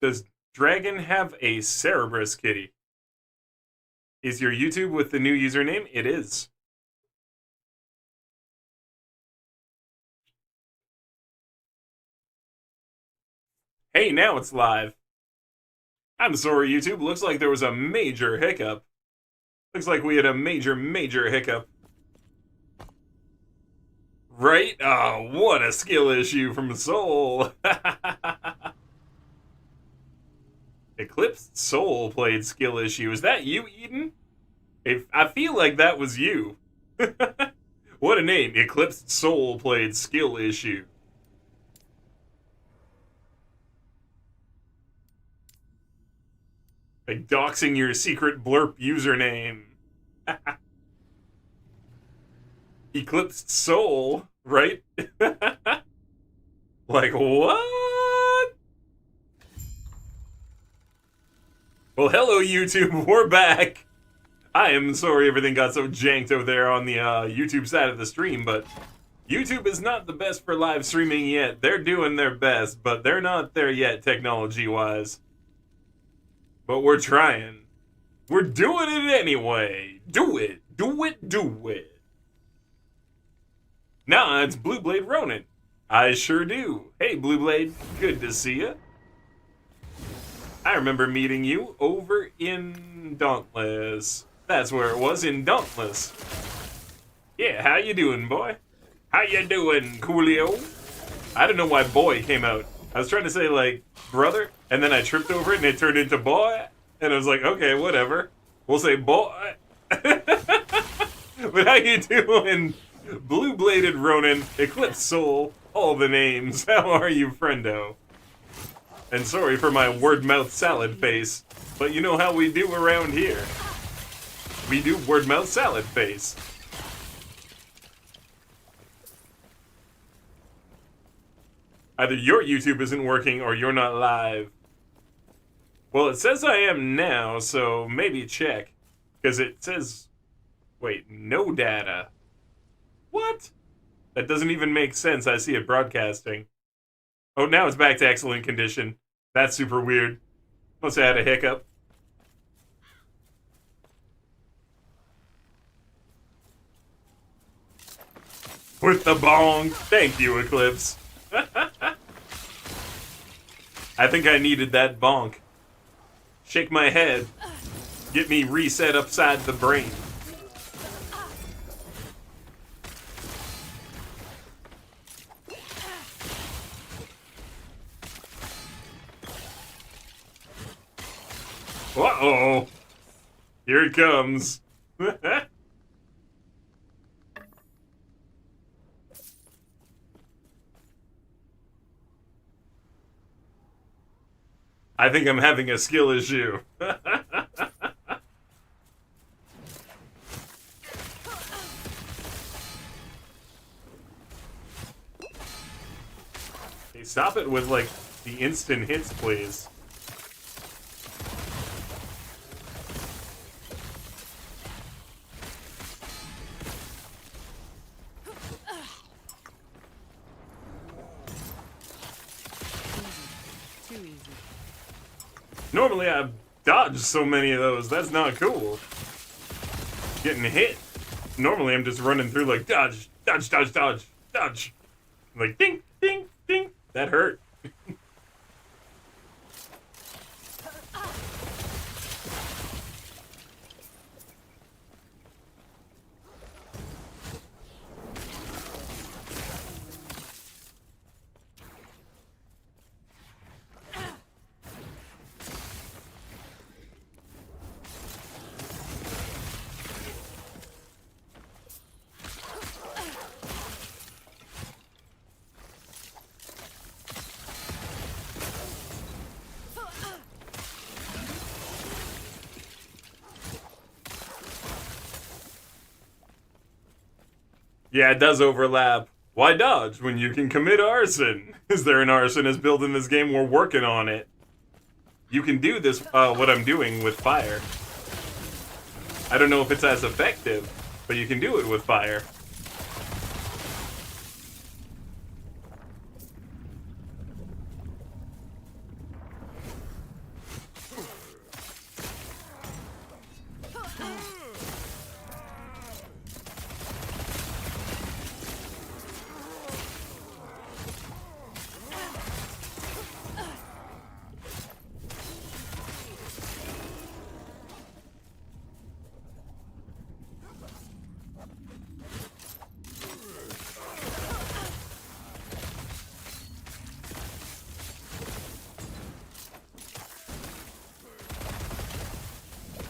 Does Dragon have a Cerberus kitty? Is your YouTube with the new username? It is. Hey, now it's live. I'm sorry, YouTube. Looks like there was a major hiccup. Looks like we had a major hiccup. Right? Oh, what a skill issue from Soul. Eclipsed Soul played skill issue. Is that you, Eden? I feel like that was you. What a name. Eclipsed Soul played skill issue. Like doxing your secret blurp username. Eclipsed Soul, right? Like, what? Well, hello, YouTube. We're back. I am sorry everything got so janked over there on the YouTube side of the stream, but YouTube is not the best for live streaming yet. They're doing their best, but they're not there yet technology-wise. But we're trying. We're doing it anyway. Do it. Do it. Do it. Nah, it's Blue Blade Ronin. I sure do. Hey, Blue Blade. Good to see you. I remember meeting you over in Dauntless. That's where it was, in Dauntless. Yeah, how you doing, boy? How you doing, Coolio? I don't know why boy came out. I was trying to say, like, brother, and then I tripped over it and it turned into boy. And I was like, okay, whatever. We'll say boy. But how you doing? Blue-bladed Ronin, Eclipse Soul, all the names. How are you, friendo? And sorry for my word-mouth salad face, but you know how we do around here. We do word-mouth salad face. Either your YouTube isn't working or you're not live. Well, it says I am now, so maybe check. Because it says... Wait, no data. What? That doesn't even make sense. I see it broadcasting. Oh, now it's back to excellent condition. That's super weird. Must have had a hiccup. With the bong. Thank you, Eclipse. I think I needed that bonk. Shake my head. Get me reset upside the brain. Uh-oh. Here it comes. I think I'm having a skill issue. Hey, stop it with, like, the instant hits, please. Normally I've dodged so many of those. That's not cool. Getting hit. Normally I'm just running through like dodge, dodge, dodge, dodge, dodge. Like ding, ding, ding. That hurt. Yeah, it does overlap. Why dodge when you can commit arson? Is there an arsonist built in this game? We're working on it. You can do this, what I'm doing with fire. I don't know if it's as effective, but you can do it with fire.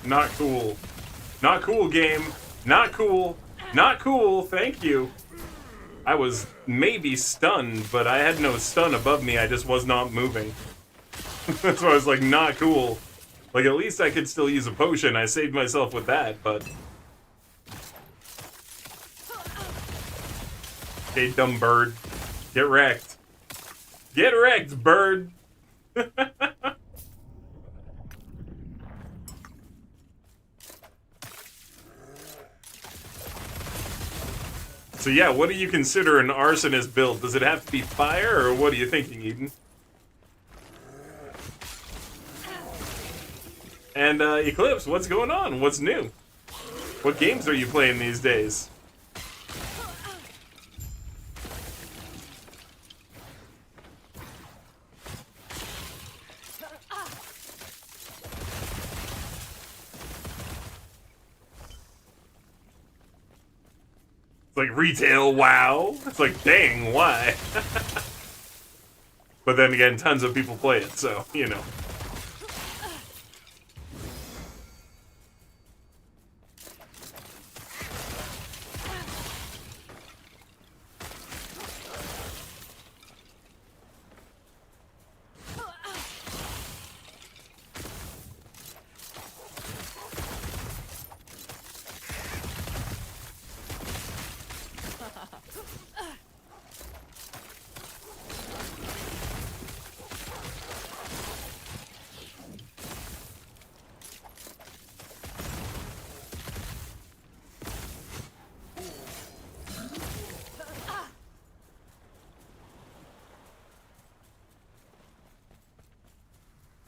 Not cool. Not cool, game. Not cool. Not cool. Thank you. I was maybe stunned, but I had no stun above me. I just was not moving. That's why I was like, not cool. Like, at least I could still use a potion. I saved myself with that, but... Okay, dumb bird. Get wrecked. Get wrecked, bird! So yeah, what do you consider an arsonist build? Does it have to be fire, or what are you thinking, Eden? And Eclipse, what's going on? What's new? What games are you playing these days? It's like retail WoW. It's like, dang, why? But then again, tons of people play it, so, you know.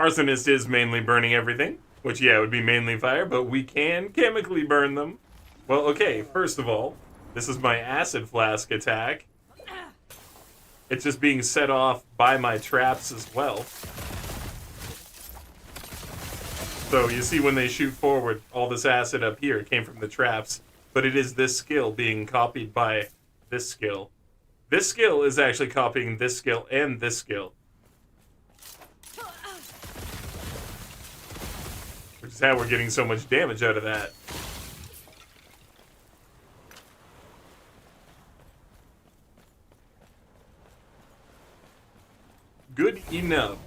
Arsonist is mainly burning everything, which, yeah, would be mainly fire, but we can chemically burn them. Well, okay, first of all, this is my acid flask attack. It's just being set off by my traps as well. So you see when they shoot forward, all this acid up here came from the traps, but it is this skill being copied by this skill. This skill is actually copying this skill and this skill. Which is how we're getting so much damage out of that. Good enough.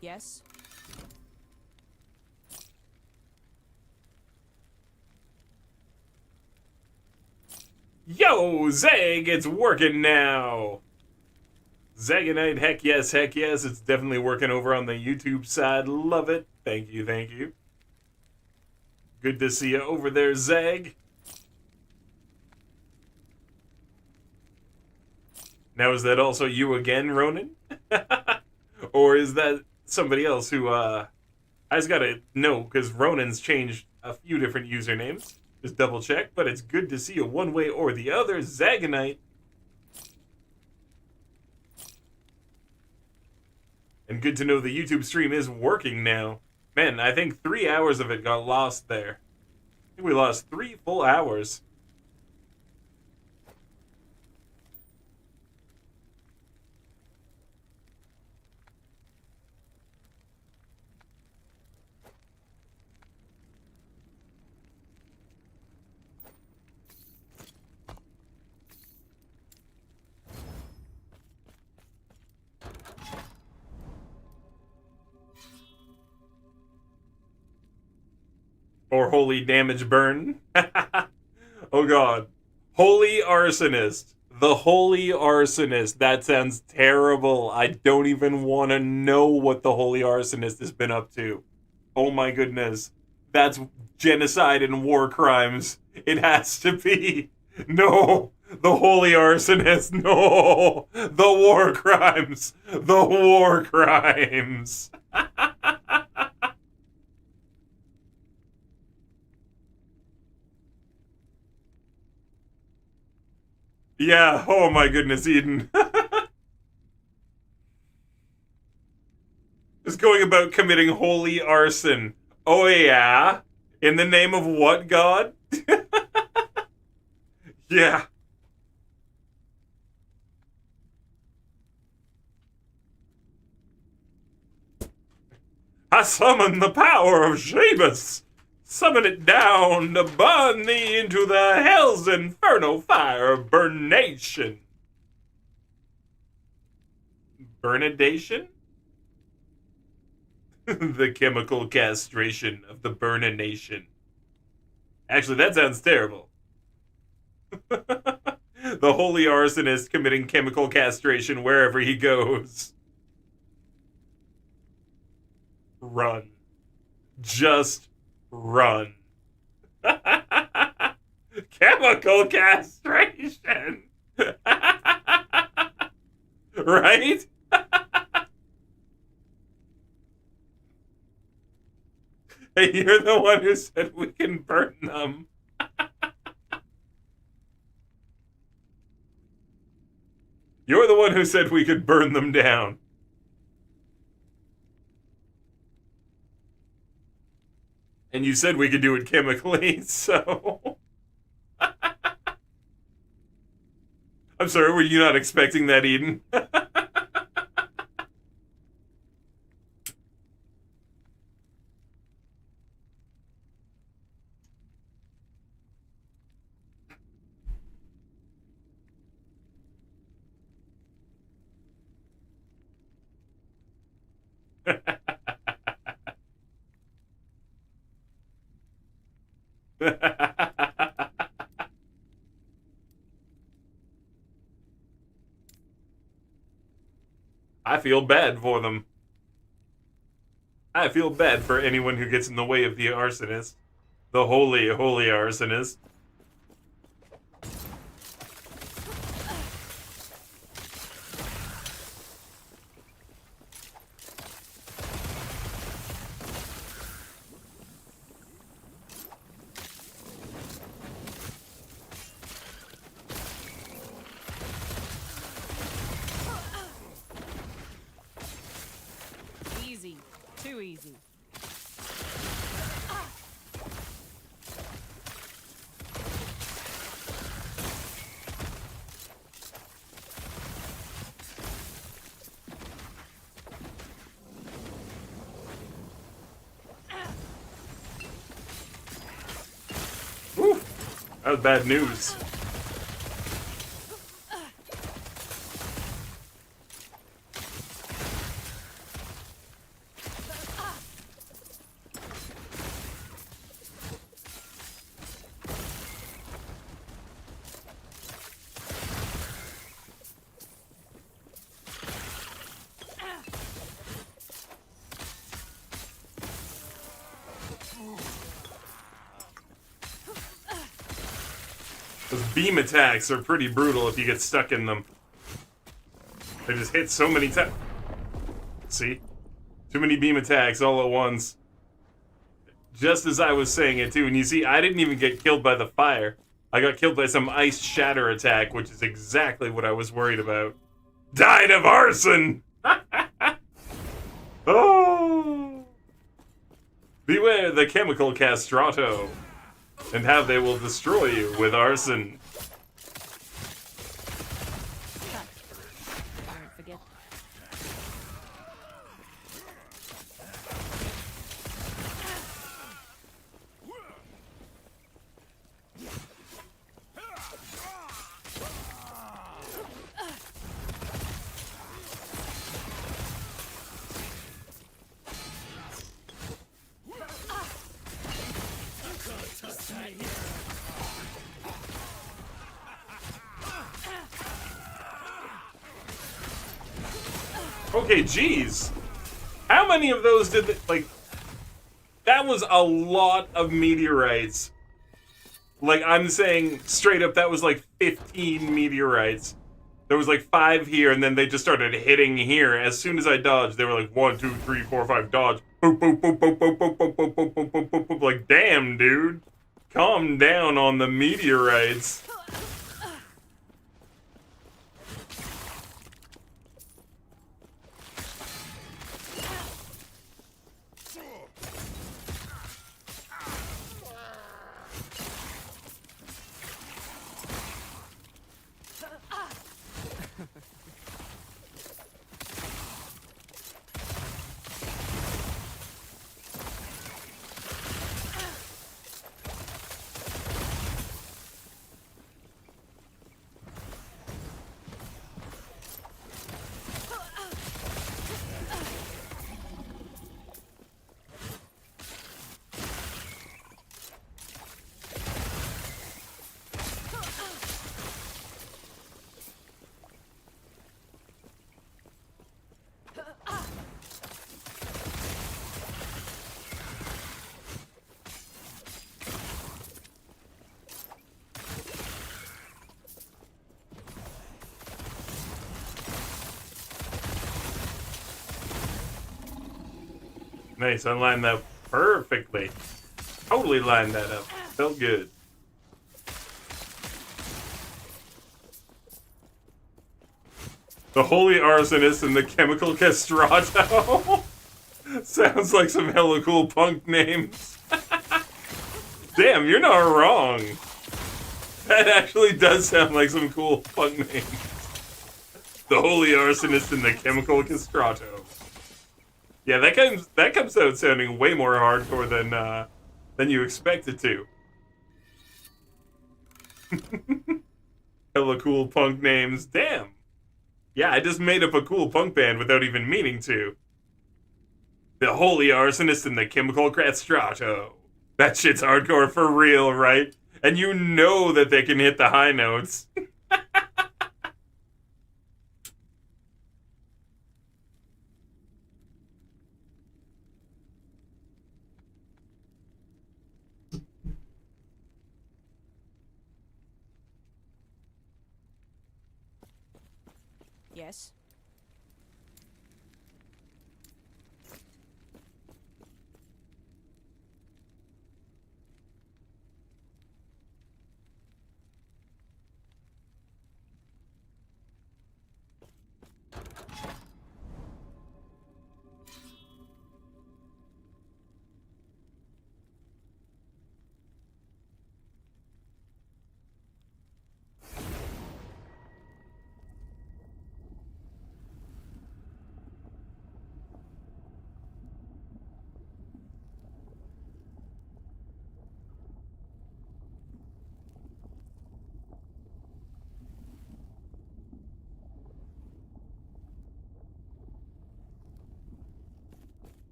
Yes? Yo, Zeg, it's working now! Zagonite, heck yes, it's definitely working over on the YouTube side. Love it. Thank you, thank you. Good to see you over there, Zeg. Now, is that also you again, Ronan? Or is that somebody else who, I just gotta know, because Ronan's changed a few different usernames. Just double check, but it's good to see you one way or the other, Zagonite. And good to know the YouTube stream is working now. Man, I think 3 hours of it got lost there. I think we lost 3 full hours. Or holy damage burn. Oh god. Holy arsonist. The holy arsonist. That sounds terrible. I don't even want to know what the holy arsonist has been up to. Oh my goodness. That's genocide and war crimes. It has to be. No. The holy arsonist. No. The war crimes. The war crimes. Yeah, oh my goodness, Eden. going about committing holy arson. Oh yeah? In the name of what god? Yeah. I summon the power of Sheamus. Summon it down to burn thee into the hell's inferno fire of burnation. Burnidation? The chemical castration of the Burnination. Actually, that sounds terrible. The holy arsonist committing chemical castration wherever he goes. Run. Just run. Chemical castration! Right? Hey, you're the one who said we can burn them. You're the one who said we could burn them down. And you said we could do it chemically, so... I'm sorry, were you not expecting that, Eden? I feel bad for them. I feel bad for anyone who gets in the way of the arsonist. The holy, holy arsonist. Easy. Too easy. Whew. That was bad news. Those beam attacks are pretty brutal if you get stuck in them. They just hit so many times. See? Too many beam attacks all at once. Just as I was saying it too. And you see, I didn't even get killed by the fire. I got killed by some ice shatter attack, which is exactly what I was worried about. Died of arson! Oh! Beware the chemical castrato, and how they will destroy you with arson. Don't forget. Okay, geez. How many of those did they, like, that was a lot of meteorites. Like, I'm saying straight up, that was like 15 meteorites. There was like 5 here, and then they just started hitting here. As soon as I dodged, they were like 1, 2, 3, 4, 5, dodge. Boop, boop, boop, boop, boop, boop, boop, boop, boop, boop, boop, boop, boop. Like, damn, dude. Calm down on the meteorites. Nice, I lined that perfectly. Totally lined that up. Felt good. The Holy Arsonist and the Chemical Castrato. Sounds like some hella cool punk names. Damn, you're not wrong. That actually does sound like some cool punk names. The Holy Arsonist and the Chemical Castrato. Yeah, that comes out sounding way more hardcore than you expect it to. Hella cool punk names. Damn. Yeah, I just made up a cool punk band without even meaning to. The Holy Arsonist and the Chemical Castrato. That shit's hardcore for real, right? And you know that they can hit the high notes. Yes.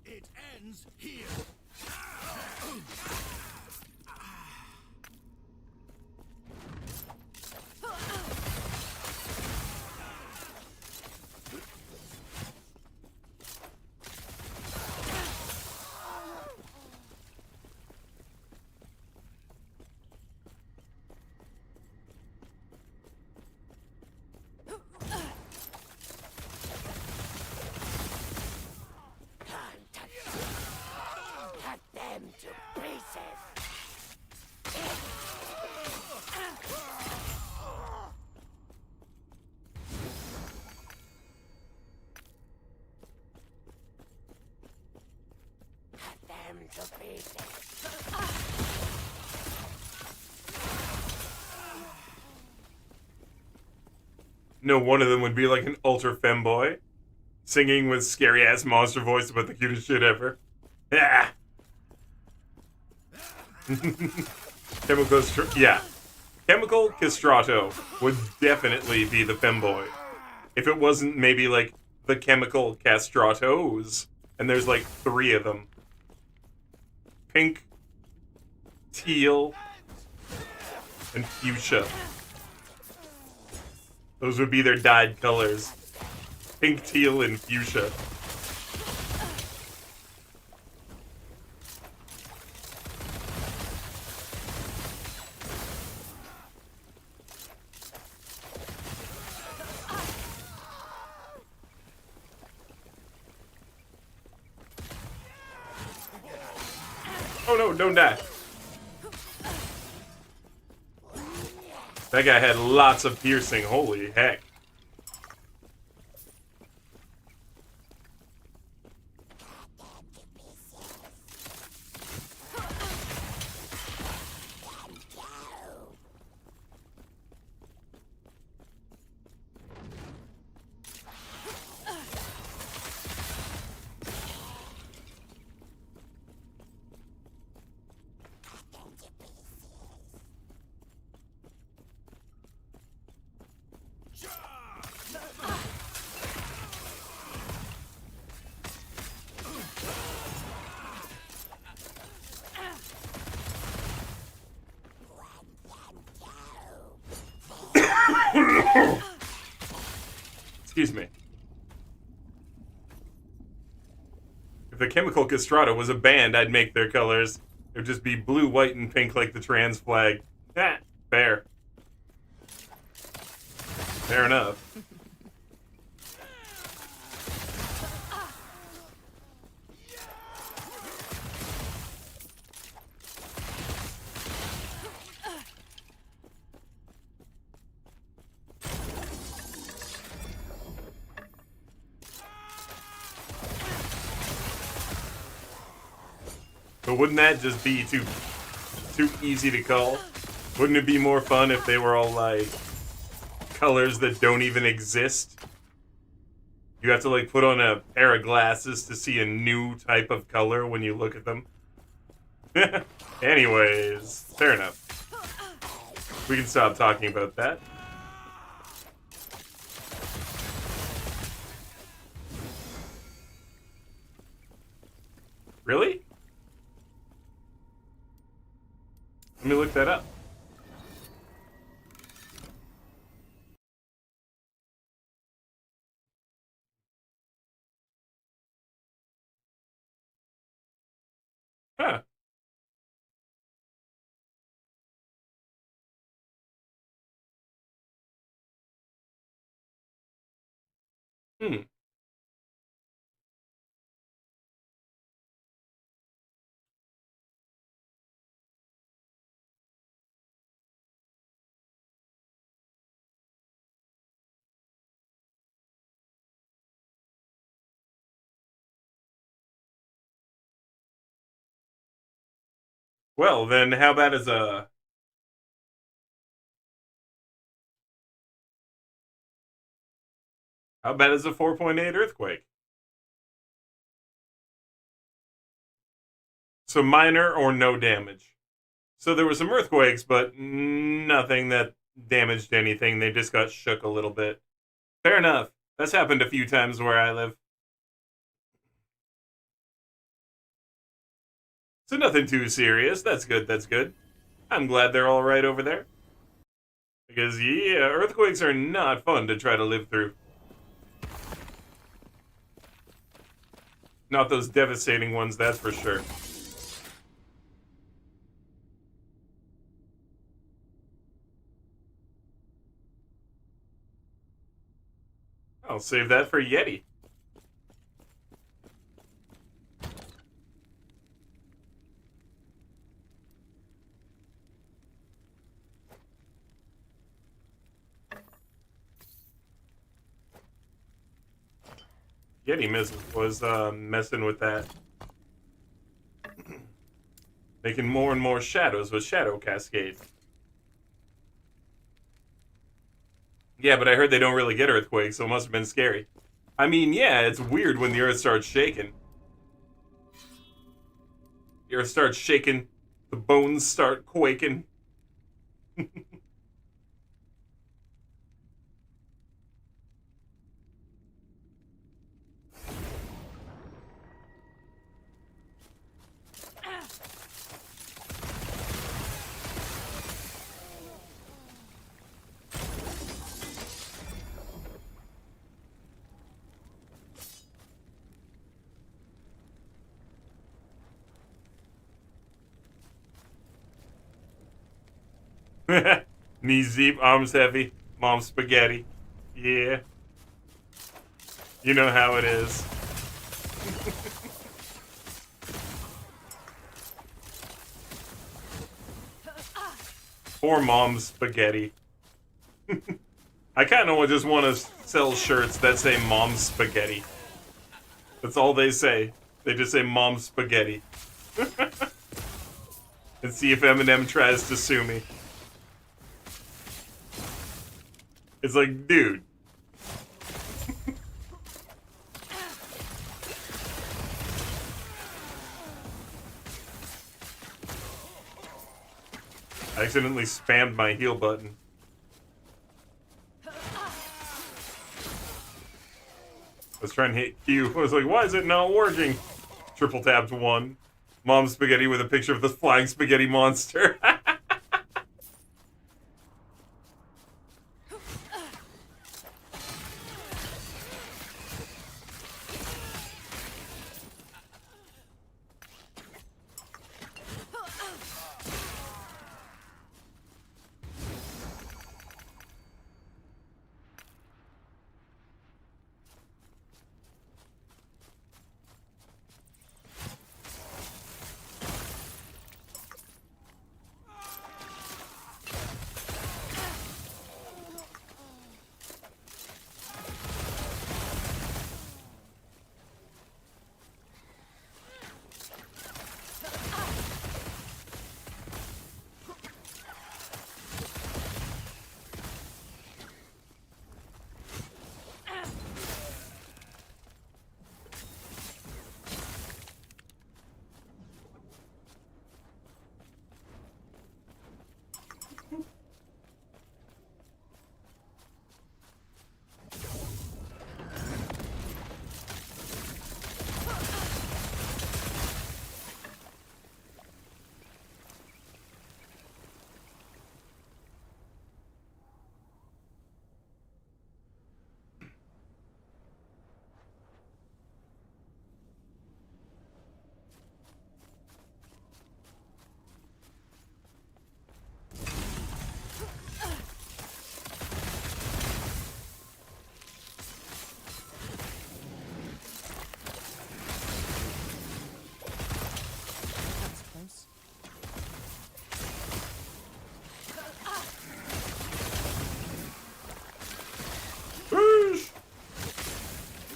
It ends here. Cut them to pieces. Cut them to pieces. No, one of them would be like an ultra femboy, singing with scary ass monster voice about the cutest shit ever. Yeah. Chemical Castrato would definitely be the femboy. If it wasn't maybe like the Chemical Castratos, and there's like 3 of them. Pink, teal, and fuchsia. Those would be their dyed colors. Pink, teal, and fuchsia. Oh no, don't die. That guy had lots of piercing, holy heck. Excuse me. If the Chemical Castrato was a band, I'd make their colors. It would just be blue, white, and pink like the trans flag. Ah, fair. Fair enough. But wouldn't that just be too easy to call? Wouldn't it be more fun if they were all like colors that don't even exist? You have to like put on a pair of glasses to see a new type of color when you look at them. Anyways, fair enough. We can stop talking about that. Really? Let me look that up. Huh. Hmm. Well, then how about as a 4.8 earthquake? So minor or no damage. So there were some earthquakes, but nothing that damaged anything. They just got shook a little bit. Fair enough. That's happened a few times where I live. So nothing too serious. That's good, that's good. I'm glad they're all right over there. Because, yeah, earthquakes are not fun to try to live through. Not those devastating ones, that's for sure. I'll save that for Yeti. Yeti was messing with that. Making more and more shadows with Shadow Cascade. Yeah, but I heard they don't really get earthquakes, so it must have been scary. I mean, yeah, it's weird when the earth starts shaking. The earth starts shaking, the bones start quaking. Knees deep, arms heavy, mom spaghetti. Yeah. You know how it is. Poor mom's spaghetti. I kind of just want to sell shirts that say mom's spaghetti. That's all they say. They just say mom's spaghetti. And see if Eminem tries to sue me. It's like, dude. I accidentally spammed my heal button. I was trying to hit Q. I was like, why is it not working? Triple tapped 1. Mom spaghetti with a picture of the flying spaghetti monster.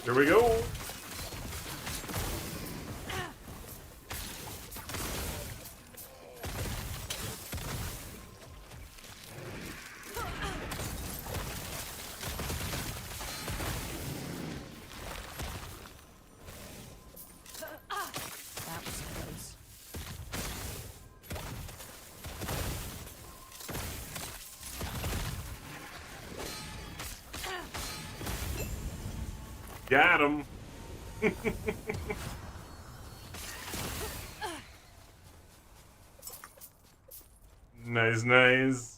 Here we go. That was close. Got him. Nice, nice.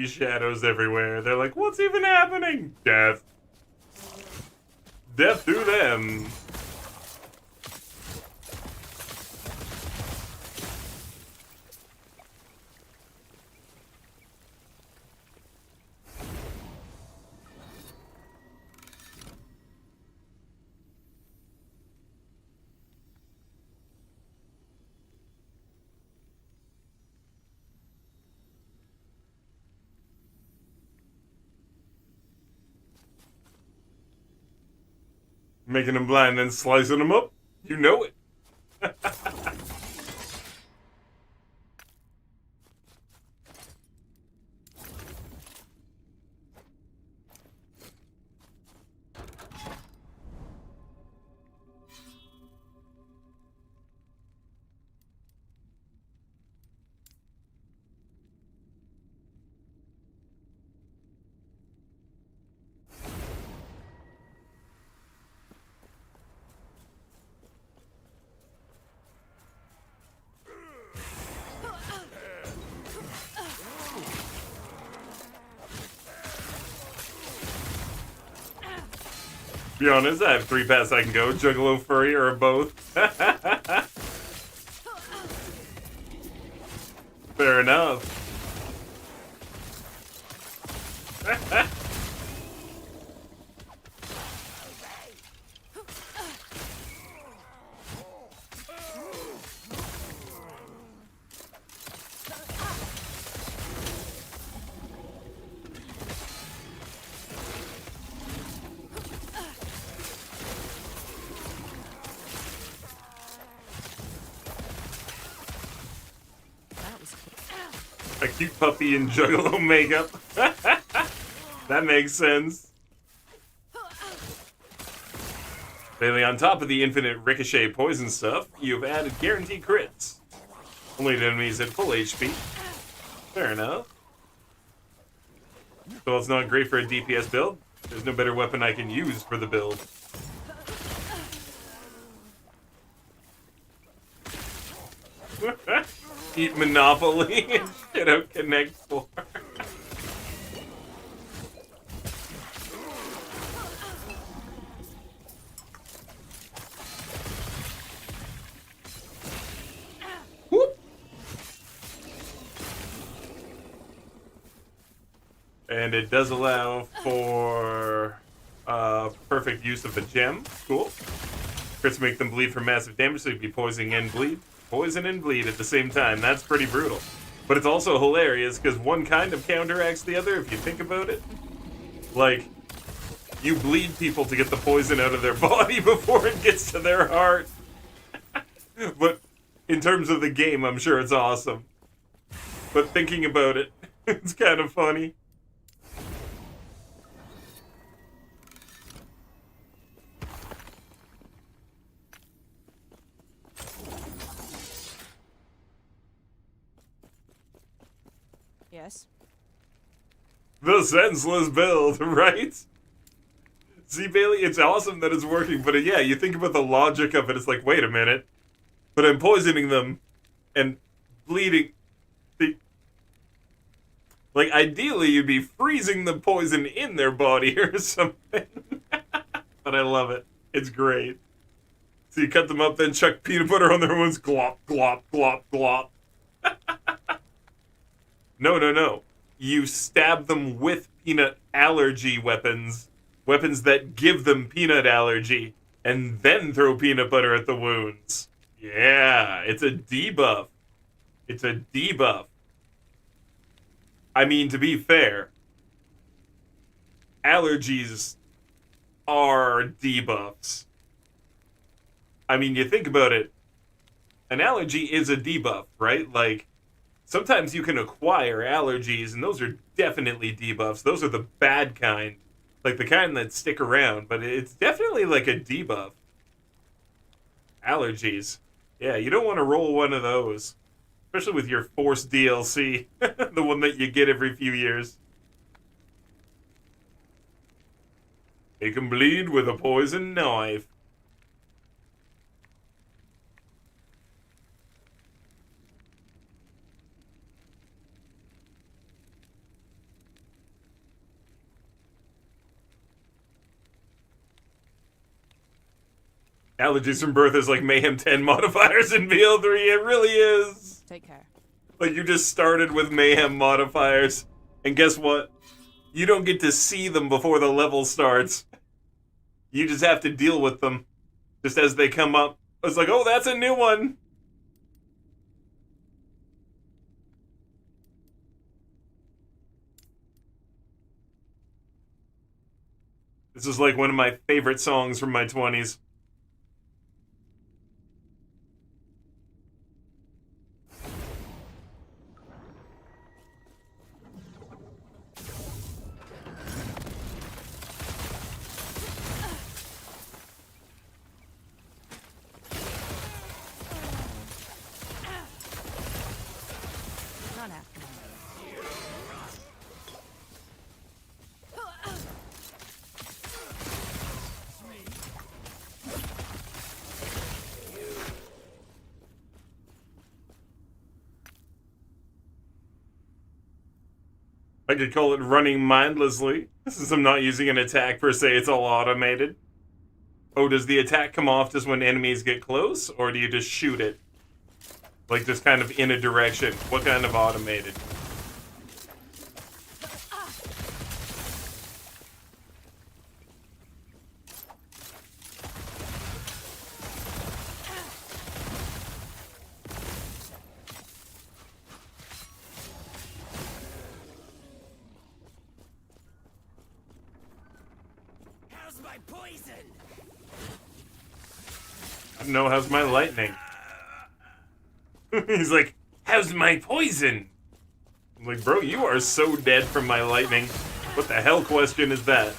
Shadows everywhere. They're like, what's even happening? Death. Death to them. Making them blind and slicing them up. You know it. Be honest, I have 3 paths I can go. Juggalo, furry, or both. Fair enough. A cute puppy in Juggalo makeup. That makes sense. Mainly on top of the infinite ricochet poison stuff, you've added guaranteed crits. Only to enemies at full HP. Fair enough. Well, it's not great for a DPS build. There's no better weapon I can use for the build. Eat Monopoly and shit out Connect 4. Whoop. And it does allow for perfect use of the gem. Cool. Crits make them bleed for massive damage, so you'd be poisoning and bleed. Poison and bleed at the same time. That's pretty brutal. But it's also hilarious because one kind of counteracts the other if you think about it. Like, you bleed people to get the poison out of their body before it gets to their heart. But in terms of the game, I'm sure it's awesome. But thinking about it, it's kind of funny. Yes. The senseless build, right? See, Bailey, it's awesome that it's working, but yeah, you think about the logic of it, it's like, wait a minute. But I'm poisoning them and bleeding. Like, ideally, you'd be freezing the poison in their body or something. But I love it. It's great. So you cut them up, then chuck peanut butter on their wounds. Glop, glop, glop, glop. No. You stab them with peanut allergy weapons. Weapons that give them peanut allergy. And then throw peanut butter at the wounds. Yeah, it's a debuff. It's a debuff. I mean, to be fair, allergies are debuffs. I mean, you think about it, an allergy is a debuff, right? Like, sometimes you can acquire allergies, and those are definitely debuffs. Those are the bad kind. Like, the kind that stick around, but it's definitely like a debuff. Allergies. Yeah, you don't want to roll one of those. Especially with your Force DLC. The one that you get every few years. Make 'em bleed with a poison knife. Allergies from birth is like Mayhem 10 modifiers in BL3. It really is. Take care. Like, you just started with Mayhem modifiers. And guess what? You don't get to see them before the level starts. You just have to deal with them. Just as they come up. It's like, oh, that's a new one. This is like one of my favorite songs from my 20s. Not after me. I could call it running mindlessly. Since I'm not using an attack per se, it's all automated. Oh, does the attack come off just when enemies get close? Or do you just shoot it? Like, just kind of in a direction. What kind of automated? How's my poison? I don't know, how's my lightning? He's like, how's my poison? I'm like, bro, you are so dead from my lightning. What the hell question is that?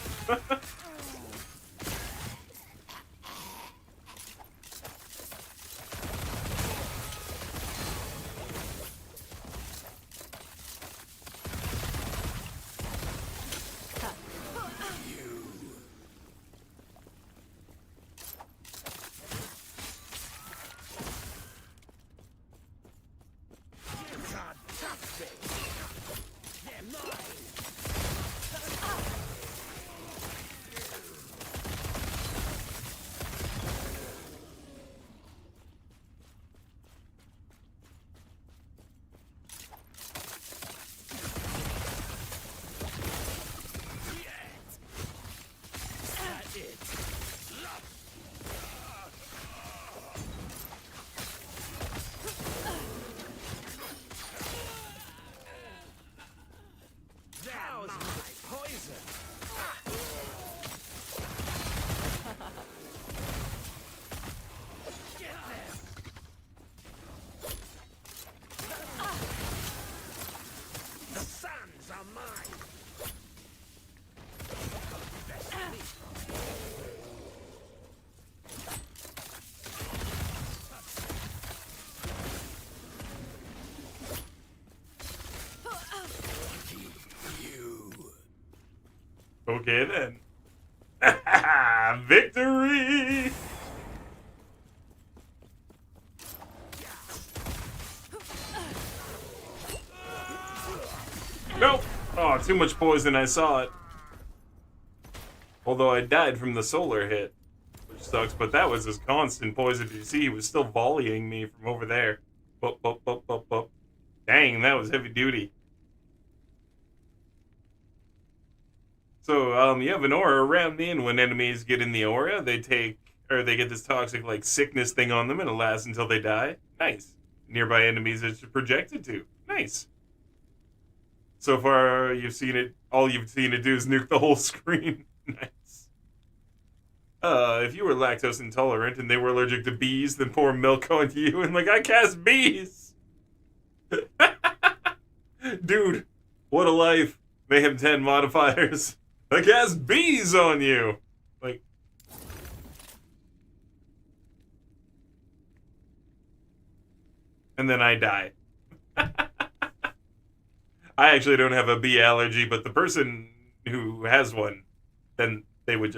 Okay then. Victory! Nope. Oh, too much poison, I saw it. Although I died from the solar hit, which sucks, but that was his constant poison. You see, he was still volleying me from over there. Bup, bup, bup, bup, bup. Dang, that was heavy duty. So, you have an aura around me, and when enemies get in the aura, they get this toxic, like, sickness thing on them, and it lasts until they die. Nice. Nearby enemies it's projected to. Nice. So far, all you've seen it do is nuke the whole screen. Nice. If you were lactose intolerant and they were allergic to bees, then pour milk onto you, and like, I cast bees! Dude, what a life. Mayhem 10 modifiers. I cast bees on you! Like... And then I die. I actually don't have a bee allergy, but the person who has one, then they would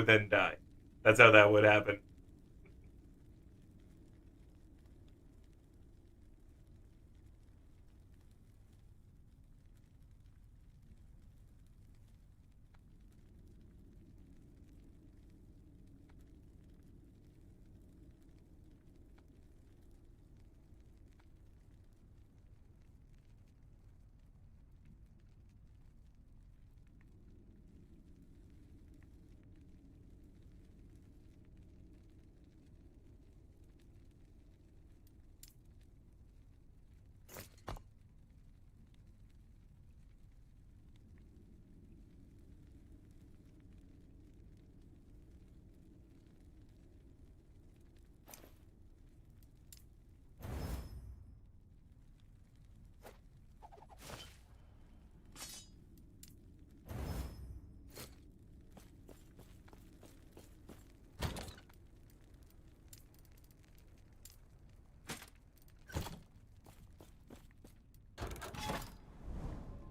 then die. That's how that would happen.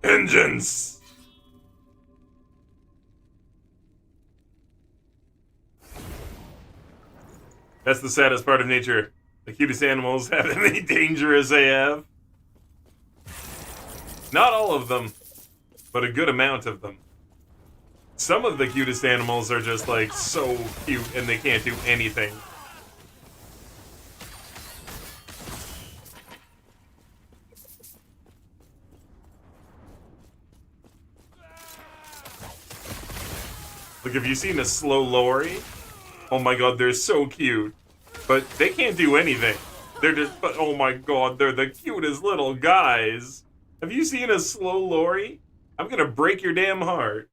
Vengeance! That's the saddest part of nature. The cutest animals have any dangerous they have. Not all of them, but a good amount of them. Some of the cutest animals are just like so cute and they can't do anything. Like, have you seen a slow lorry? Oh my god, they're so cute. But they can't do anything. They're just, but oh my god, they're the cutest little guys. Have you seen a slow lorry? I'm gonna break your damn heart.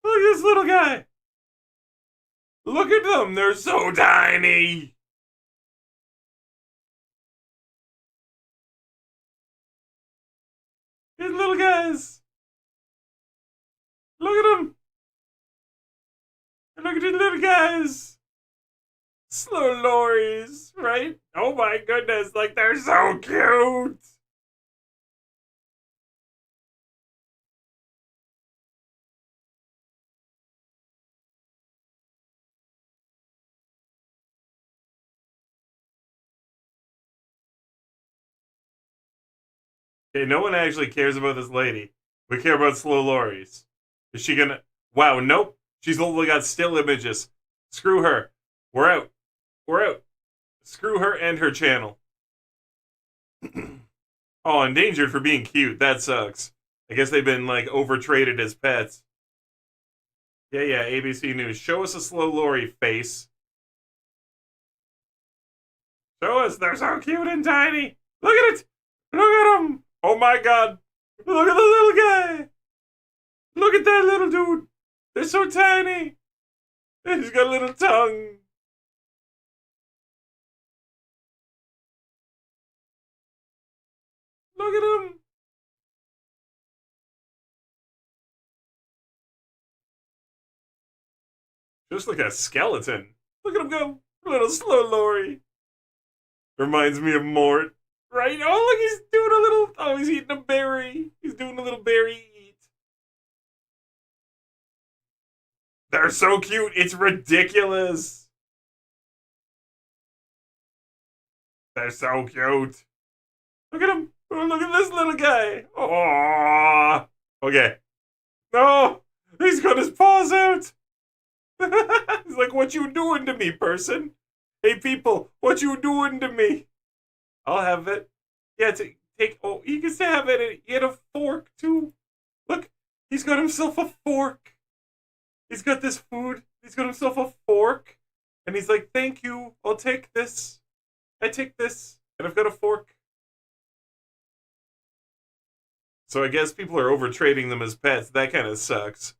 Look at this little guy. Look at them, they're so tiny. These little guys. Look at them. Look at these little guys. Slow lorries, right? Oh my goodness, like they're so cute. Okay, no one actually cares about this lady. We care about slow lorries. Is she gonna... Wow, nope. She's only got still images. Screw her. We're out. We're out. Screw her and her channel. Oh, endangered for being cute. That sucks. I guess they've been, like, over-traded as pets. Yeah, ABC News. Show us a slow lorry face. Show us. They're so cute and tiny. Look at it. Look at them. Oh my god. Look at the little guy. Look at that little dude. They're so tiny. And he's got a little tongue. Look at him. Just like a skeleton. Look at him go. Little slow lorry. Reminds me of Mort. Right? Oh, look, he's doing a little... Oh, he's eating a berry. He's doing a little berry eat. They're so cute. It's ridiculous. They're so cute. Look at him. Oh, look at this little guy. Oh, okay. No, he's got his paws out. He's like, what you doing to me, person? Hey, people, what you doing to me? I'll have it. Yeah, take. Oh, he gets to have it. He had a fork too. Look, he's got himself a fork. He's got this food. He's got himself a fork, and he's like, "Thank you. I'll take this. I take this, and I've got a fork." So I guess people are over-trading them as pets. That kind of sucks.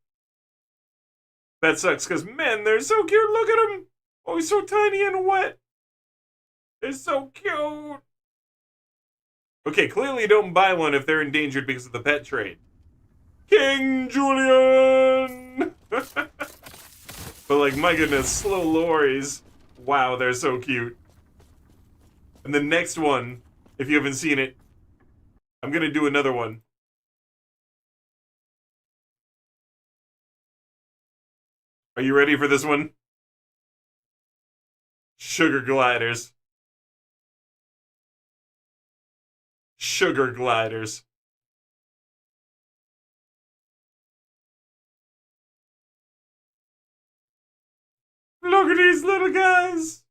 That sucks because, man, they're so cute. Look at him. Oh, he's so tiny and wet. They're so cute. Okay, clearly don't buy one if they're endangered because of the pet trade. King Julian! But, like, my goodness, slow lorries. Wow, they're so cute. And the next one, if you haven't seen it, I'm gonna do another one. Are you ready for this one? Sugar gliders. Sugar gliders. Look at these little guys.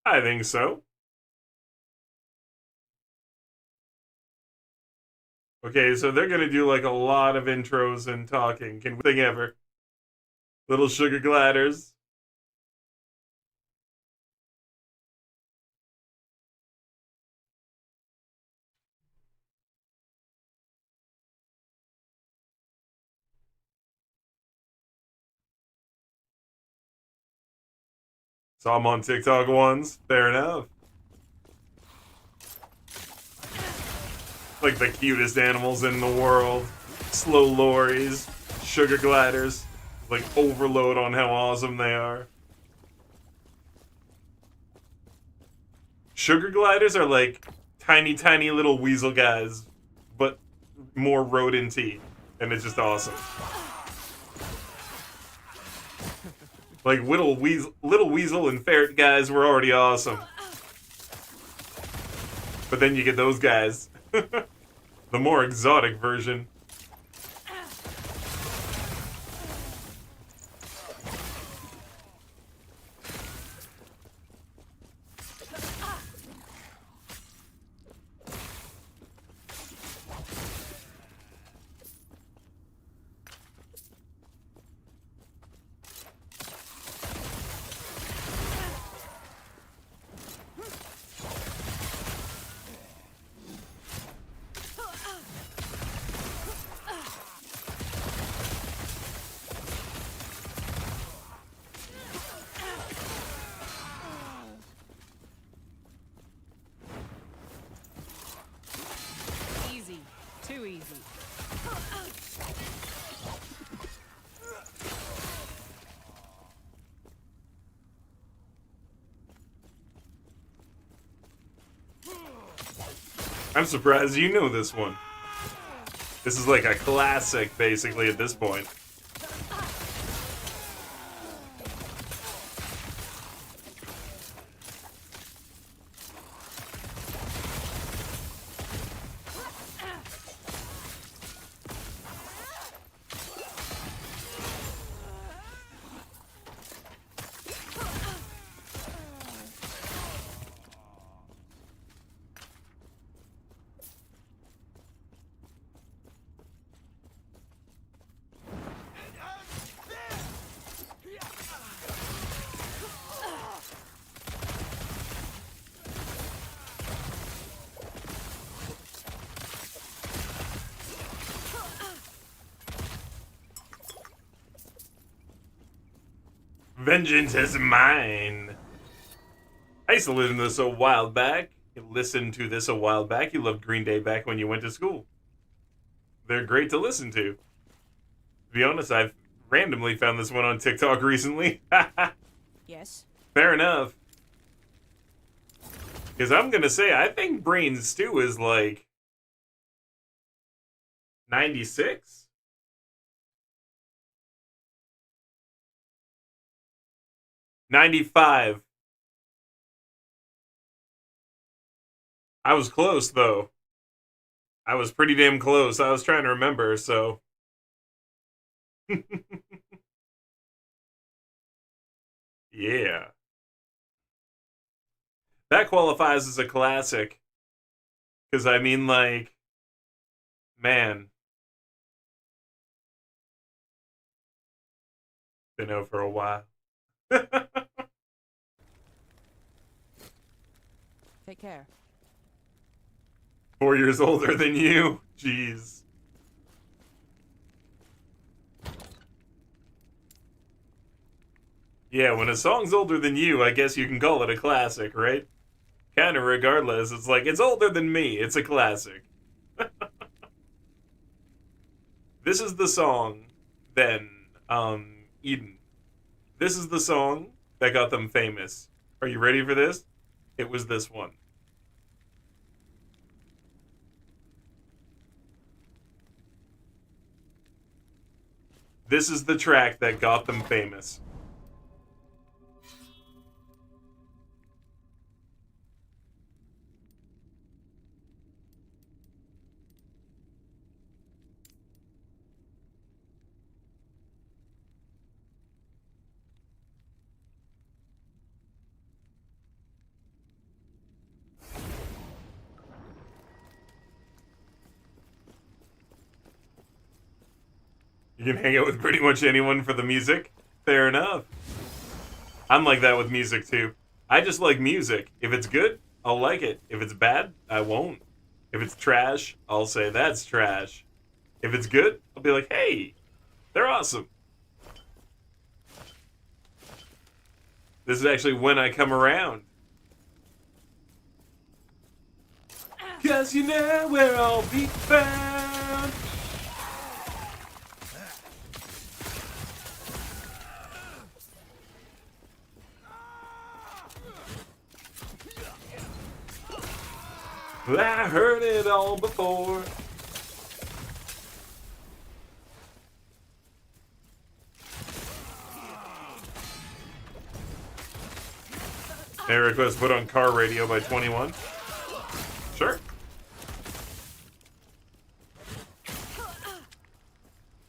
I think so. Okay, so they're gonna do like a lot of intros and talking. Can we thing ever? Little sugar gliders. Saw them on TikTok once. Fair enough. Like the cutest animals in the world. Slow lorries, sugar gliders. Like overload on how awesome they are. Sugar gliders are like tiny, tiny little weasel guys, but more rodent-y. And it's just awesome. Like little weasel and ferret guys were already awesome. But then you get those guys. The more exotic version. Easy. Too easy. I'm surprised you know this one. This is like a classic, basically, at this point. Vengeance is mine. I used to listen to this a while back. You loved Green Day back when you went to school. They're great to listen to. To be honest, I've randomly found this one on TikTok recently. Yes. Fair enough. Because I'm going to say, I think Brain Stew is like 96? '95. I was close, though. I was pretty damn close. I was trying to remember, so. Yeah. That qualifies as a classic. Because, I mean, like, man. Been out for a while. Take care. 4 years older than you. Jeez. Yeah, when a song's older than you, I guess you can call it a classic, right? Kind of regardless. It's like, it's older than me. It's a classic. This is the song, then, Eden. This is the song that got them famous. Are you ready for this? It was this one. This is the track that got them famous. You can hang out with pretty much anyone for the music. Fair enough. I'm like that with music too. I just like music. If it's good, I'll like it. If it's bad, I won't. If it's trash, I'll say that's trash. If it's good, I'll be like, hey, they're awesome. This is actually when I come around. 'Cause you know where I'll be found. I heard it all before. A request put on car radio by 21. Sure.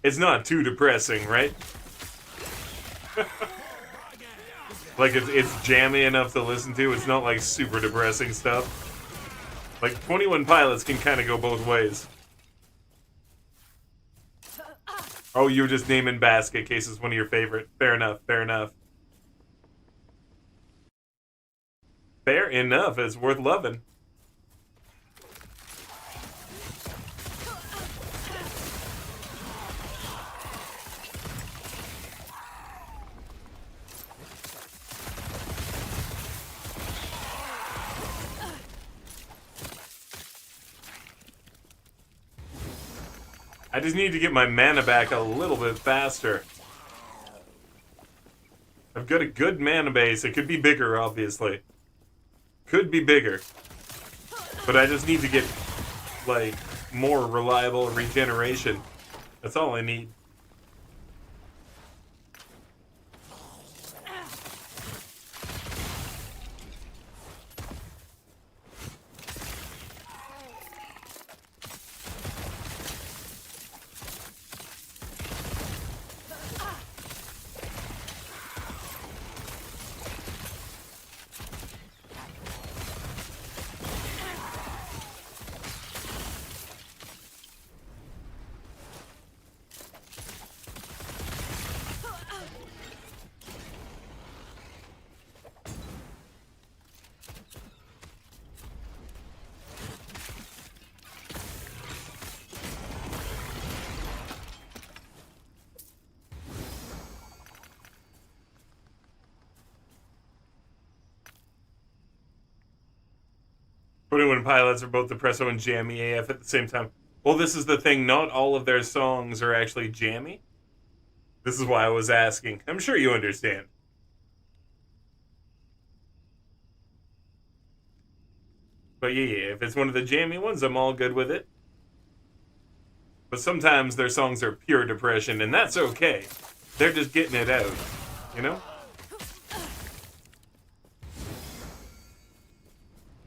It's not too depressing, right? Like it's jammy enough to listen to. It's not like super depressing stuff. Like 21 Pilots can kind of go both ways. Oh, you were just naming Basket Case is one of your favorite. Fair enough, fair enough. Fair enough, it's worth loving. I just need to get my mana back a little bit faster. I've got a good mana base. It could be bigger, obviously. Could be bigger. But I just need to get, like, more reliable regeneration. That's all I need. When Pilots are both depresso and jammy AF at the same time. Well, this is the thing. Not all of their songs are actually jammy. This is why I was asking. I'm sure you understand. But yeah, if it's one of the jammy ones, I'm all good with it. But sometimes their songs are pure depression, and that's okay. They're just getting it out, you know?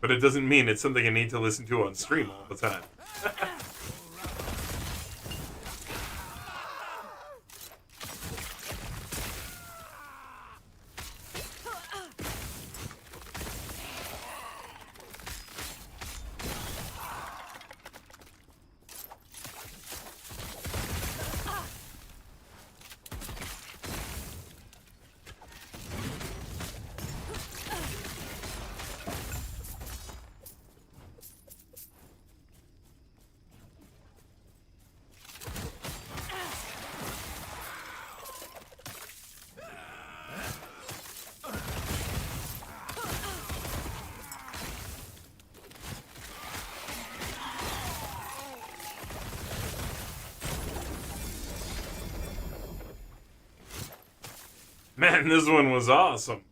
But it doesn't mean it's something I need to listen to on stream all the time. Man, this one was awesome.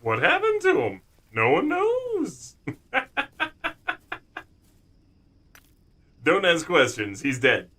What happened to him? No one knows. Don't ask questions. He's dead.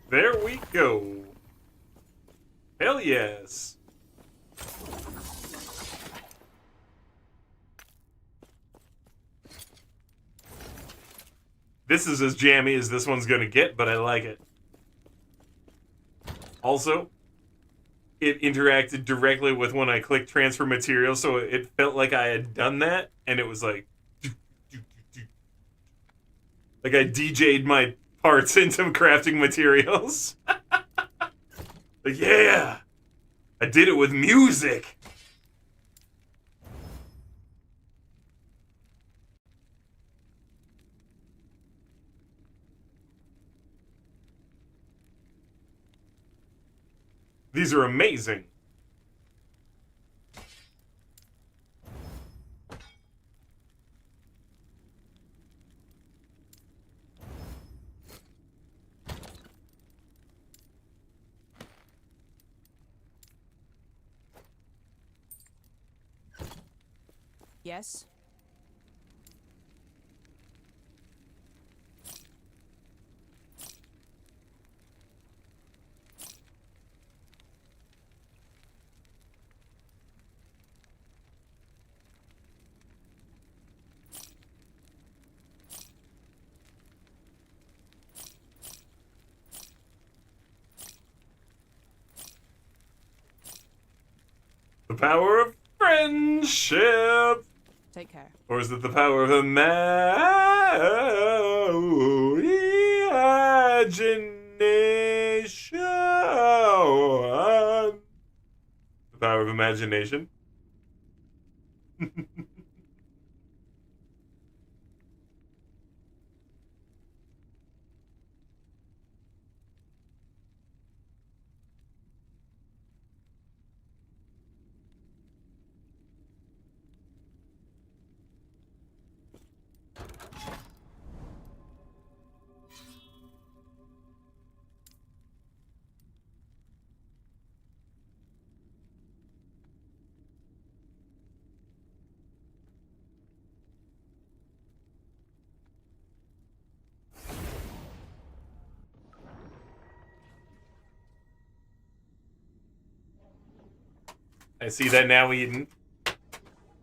There we go. Hell yes. This is as jammy as this one's gonna get, but I like it. Also, it interacted directly with when I clicked transfer material, so it felt like I had done that, and it was like... like I DJ'd my parts into crafting materials. Like, yeah! I did it with music! These are amazing. Yes? The power of friendship! Take care. Or is it the power of imagination? The power of imagination? I see that now, Eden.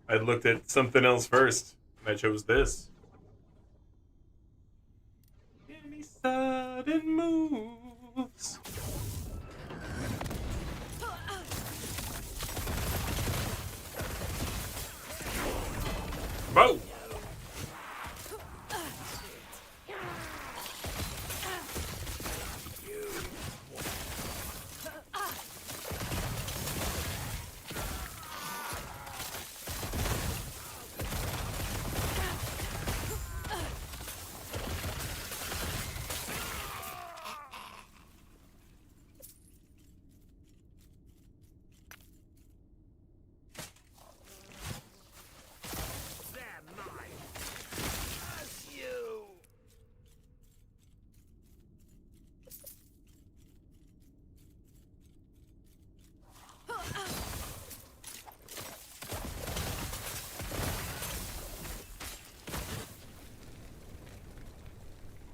I looked at something else first, and I chose this. Any sudden moves? Whoa!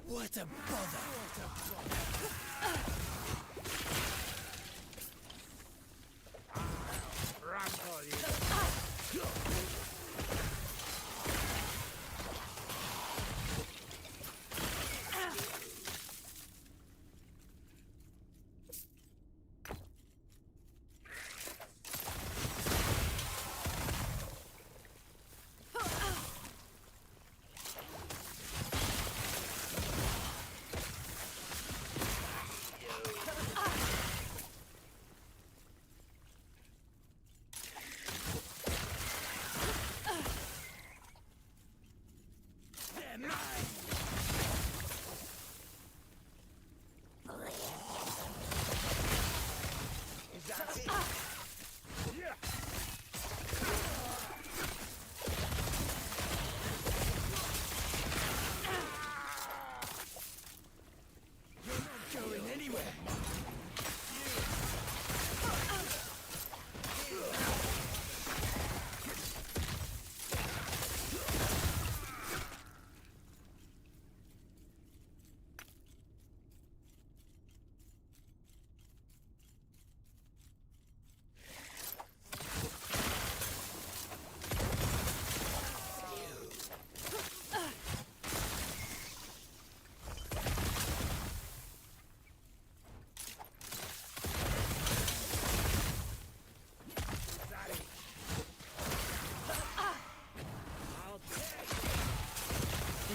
What a bother!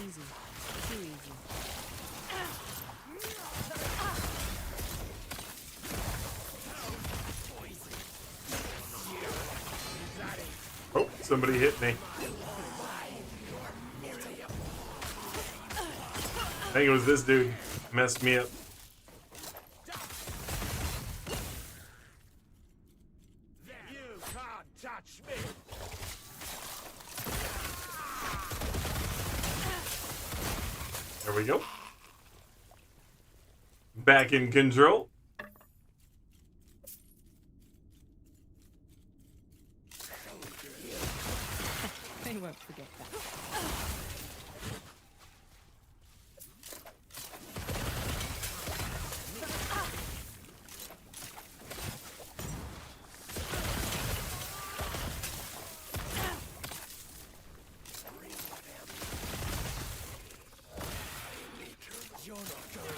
Easy. Too easy. Oh, somebody hit me. I think it was this dude. Messed me up. You can't touch me! There we go. Back in control. They won't forget that. You're not going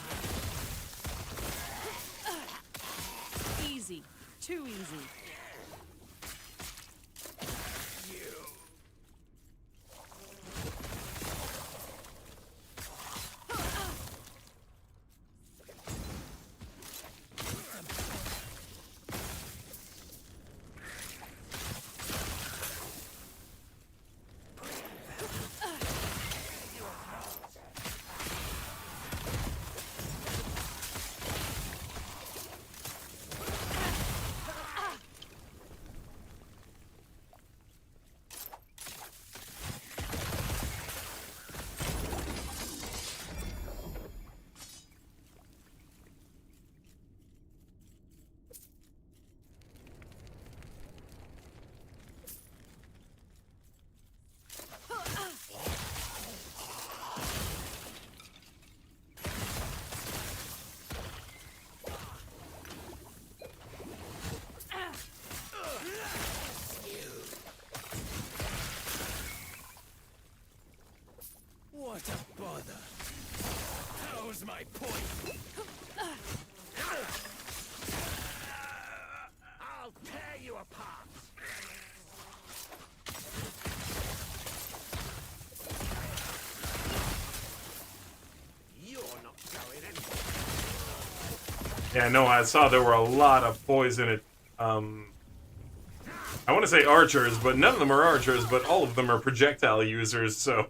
Easy. Too easy. point. I'll tear you apart. You're not going anywhere. Yeah, no, I saw there were a lot of poison. I want to say archers, but none of them are archers, but all of them are projectile users, so...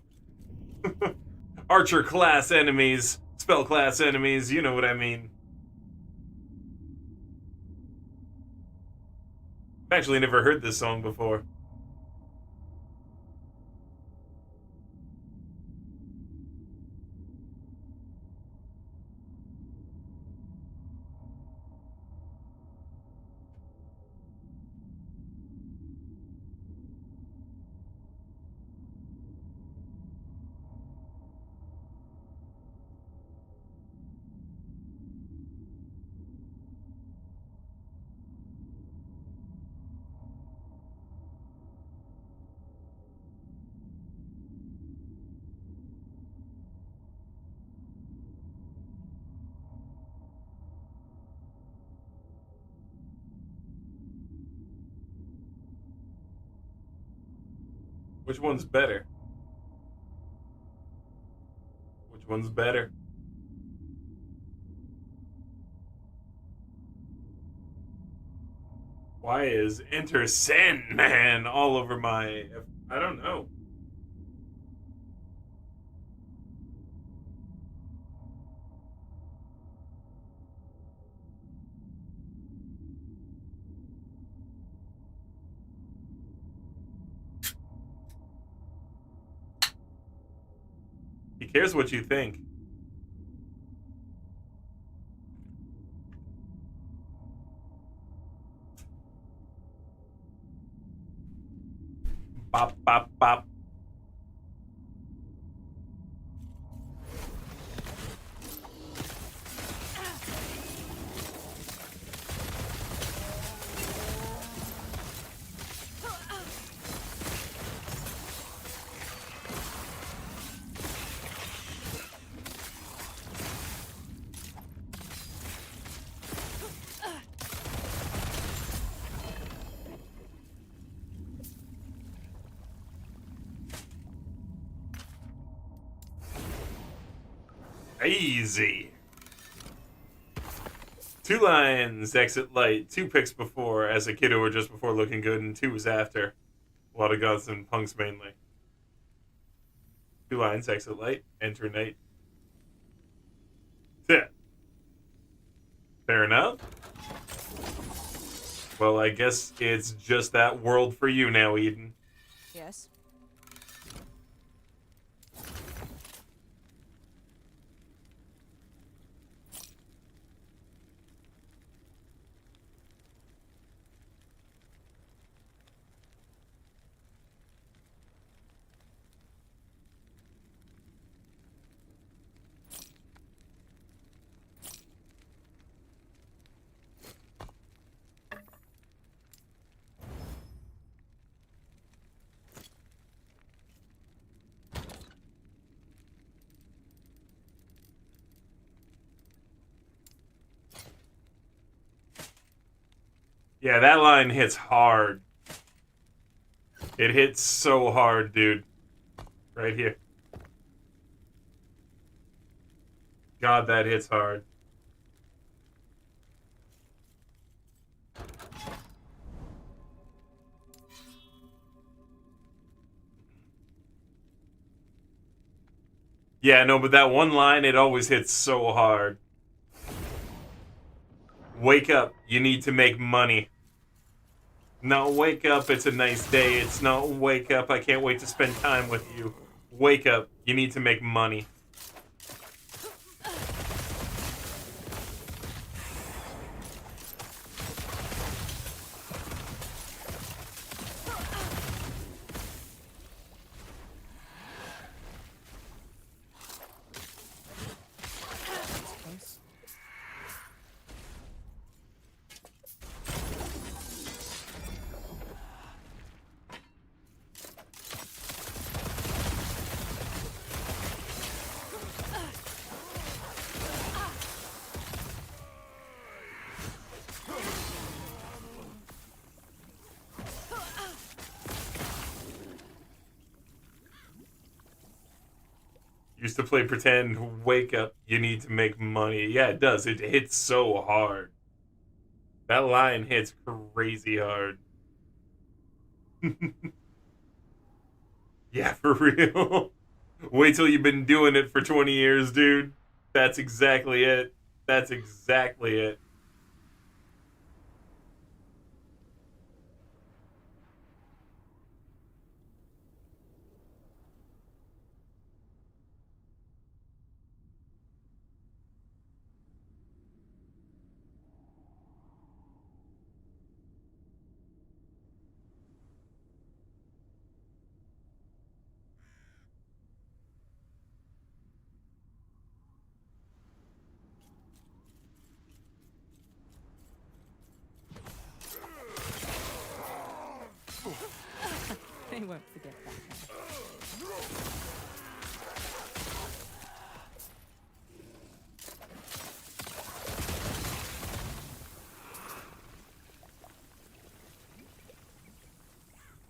Archer class enemies, spell class enemies, you know what I mean. I've actually never heard this song before. Which one's better? Which one's better? Why is Enter Sandman all over my... I don't know. He cares what you think. Bop, bop, bop. Easy. 2 lines, exit light. 2 picks before, as a kiddo or just before looking good, and 2 was after. A lot of goths and punks mainly. 2 lines, exit light, enter night. Yeah. Fair enough. Well, I guess it's just that world for you now, Eden. Yes. Yeah, that line hits hard. It hits so hard, dude. Right here. God, that hits hard. Yeah, no, but that one line, it always hits so hard. Wake up, you need to make money. No, wake up, it's a nice day. It's no, wake up, I can't wait to spend time with you. Wake up, you need to make money. Used to play pretend, wake up, you need to make money. Yeah, it does. It hits so hard. That line hits crazy hard. Yeah, for real. Wait till you've been doing it for 20 years, dude. That's exactly it. That's exactly it. They won't forget that.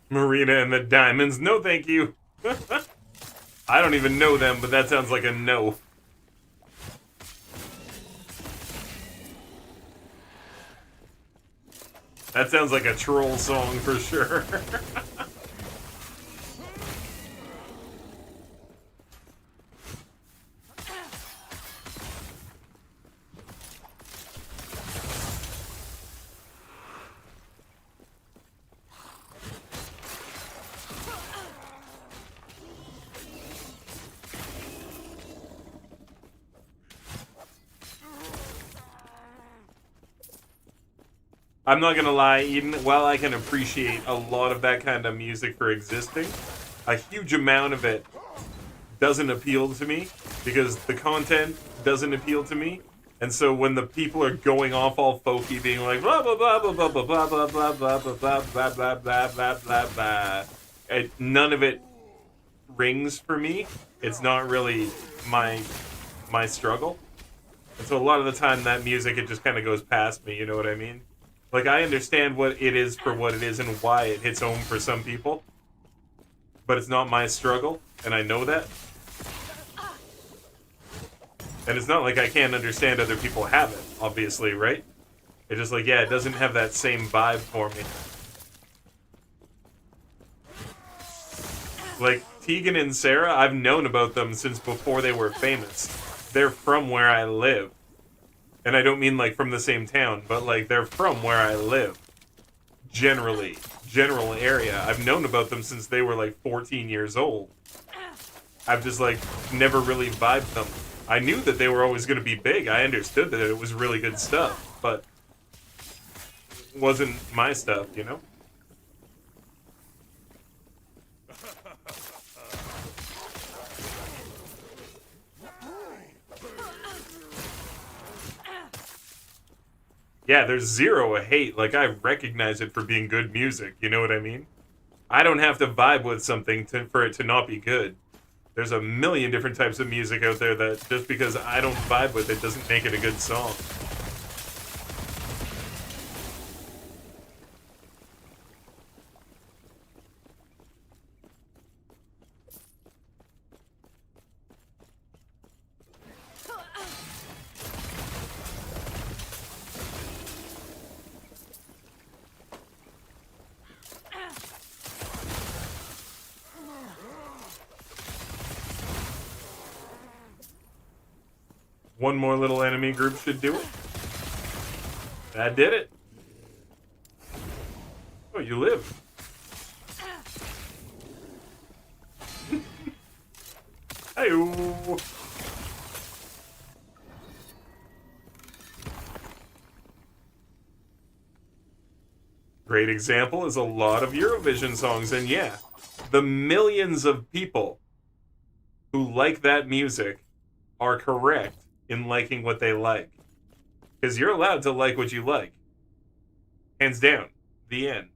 Marina and the Diamonds. No, thank you. I don't even know them, but that sounds like a no. That sounds like a troll song for sure. I'm not gonna lie, even while I can appreciate a lot of that kind of music for existing, a huge amount of it doesn't appeal to me because the content doesn't appeal to me. And so when the people are going off all folky, being like blah blah blah blah blah blah blah blah blah blah blah blah blah blah blah blah blah blah, none of it rings for me. It's not really my struggle. And so a lot of the time that music, it just kind of goes past me, you know what I mean? Like, I understand what it is for what it is and why it hits home for some people. But it's not my struggle, and I know that. And it's not like I can't understand other people have it, obviously, right? It's just like, yeah, it doesn't have that same vibe for me. Like, Tegan and Sarah, I've known about them since before they were famous. They're from where I live. And I don't mean, like, from the same town, but, like, they're from where I live. Generally. General area. I've known about them since they were, like, 14 years old. I've just, like, never really vibed them. I knew that they were always going to be big. I understood that it was really good stuff, but it wasn't my stuff, you know? Yeah, there's zero hate. Like, I recognize it for being good music. You know what I mean? I don't have to vibe with something for it to not be good. There's a million different types of music out there that just because I don't vibe with it doesn't make it a good song. One more little enemy group should do it. That did it. Oh, you live. Hey-o. Great example is a lot of Eurovision songs, and yeah, the millions of people who like that music are correct in liking what they like. Because you're allowed to like what you like. Hands down. The end.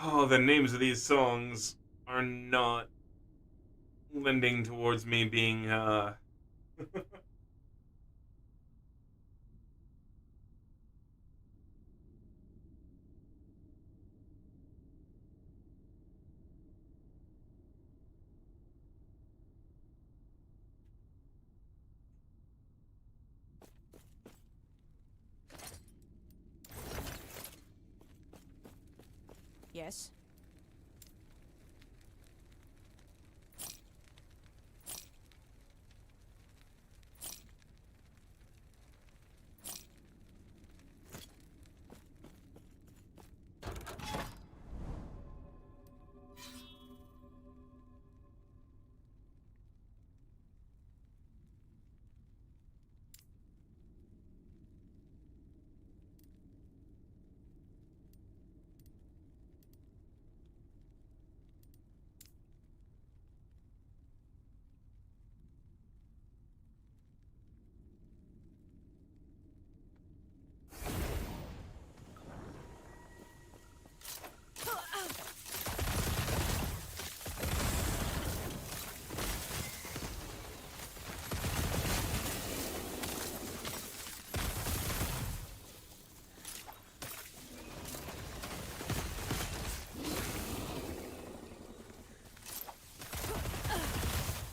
Oh, the names of these songs are not lending towards me being, Yes?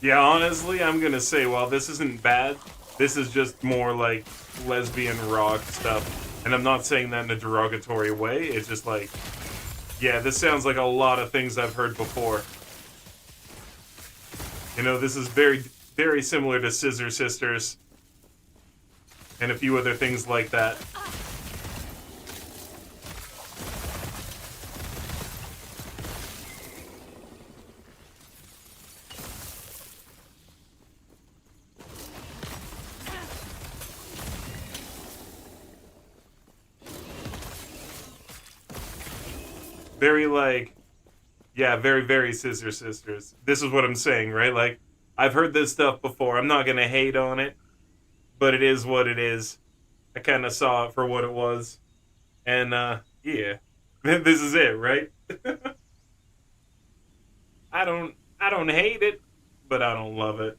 yeah, honestly, I'm gonna say, while this isn't bad, this is just more like lesbian rock stuff. And I'm not saying that in a derogatory way, it's just like, yeah, this sounds like a lot of things I've heard before. You know, this is very, very similar to Scissor Sisters and a few other things like that. Very like, yeah, very, very Scissor Sisters. This is what I'm saying, right? Like, I've heard this stuff before. I'm not gonna hate on it, but it is what it is. I kind of saw it for what it was. And, yeah. This is it, right? I don't hate it, but I don't love it.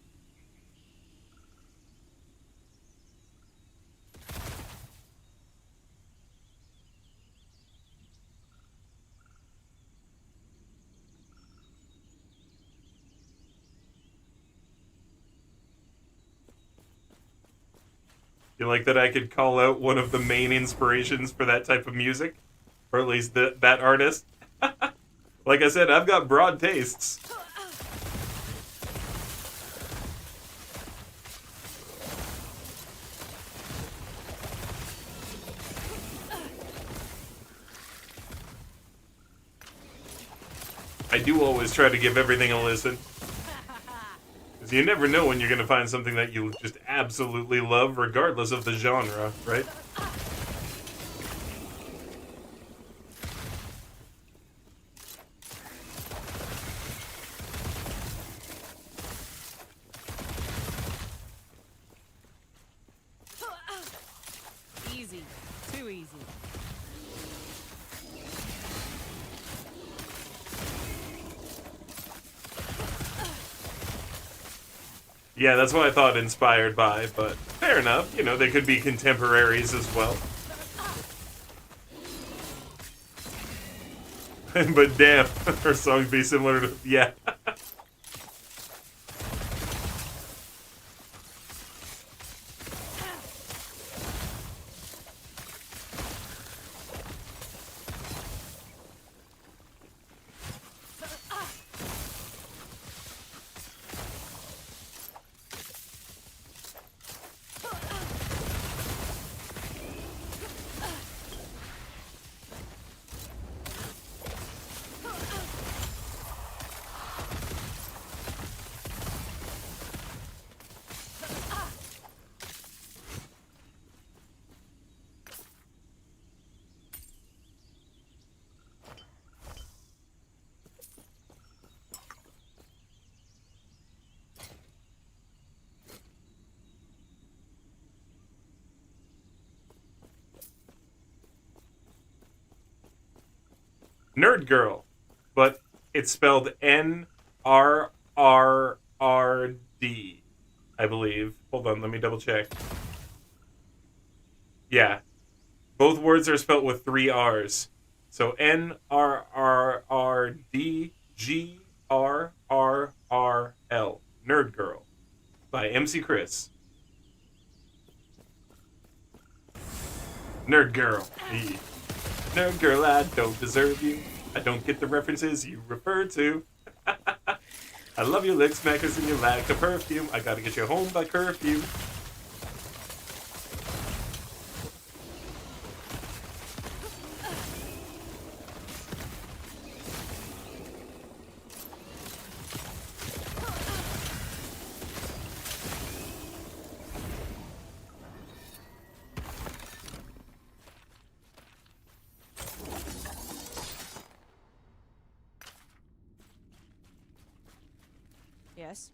You like that I could call out one of the main inspirations for that type of music? Or at least that artist? Like I said, I've got broad tastes. I do always try to give everything a listen. Because you never know when you're going to find something that you just absolutely love, regardless of the genre, right? Easy. Too easy. Yeah, that's what I thought inspired by, but fair enough. You know, they could be contemporaries as well. But damn, her songs be similar to... Yeah. Nerd Girl, but it's spelled N-R-R-R-D, I believe. Hold on, let me double check. Yeah, both words are spelled with 3 R's. So N-R-R-R-D-G-R-R-R-L. Nerd Girl by MC Chris. Nerd Girl. Nerd Girl, I don't deserve you. I don't get the references you refer to. I love your lick smackers and your lack of perfume. I gotta get you home by curfew. Yes.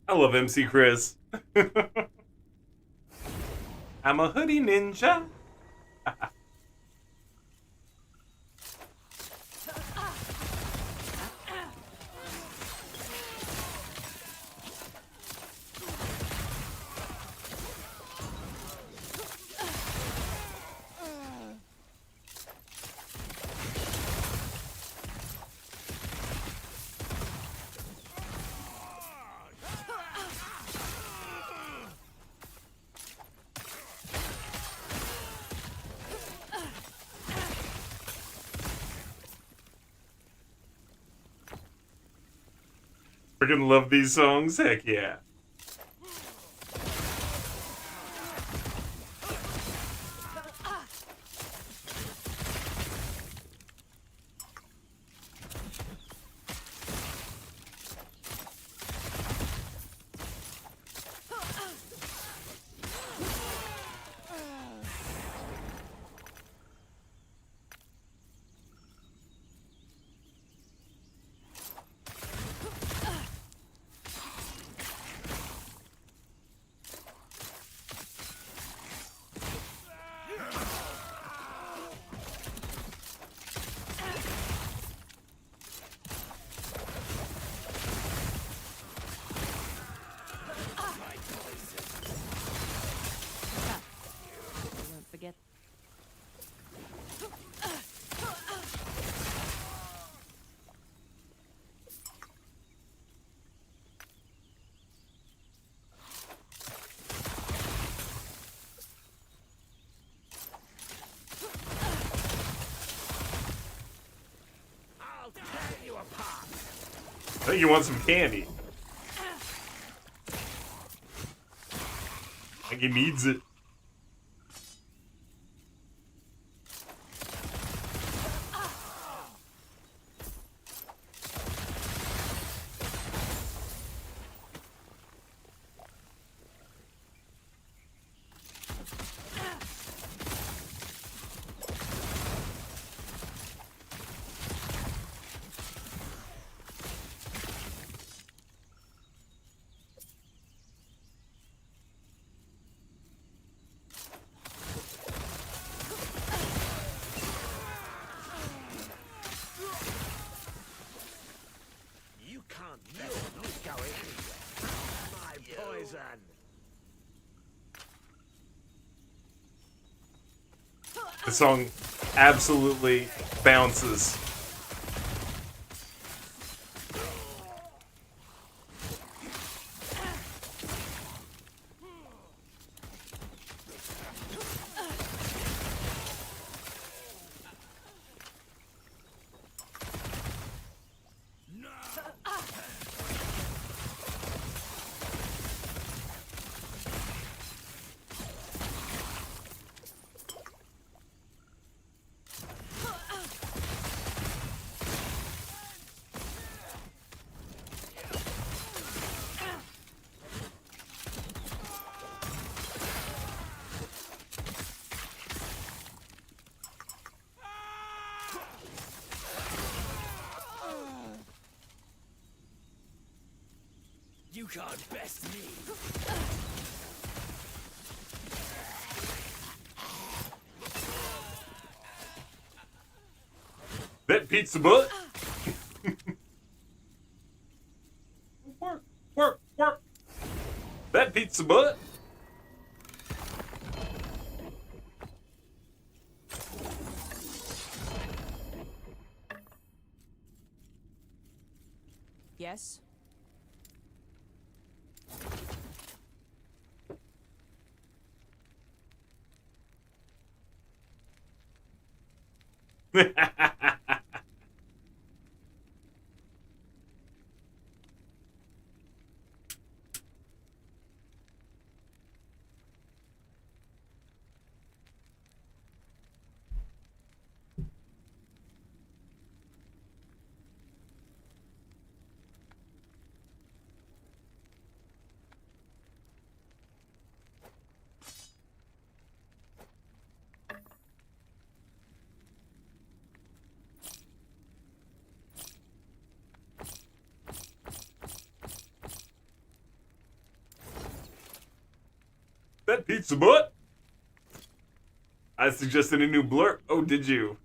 I love MC Chris. I'm a hoodie ninja. Freaking love these songs. Heck yeah. Don't forget. I'll tear you apart. I think you want some candy. I think he needs it. The song absolutely bounces. You can't best me. That pizza butt. Work, work, work. That pizza butt. Yes. That pizza butt. I suggested a new blurb. Oh, did you?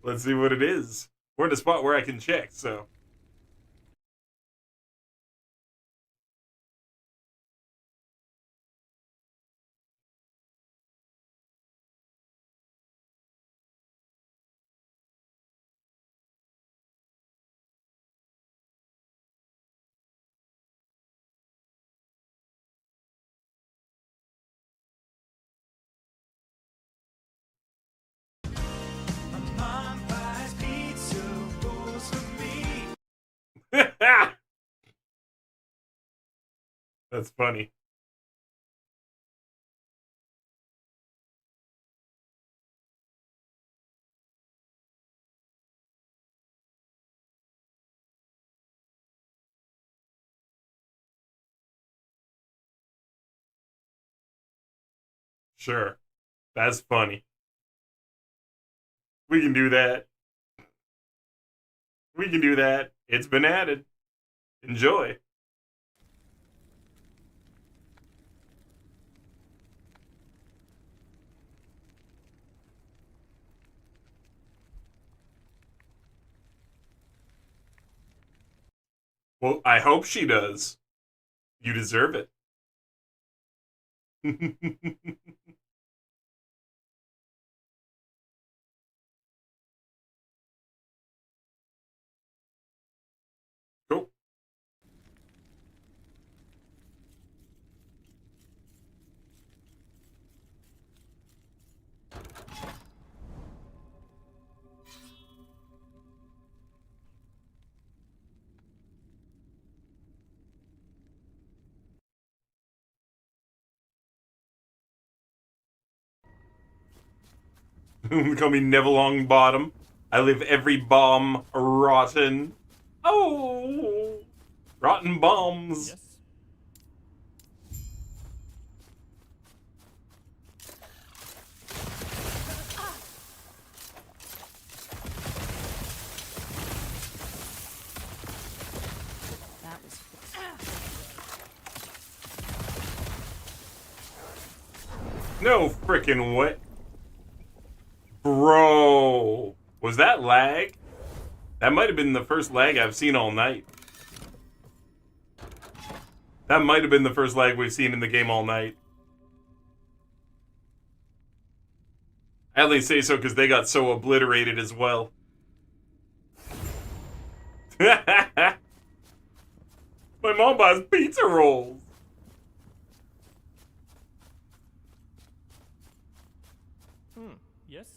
Let's see what it is. We're in a spot where I can check, so. Mom buys pizza rolls for me. That's funny. Sure. That's funny. We can do that. We can do that. It's been added. Enjoy. Well, I hope she does. You deserve it. Cool. Call me Neville Longbottom. I live every bomb rotten. Oh, rotten bombs. Yes. That was. No frickin' way. Bro. Was that lag? That might have been the first lag I've seen all night. That might have been the first lag we've seen in the game all night. At least say so because they got so obliterated as well. My mom buys pizza rolls. Yes?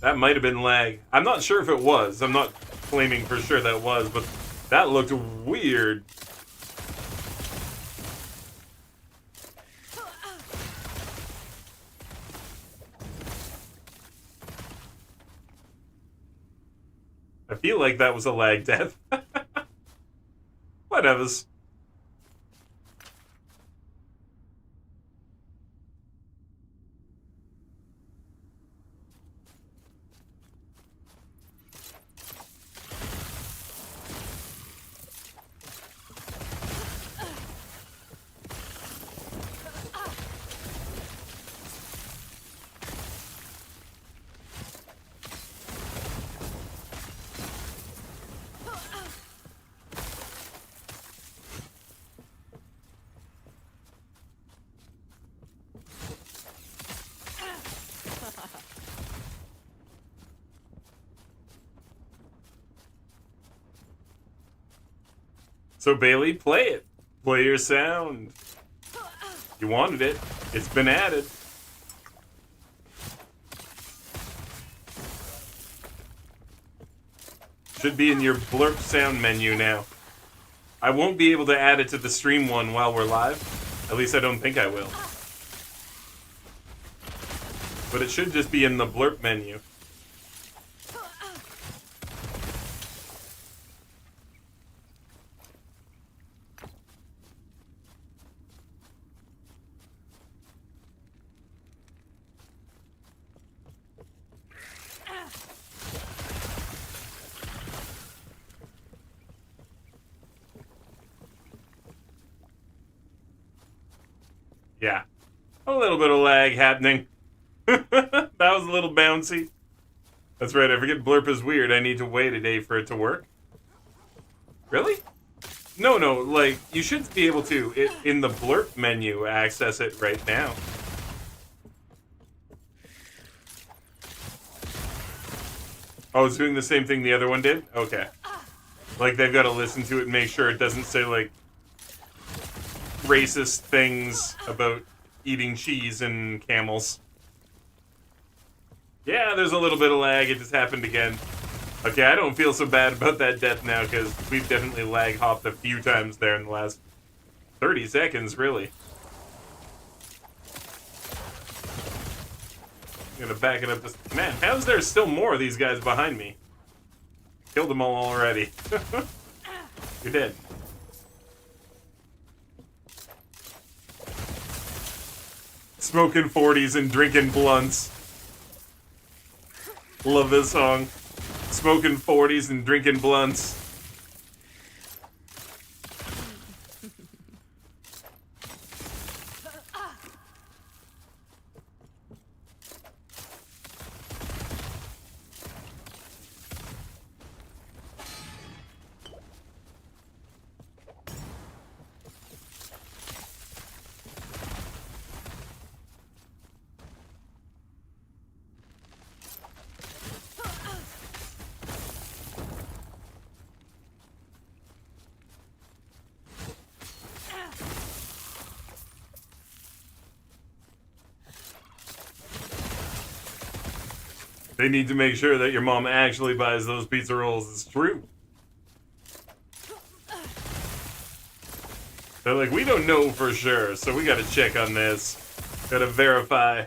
That might have been lag. I'm not sure if it was. I'm not claiming for sure that was, but that looked weird. I feel like that was a lag death. Whatevers. So Bailey, play it. Play your sound. You wanted it. It's been added. Should be in your blurp sound menu now. I won't be able to add it to the stream one while we're live. At least I don't think I will. But it should just be in the blurp menu. Yeah. A little bit of lag happening. That was a little bouncy. That's right, I forget blurp is weird. I need to wait a day for it to work. Really? No, like, you should be able to, in the blurp menu, access it right now. Oh, it's doing the same thing the other one did? Okay. Like, they've got to listen to it and make sure it doesn't say, like, racist things about eating cheese and camels. Yeah, there's a little bit of lag. It just happened again. Okay, I don't feel so bad about that death now because we've definitely lag hopped a few times there in the last 30 seconds, really. I'm gonna back it up this. Man, how's there still more of these guys behind me? Killed them all already. You're dead. Smoking 40s and drinking blunts. Love this song. Smoking 40s and drinking blunts. They need to make sure that your mom actually buys those pizza rolls. It's true. They're like, we don't know for sure, so we gotta check on this. Gotta verify.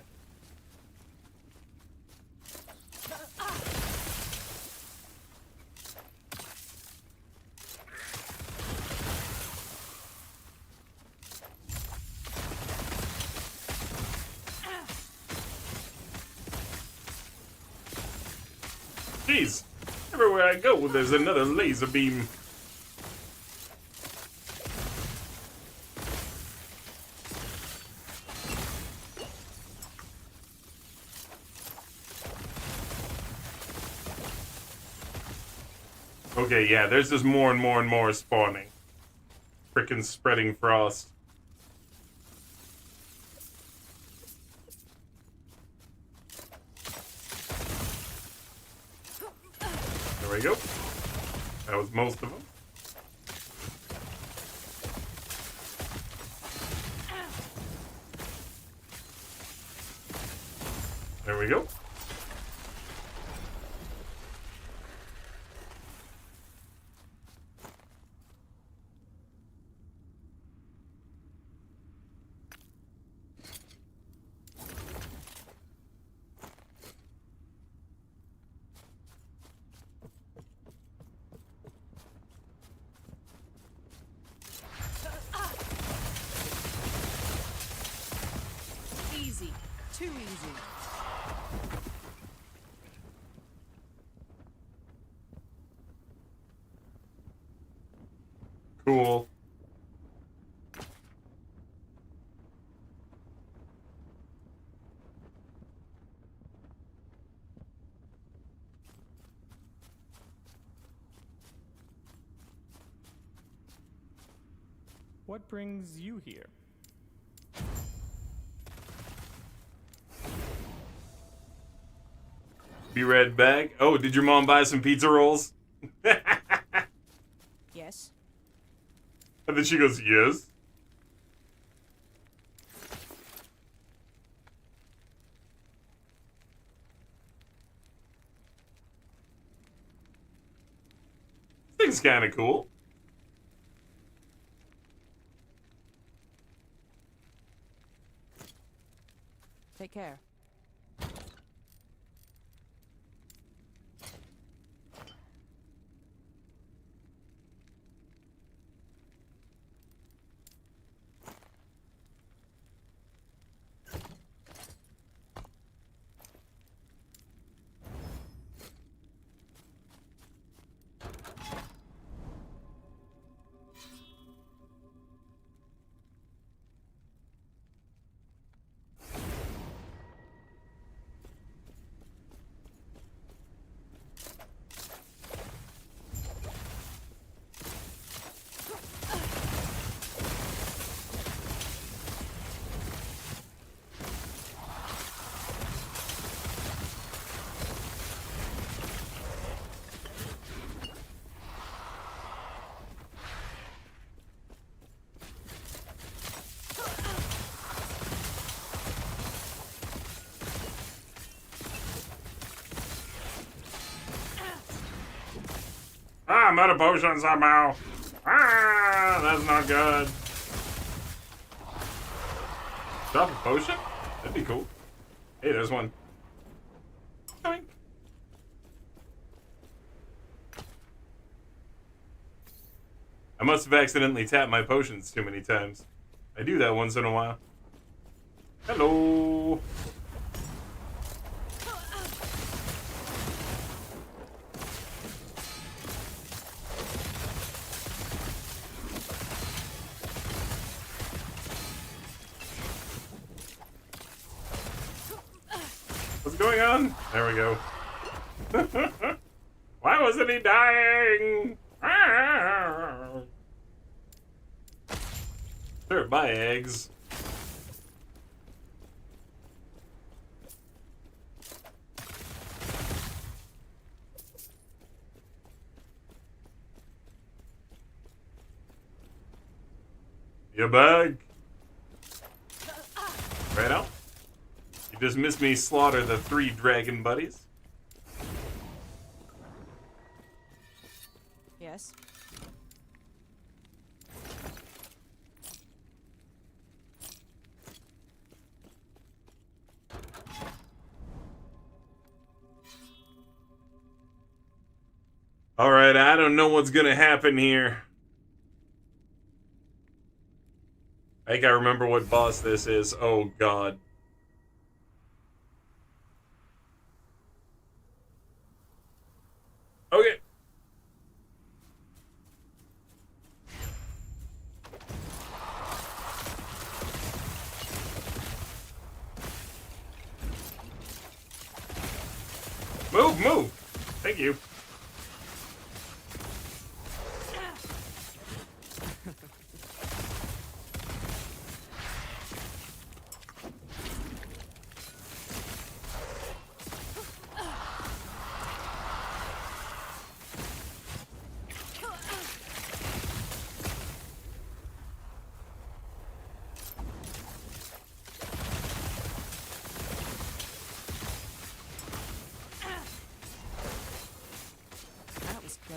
Jeez, everywhere I go, there's another laser beam. Okay, yeah, there's just more and more and more spawning. Frickin' spreading frost. we go. That was most of them. There we go. Easy. Too easy. Cool. What brings you here? Be right back. Oh, did your mom buy some pizza rolls? Yes. And then she goes, yes. This thing's kind of cool. Take care. Ah, I'm out of potions somehow. Ah, that's not good. Drop a potion? That'd be cool. Hey, there's one. Doink. I must have accidentally tapped my potions too many times. I do that once in a while. Hello. What's going on? There we go. Why wasn't he dying? Sure, buy eggs. You bug? Right out. You just missed me slaughter the 3 dragon buddies. Yes. Alright, I don't know what's gonna happen here. I think I remember what boss this is. Oh god. Okay. Move, move. Thank you.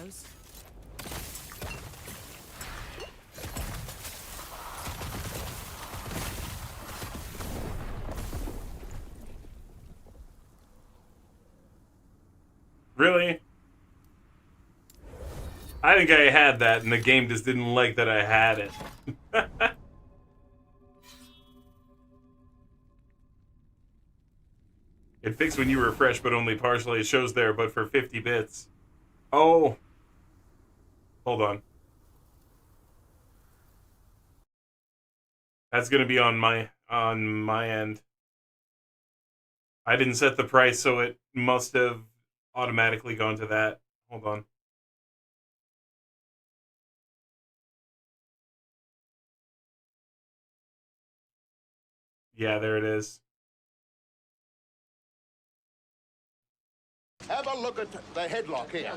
suppose. Really? I think I had that, and the game just didn't like that I had it. It fixed when you refresh, but only partially. It shows there, but for 50 bits. Oh. Hold on. That's gonna be on my end. I didn't set the price, so it must have automatically gone to that. Hold on. Yeah, there it is. Have a look at the headlock here.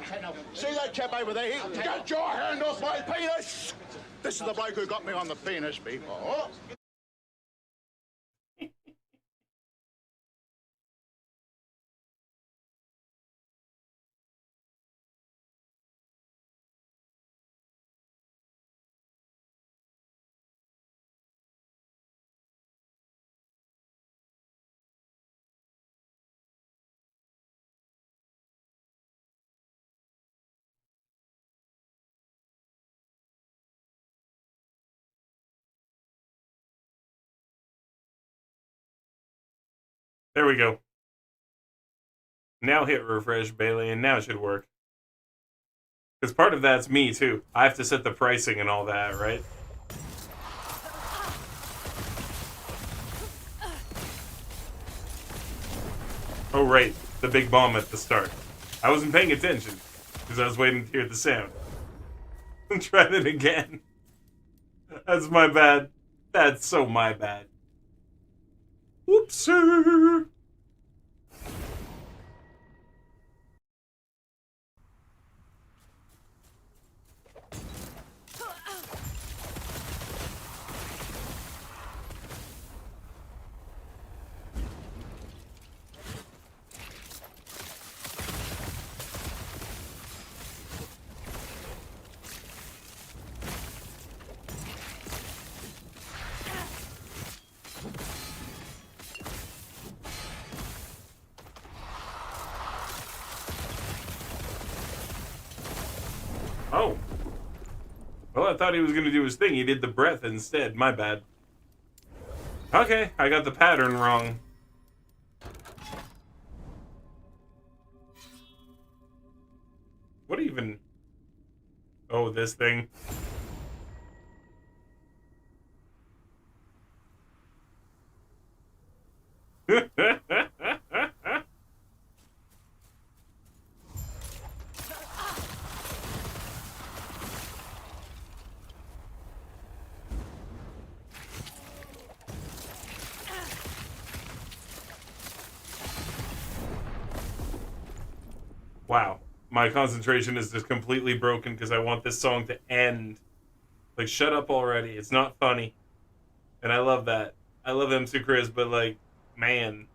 See that chap over there? Get your hand off my penis! This is the bloke who got me on the penis before. There we go. Now hit refresh, Bailey, and now it should work. Because part of that's me, too. I have to set the pricing and all that, right? Oh, right. The big bomb at the start. I wasn't paying attention. Because I was waiting to hear the sound. Try it again. That's my bad. That's so my bad. Whoopsie! Oh. Well, I thought he was going to do his thing. He did the breath instead. My bad. Okay, I got the pattern wrong. What even... Oh, this thing. Wow. My concentration is just completely broken because I want this song to end. Like, shut up already. It's not funny. And I love that. I love MC Chris, but, like, man.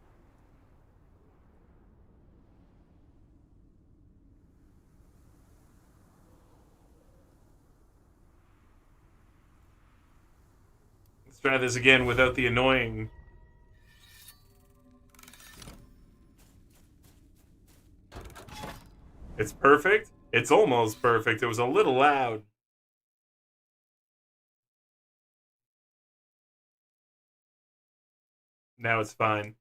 Let's try this again without the annoying... It's perfect? It's almost perfect. It was a little loud. Now it's fine.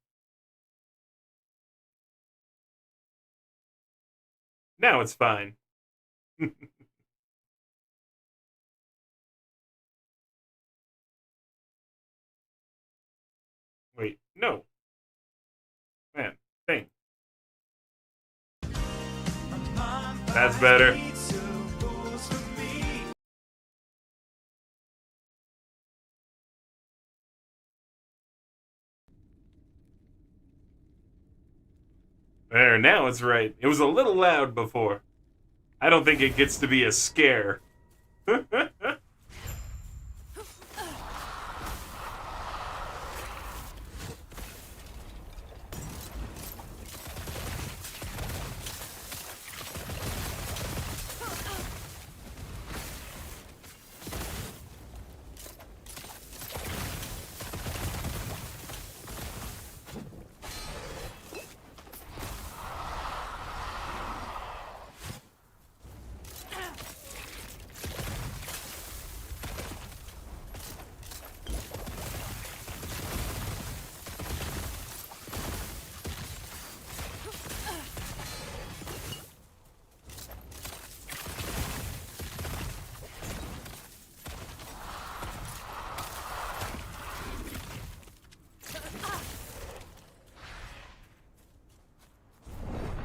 Now it's fine. Wait, no. Man, thing. That's better. There, now it's right. It was a little loud before. I don't think it gets to be a scare.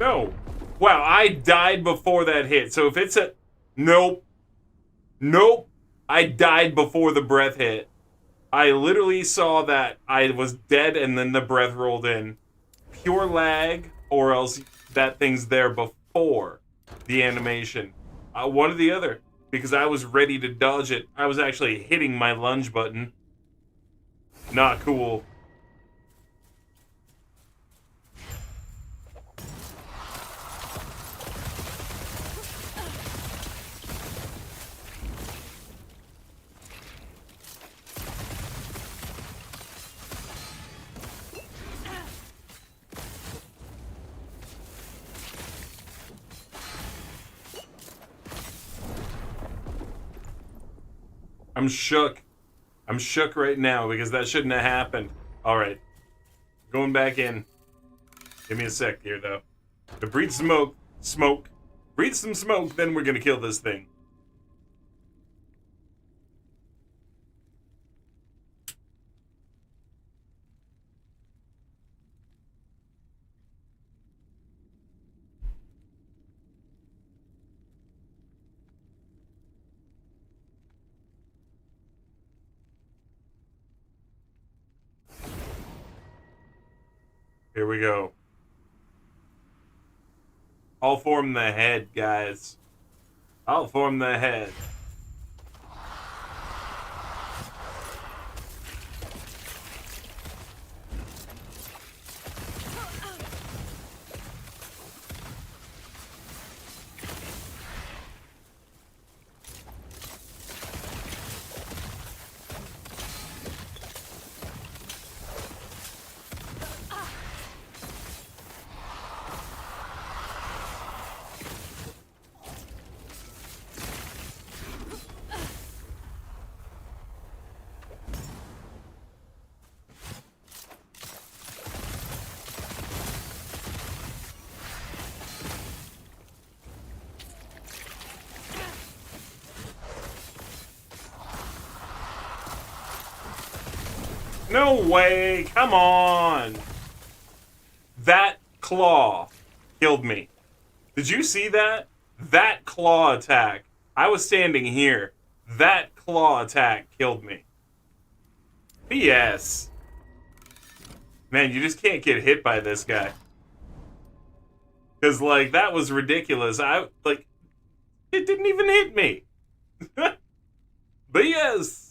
No. Wow, I died before that hit. So if it's a... Nope. Nope. I died before the breath hit. I literally saw that I was dead and then the breath rolled in. Pure lag, or else that thing's there before the animation. One or the other. Because I was ready to dodge it. I was actually hitting my lunge button. Not cool. I'm shook. I'm shook right now because that shouldn't have happened. Alright. Going back in. Give me a sec here, though. To breathe smoke. Smoke. Breathe some smoke, then we're gonna kill this thing. Here we go. I'll form the head, guys. I'll form the head. No way! Come on! That claw killed me. Did you see that? That claw attack. I was standing here. That claw attack killed me. P.S. Man, you just can't get hit by this guy. Because, like, that was ridiculous. It didn't even hit me. But yes.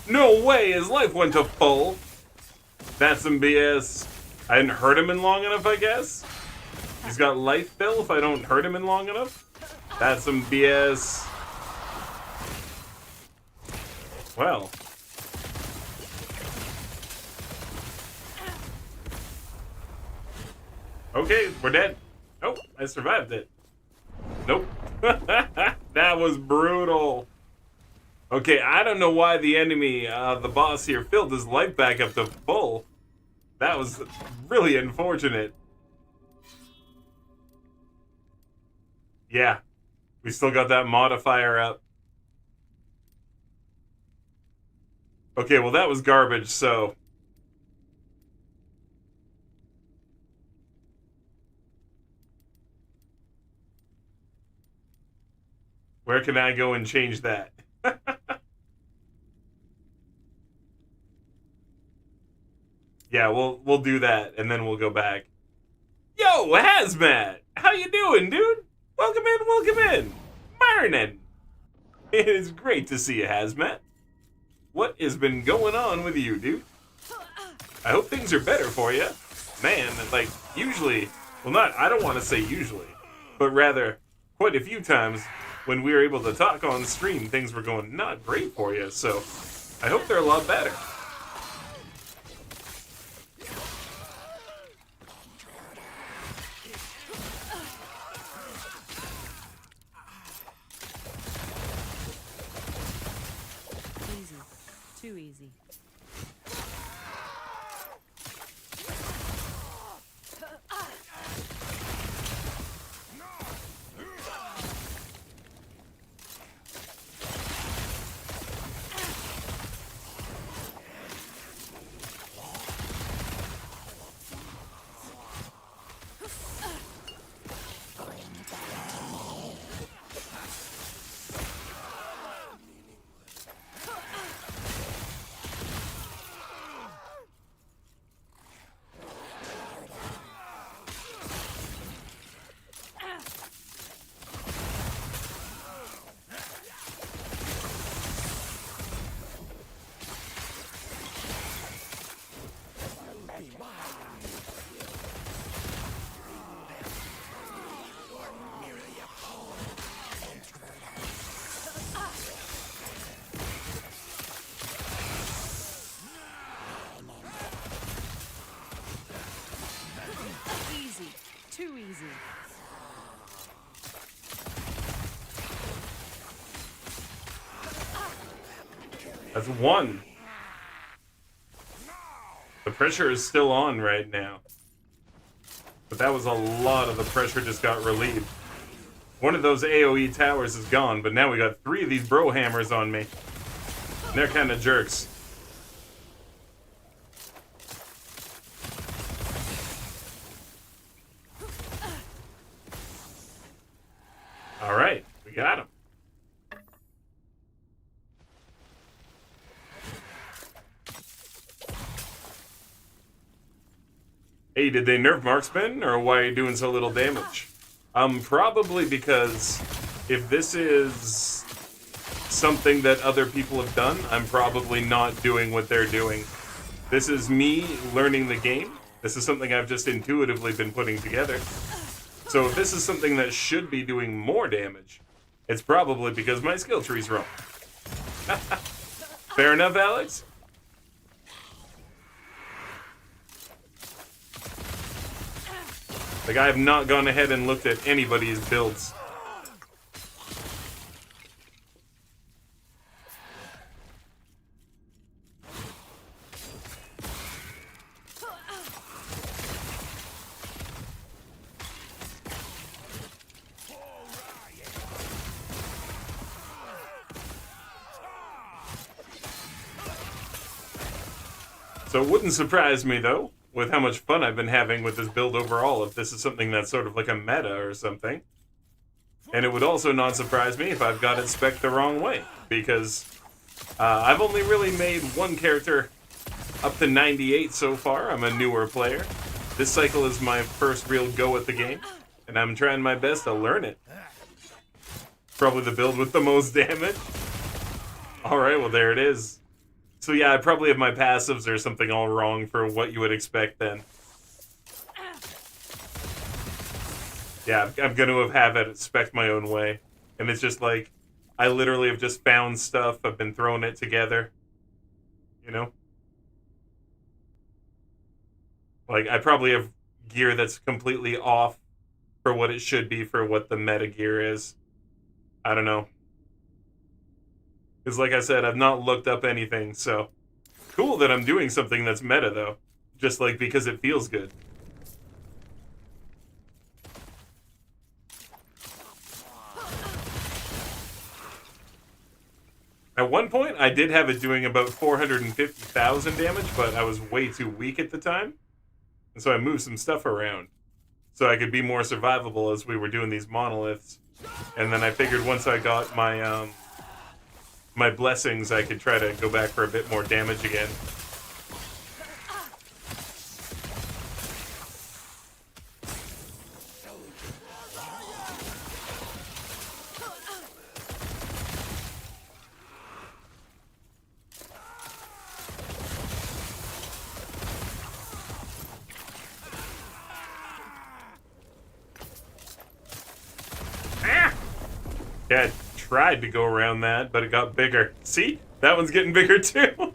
No way, his life went to full. That's some BS. I didn't hurt him in long enough, I guess. He's got life fill if I don't hurt him in long enough. That's some BS. Well. Okay, we're dead. Nope, I survived it. Nope. That was brutal. Okay, I don't know why the enemy, the boss here, filled his life back up to full. That was really unfortunate. Yeah, we still got that modifier up. Okay, well that was garbage, so... Where can I go and change that? Yeah, we'll do that, and then we'll go back. Yo, Hazmat! How you doing, dude? Welcome in, welcome in. Morning. It is great to see you, Hazmat. What has been going on with you, dude? I hope things are better for you. Man, like, usually... Well, I don't want to say usually, but rather, quite a few times, when we were able to talk on stream, things were going not great for you. So I hope they're a lot better. Easy. Too easy. Easy. Too easy. That's one. The pressure is still on right now. But that was a lot of the pressure just got relieved. One of those AoE towers is gone, but now we got 3 of these bro hammers on me. And they're kind of jerks. Alright, we got him. Hey, did they nerf marksman, or why are you doing so little damage? Probably because if this is something that other people have done, I'm probably not doing what they're doing. This is me learning the game. This is something I've just intuitively been putting together. So if this is something that should be doing more damage, it's probably because my skill tree's wrong. Fair enough, Alex? Like, I have not gone ahead and looked at anybody's builds. So it wouldn't surprise me, though, with how much fun I've been having with this build overall, if this is something that's sort of like a meta or something. And it would also not surprise me if I've got it spec'd the wrong way, because I've only really made one character up to 98 so far. I'm a newer player. This cycle is my first real go at the game, and I'm trying my best to learn it. Probably the build with the most damage. Alright, well there it is. So yeah, I probably have my passives or something all wrong for what you would expect then. Yeah, I'm gonna have it spec my own way. And it's just like, I literally have just found stuff, I've been throwing it together. You know? Like, I probably have gear that's completely off for what it should be for what the meta gear is. I don't know. Because like I said, I've not looked up anything, so... Cool that I'm doing something that's meta, though. Just, like, because it feels good. At one point, I did have it doing about 450,000 damage, but I was way too weak at the time. And so I moved some stuff around. So I could be more survivable as we were doing these monoliths. And then I figured once I got my, my blessings, I could try to go back for a bit more damage again. Yeah, I tried to go around that, but it got bigger. See? That one's getting bigger too.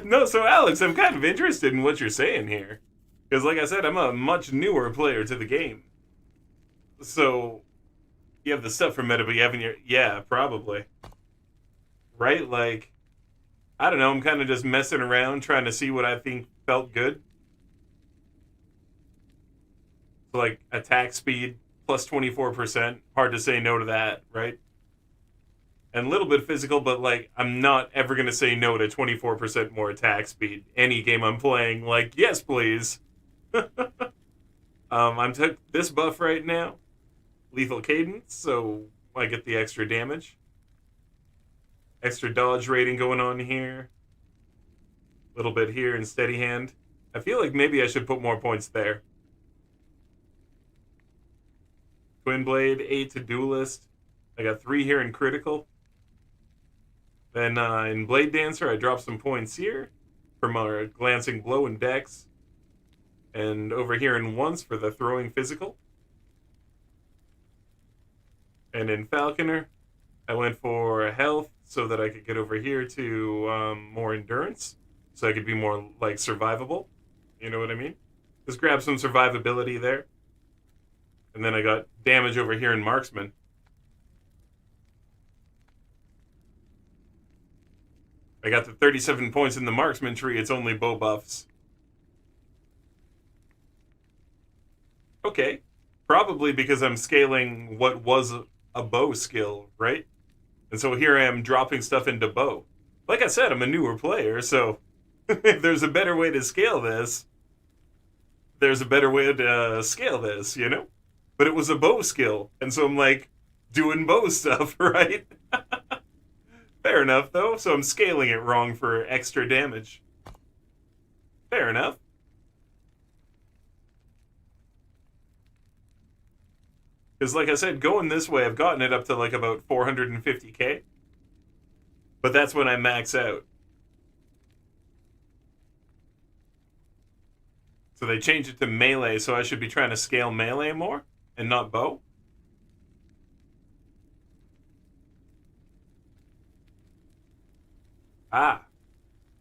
No, so Alex, I'm kind of interested in what you're saying here. Because like I said, I'm a much newer player to the game. So, you have the stuff for meta, but you haven't your... Yeah, probably. Right? Like, I don't know, I'm kind of just messing around, trying to see what I think felt good. So, like, attack speed, plus 24%. Hard to say no to that, right? And a little bit physical, but, like, I'm not ever going to say no to 24% more attack speed. Any game I'm playing, like, yes, please. I'm took this buff right now. Lethal cadence, so I get the extra damage. Extra dodge rating going on here. A little bit here in steady hand. I feel like maybe I should put more points there. Twin Blade, 8 to Duelist. I got 3 here in Critical. Then in Blade Dancer, I dropped some points here for my Glancing Blow and Dex. And over here in Once for the Throwing Physical. And in Falconer, I went for Health so that I could get over here to more Endurance. So I could be more, like, survivable. You know what I mean? Just grab some survivability there. And then I got damage over here in Marksman. I got the 37 points in the Marksman tree. It's only bow buffs. Okay. Probably because I'm scaling what was a bow skill, right? And so here I am dropping stuff into bow. Like I said, I'm a newer player, so if there's a better way to scale this, there's a better way to scale this, you know? But it was a bow skill, and so I'm like, doing bow stuff, right? Fair enough, though, so I'm scaling it wrong for extra damage. Fair enough. Because like I said, going this way, I've gotten it up to like about 450k. But that's when I max out. So they changed it to melee, so I should be trying to scale melee more and not bow. Ah,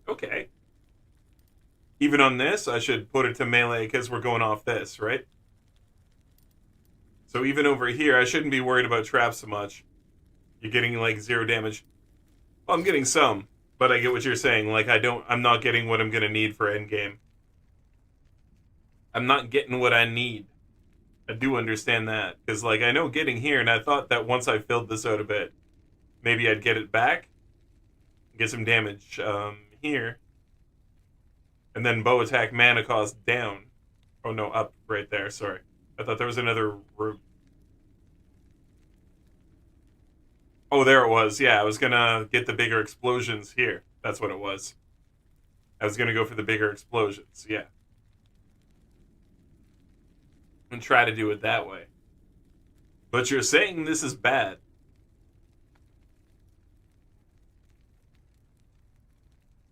okay. Even on this, I should put it to melee because we're going off this, right? So even over here, I shouldn't be worried about traps so much. You're getting like 0 damage. Well, I'm getting some, but I get what you're saying. Like I'm not getting what I'm gonna need for endgame. I'm not getting what I need. I do understand that because like I know getting here, and I thought that once I filled this out a bit, maybe I'd get it back, get some damage here, and then bow attack mana cost down. Oh no, up right there. Sorry. I thought there was another route. Oh, there it was. Yeah, I was going to get the bigger explosions here. That's what it was. I was going to go for the bigger explosions, yeah. And try to do it that way. But you're saying this is bad.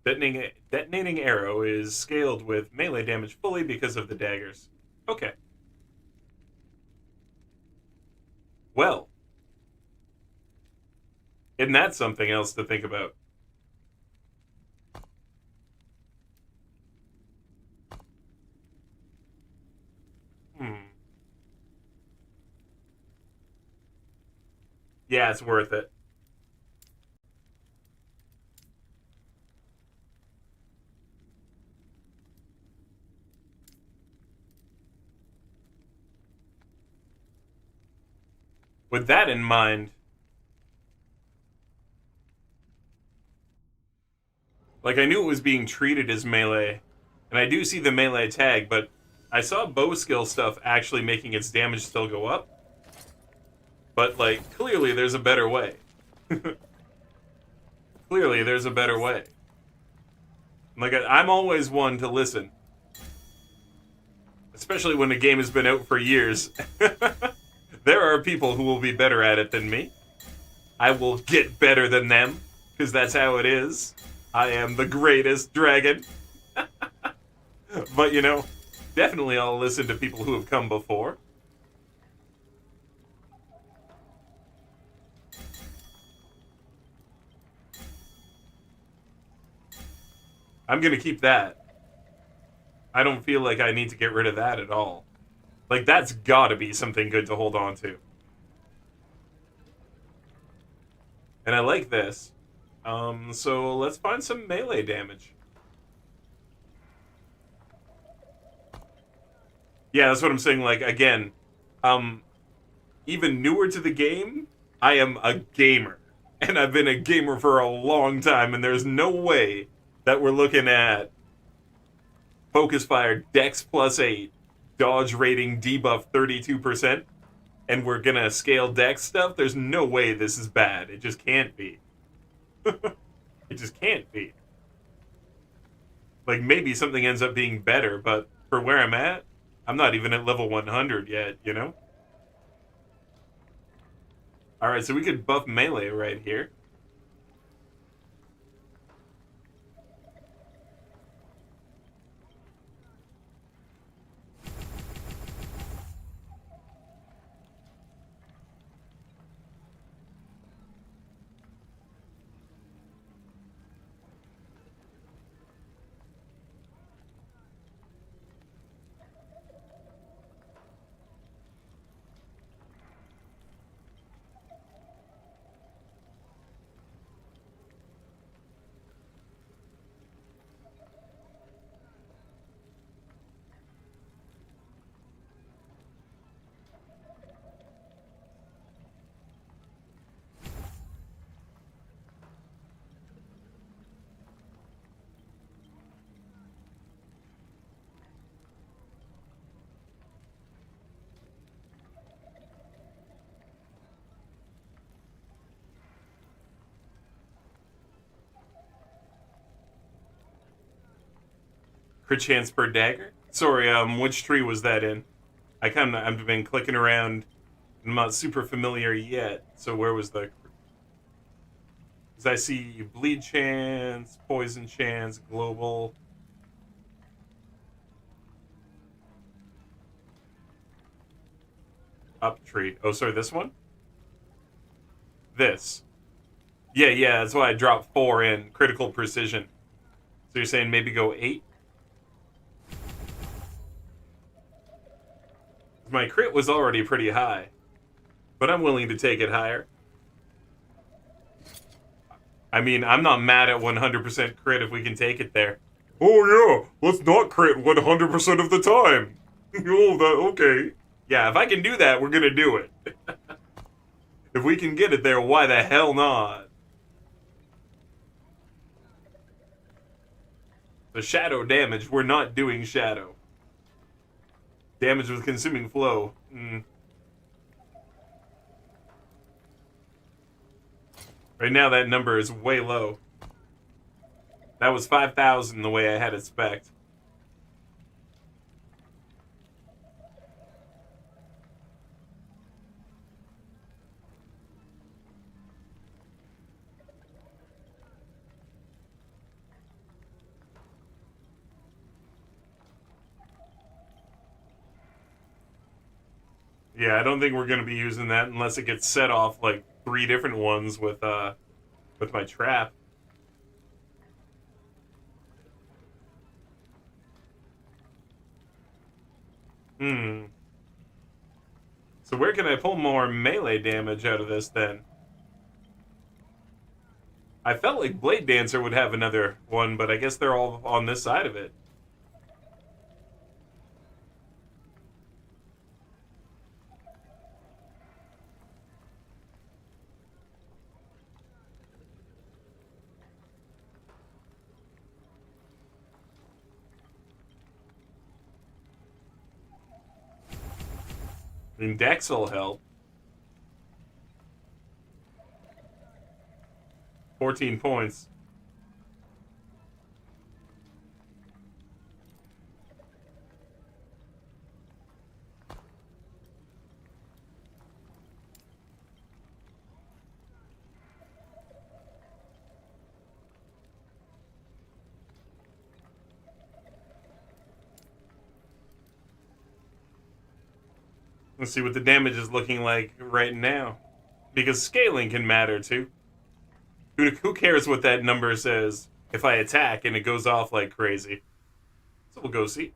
Detonating arrow is scaled with melee damage fully because of the daggers. Okay. Well, isn't that something else to think about? Yeah, it's worth it. With that in mind, like I knew it was being treated as melee, and I do see the melee tag, but I saw bow skill stuff actually making its damage still go up. But like, clearly there's a better way. Clearly there's a better way. Like I'm always one to listen. Especially when a game has been out for years. There are people who will be better at it than me. I will get better than them, because that's how it is. I am the greatest dragon. But, you know, definitely I'll listen to people who have come before. I'm gonna keep that. I don't feel like I need to get rid of that at all. Like, that's gotta be something good to hold on to. And I like this. So let's find some melee damage. Yeah, that's what I'm saying. Like, again, even newer to the game, I am a gamer. And I've been a gamer for a long time, and there's no way that we're looking at Focus Fire Dex +8, Dodge rating debuff 32%, and we're gonna scale Dex stuff. There's no way this is bad. It just can't be. It just can't be. Like, maybe something ends up being better, but for where I'm at, I'm not even at level 100 yet, you know? Alright, so we could buff melee right here. Crit chance per dagger? Sorry, which tree was that in? I've been clicking around. I'm not super familiar yet. So where was the... Because I see bleed chance, poison chance, global. Up tree. Oh, sorry, this one? This. Yeah, that's why I dropped 4 in. Critical precision. So you're saying maybe go 8? My crit was already pretty high, but I'm willing to take it higher. I mean, I'm not mad at 100% crit if we can take it there. Oh yeah, let's not crit 100% of the time. Oh, that okay. Yeah, if I can do that, we're gonna do it. If we can get it there, why the hell not? The shadow damage, we're not doing shadow. Damage with consuming flow. Right now that number is way low. That was 5,000 the way I had it spec'd. Yeah, I don't think we're going to be using that unless it gets set off like 3 different ones with my trap. So where can I pull more melee damage out of this then? I felt like Blade Dancer would have another one, but I guess they're all on this side of it. I mean, Dex will help. 14 points. Let's see what the damage is looking like right now. Because scaling can matter too. Who cares what that number says? if I attack and it goes off like crazy. So we'll go see.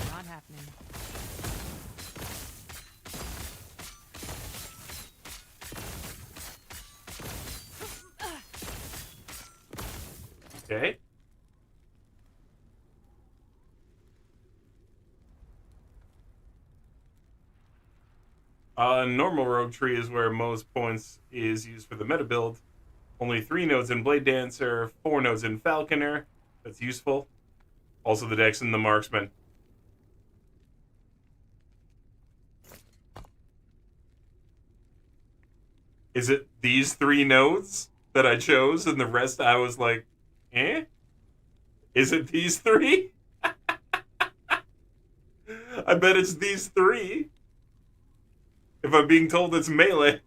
Not happening. Okay. Normal rogue tree is where most points is used for the meta build. Only 3 nodes in Blade Dancer, 4 nodes in Falconer. That's useful. Also the Dex and the Marksman. Is it these 3 nodes that I chose and the rest I was like, eh? Is it these 3? I bet it's these 3. If I'm being told it's melee.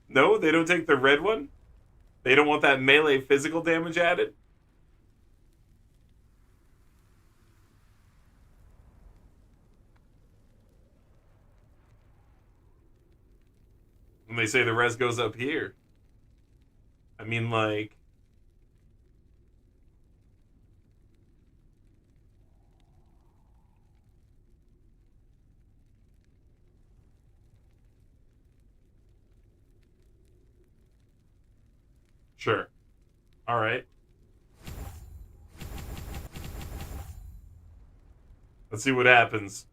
No, they don't take the red one? They don't want that melee physical damage added? And they say the rest goes up here. I mean, like... Sure. Alright. Let's see what happens.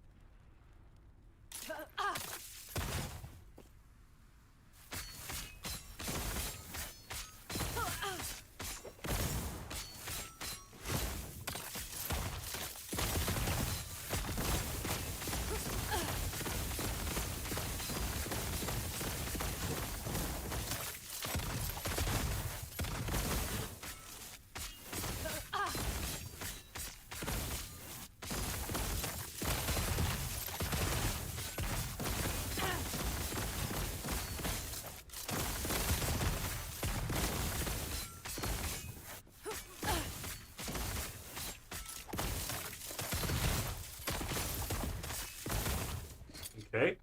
Okay.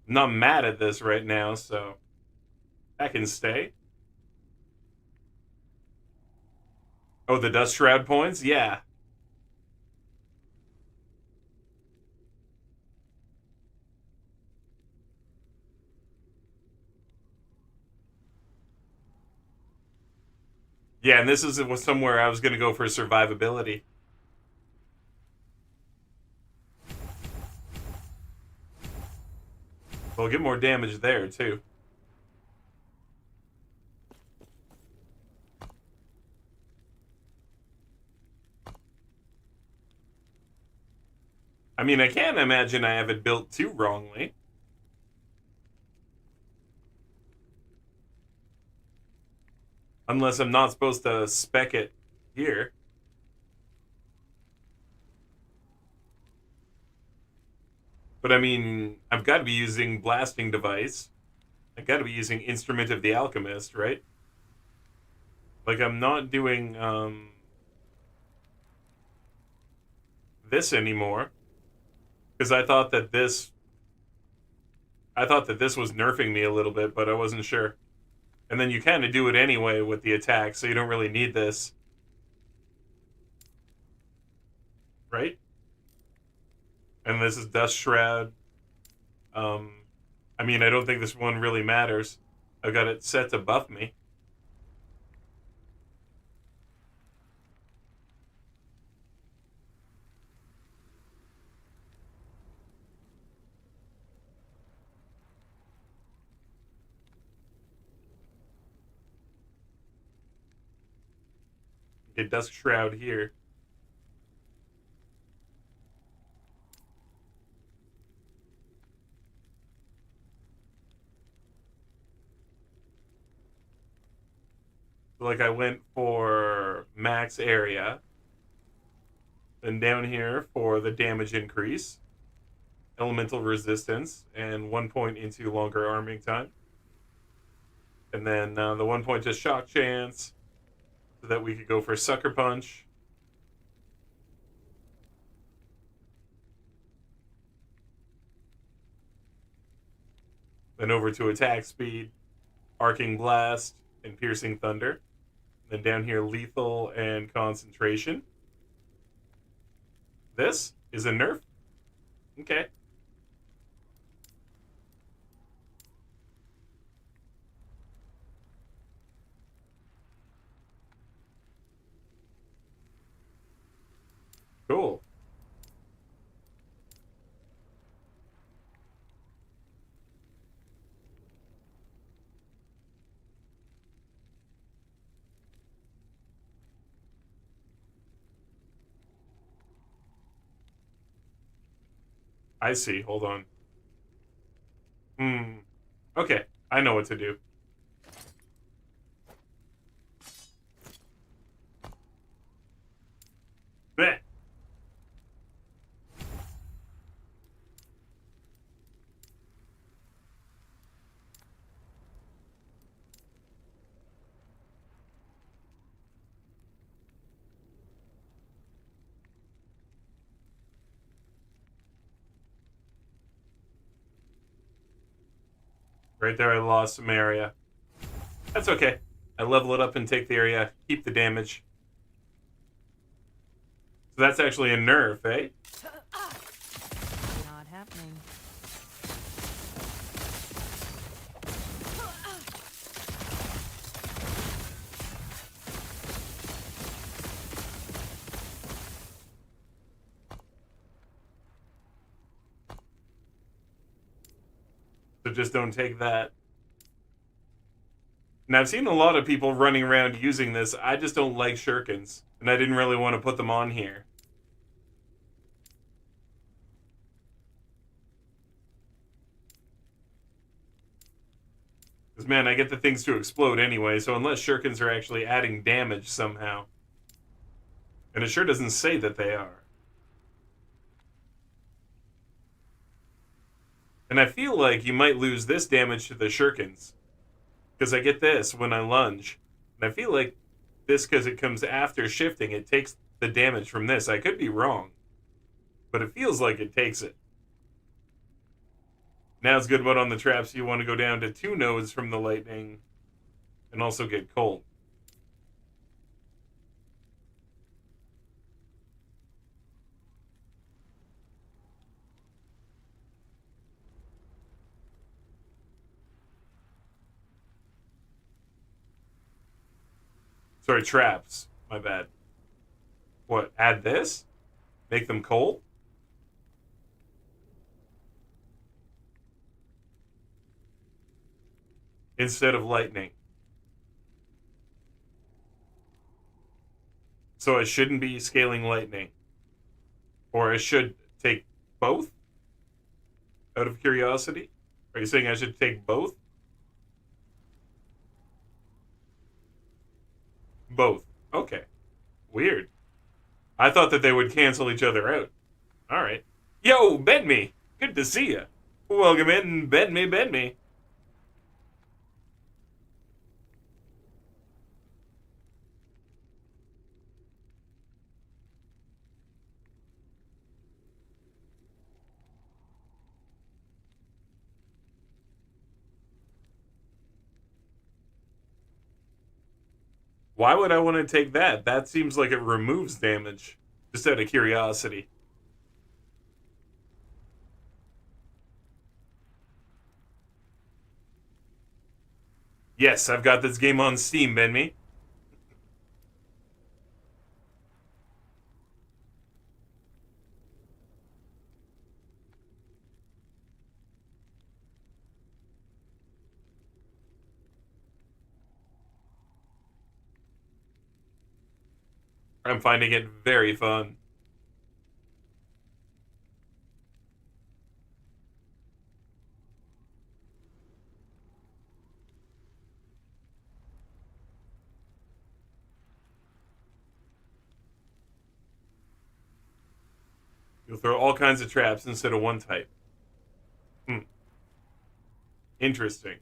I'm not mad at this right now, so I can stay. Oh, the Dust Shroud points? Yeah. Yeah, and this is somewhere I was going to go for survivability. We'll get more damage there, too. I mean, I can't imagine I have it built too wrongly. Unless I'm not supposed to spec it here. But I mean, I've got to be using Blasting Device. I've got to be using Instrument of the Alchemist, right? Like, I'm not doing this anymore. Because I thought that this was nerfing me a little bit, but I wasn't sure. And then you kind of do it anyway with the attack, so you don't really need this. Right? And this is Dust Shroud. I mean, I don't think this one really matters. I've got it set to buff me. Okay, Dusk Shroud here. Like I went for max area. Then down here for the damage increase, elemental resistance, and 1 point into longer arming time. And then the 1 point to shock chance, so that we could go for sucker punch. Then over to attack speed, arcing blast, and piercing thunder. Then down here, lethal and concentration. This is a nerf. Okay. Cool. I see. Hold on. Okay. I know what to do. Bleh. Right there, I lost some area. That's okay. I level it up and take the area, keep the damage. So that's actually a nerf, eh? Not happening. So just don't take that. Now, I've seen a lot of people running around using this. I just don't like shurikens, and I didn't really want to put them on here. Because, man, I get the things to explode anyway, so unless shurikens are actually adding damage somehow. And it sure doesn't say that they are. And I feel like you might lose this damage to the shurikens. Because I get this when I lunge. And I feel like this, because it comes after shifting, it takes the damage from this. I could be wrong. But it feels like it takes it. Now it's good, but on the traps, you want to go down to 2 nodes from the lightning. And also get cold. Sorry, traps. My bad. What, add this? Make them cold? Instead of lightning. So I shouldn't be scaling lightning. Or I should take both? Out of curiosity? Are you saying I should take both? Both. Okay. Weird. I thought that they would cancel each other out. Alright. Yo, bed me! Good to see ya. Welcome in, bed me, bed me. Why would I want to take that? That seems like it removes damage. Just out of curiosity. Yes, I've got this game on Steam, Ben me. I'm finding it very fun. You'll throw all kinds of traps instead of one type. Interesting.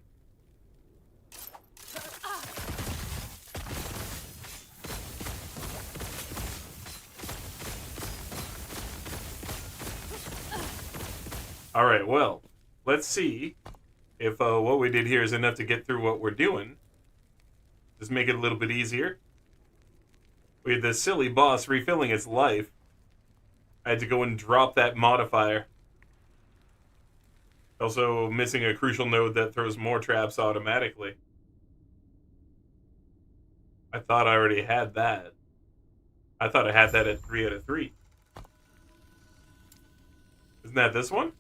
Alright, well, let's see if what we did here is enough to get through what we're doing. Just make it a little bit easier. We had this silly boss refilling its life. I had to go and drop that modifier. Also missing a crucial node that throws more traps automatically. I thought I already had that. I thought I had that at 3 out of 3. Isn't that this one?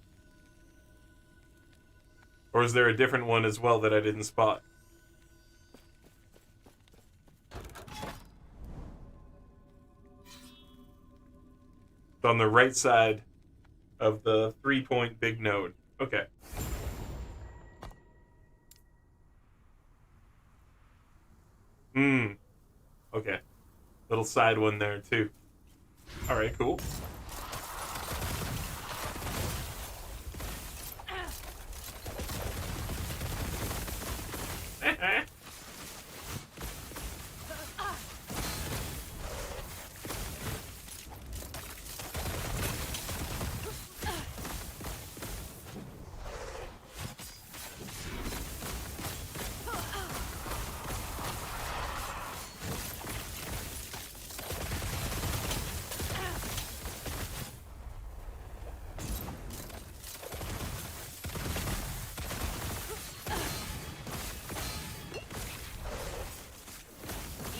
Or is there a different one as well that I didn't spot? It's on the right side of the 3-point big node. Okay. Okay. Little side one there, too. Alright, cool.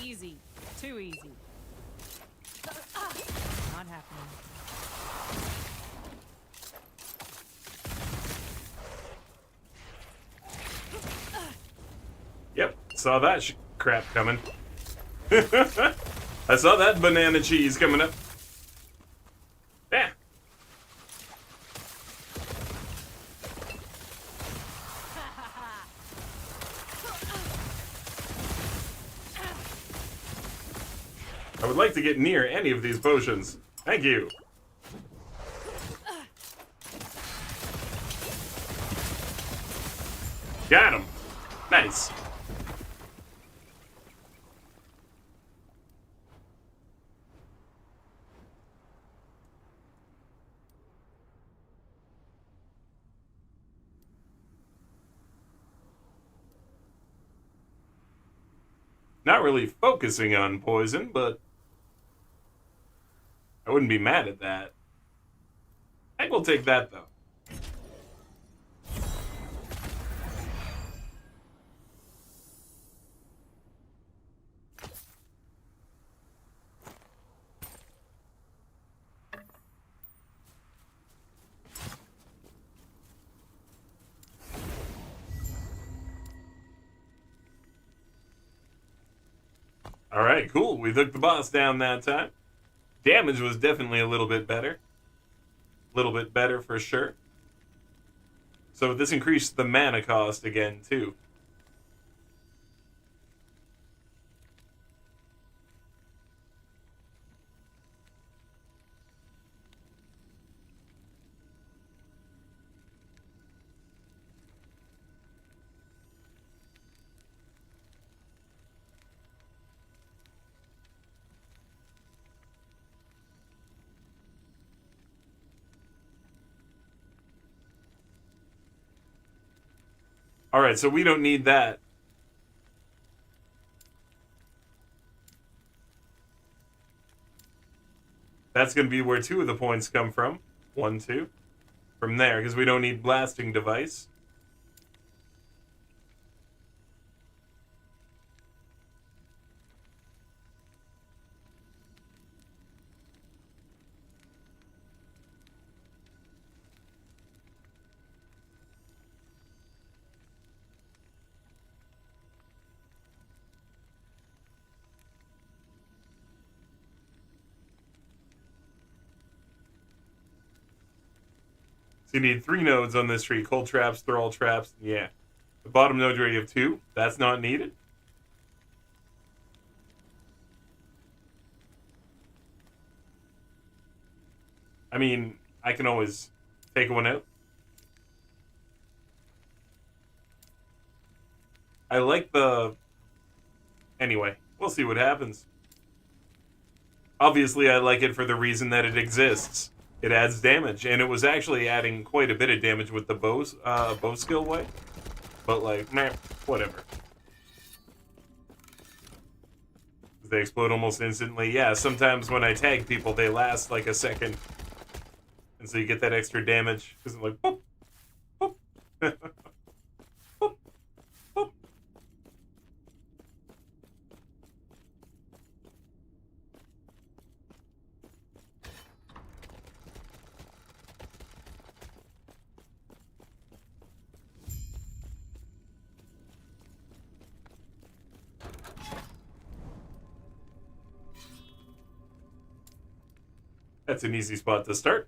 Easy. Too easy. Not happening. Yep, saw that crap coming. I saw that banana cheese coming up. Yeah. I would like to get near any of these potions. Thank you. Got him. Nice. Not really focusing on poison, but I wouldn't be mad at that. I think we'll take that, though. Alright, cool. We took the boss down that time. Damage was definitely a little bit better. A little bit better for sure. So this increased the mana cost again, too. Alright, so we don't need that. That's going to be where 2 of the points come from. 1, 2. From there, because we don't need blasting device. So you need 3 nodes on this tree. Cold traps, thrall traps, yeah. The bottom node where you have 2, that's not needed. I mean, I can always take one out. I like the... Anyway, we'll see what happens. Obviously, I like it for the reason that it exists. It adds damage, and it was actually adding quite a bit of damage with the bow skill way. But, like, meh, whatever. They explode almost instantly. Yeah, sometimes when I tag people, they last like a second. And so you get that extra damage. Because I'm like, boop, boop, boop, boop. That's an easy spot to start.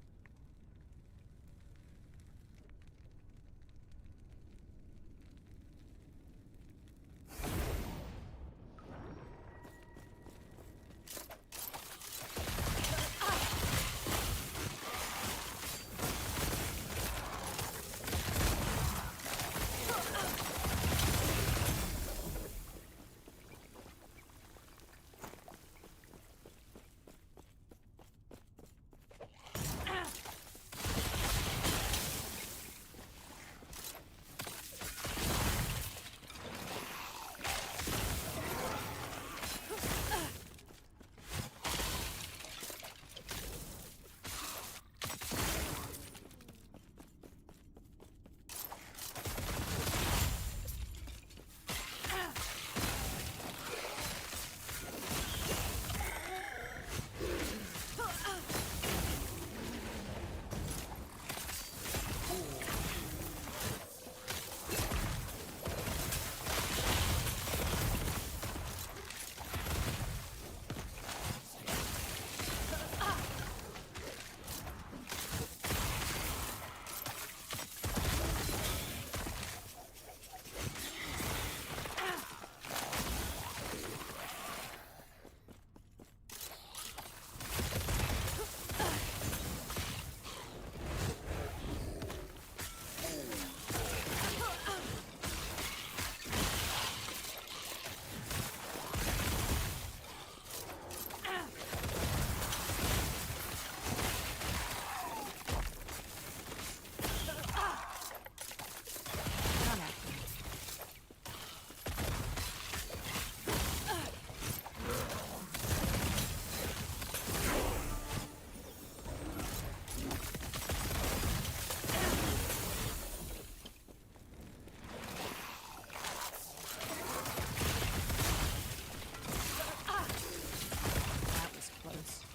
That was close.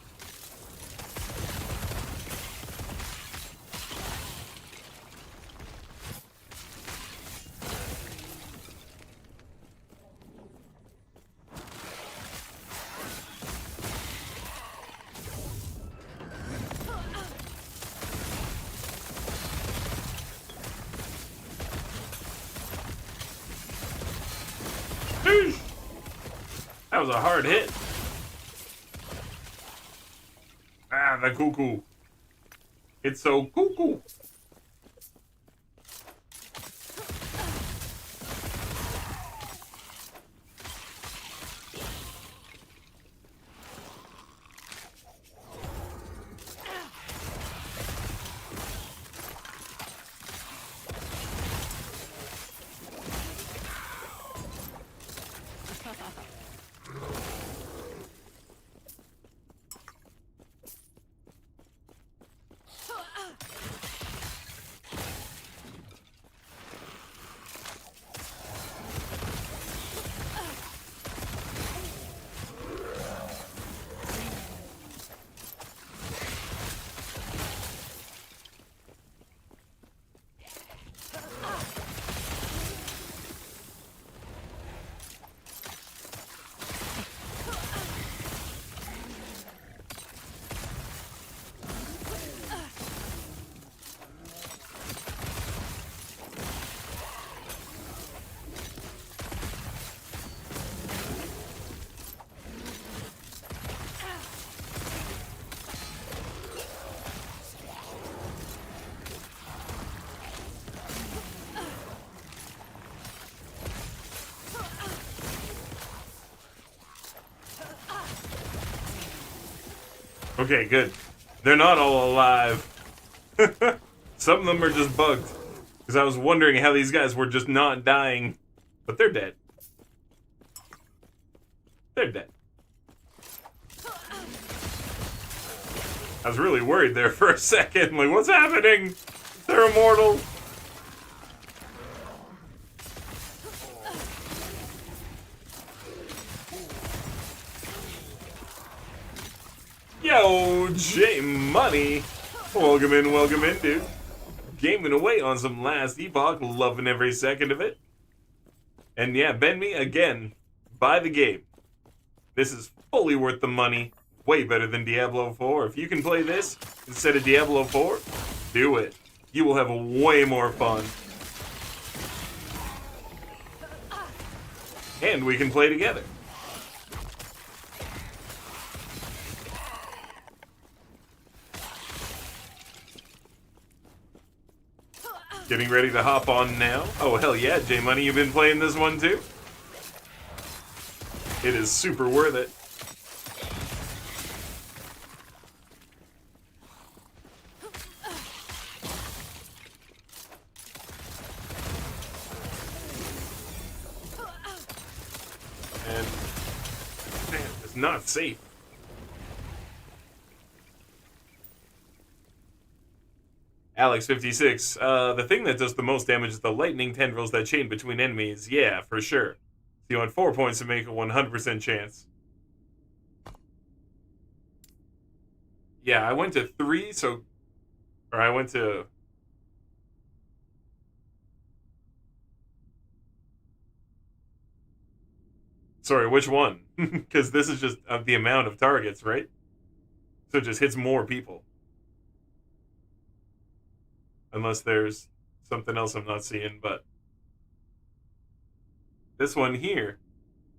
Sheesh. That was a hard hit. Ah, the cuckoo. It's so cuckoo. Okay, good. They're not all alive. Some of them are just bugged. Because I was wondering how these guys were just not dying. But they're dead. They're dead. I was really worried there for a second. Like, what's happening? They're immortal. Yo, J Money. Welcome in, dude. Gaming away on some last Epoch, loving every second of it. And yeah, bend me again. Buy the game. This is fully worth the money. Way better than Diablo 4. If you can play this instead of Diablo 4, do it. You will have way more fun. And we can play together. Getting ready to hop on now. Oh, hell yeah, J Money, you've been playing this one too? It is super worth it. And, man, it's not safe. Alex56, the thing that does the most damage is the lightning tendrils that chain between enemies. Yeah, for sure. So you want 4 points to make a 100% chance. Yeah, I went to 3, so... Or I went to... Sorry, which one? Because this is just the amount of targets, right? So it just hits more people. Unless there's something else I'm not seeing, but... This one here,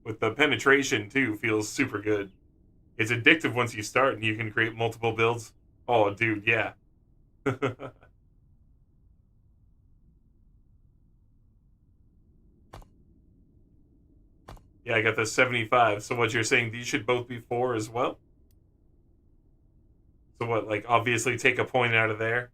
with the penetration too, feels super good. It's addictive once you start and you can create multiple builds. Oh, dude, yeah. Yeah, I got the 75. So what you're saying, these should both be 4 as well? So what, like, obviously take a point out of there?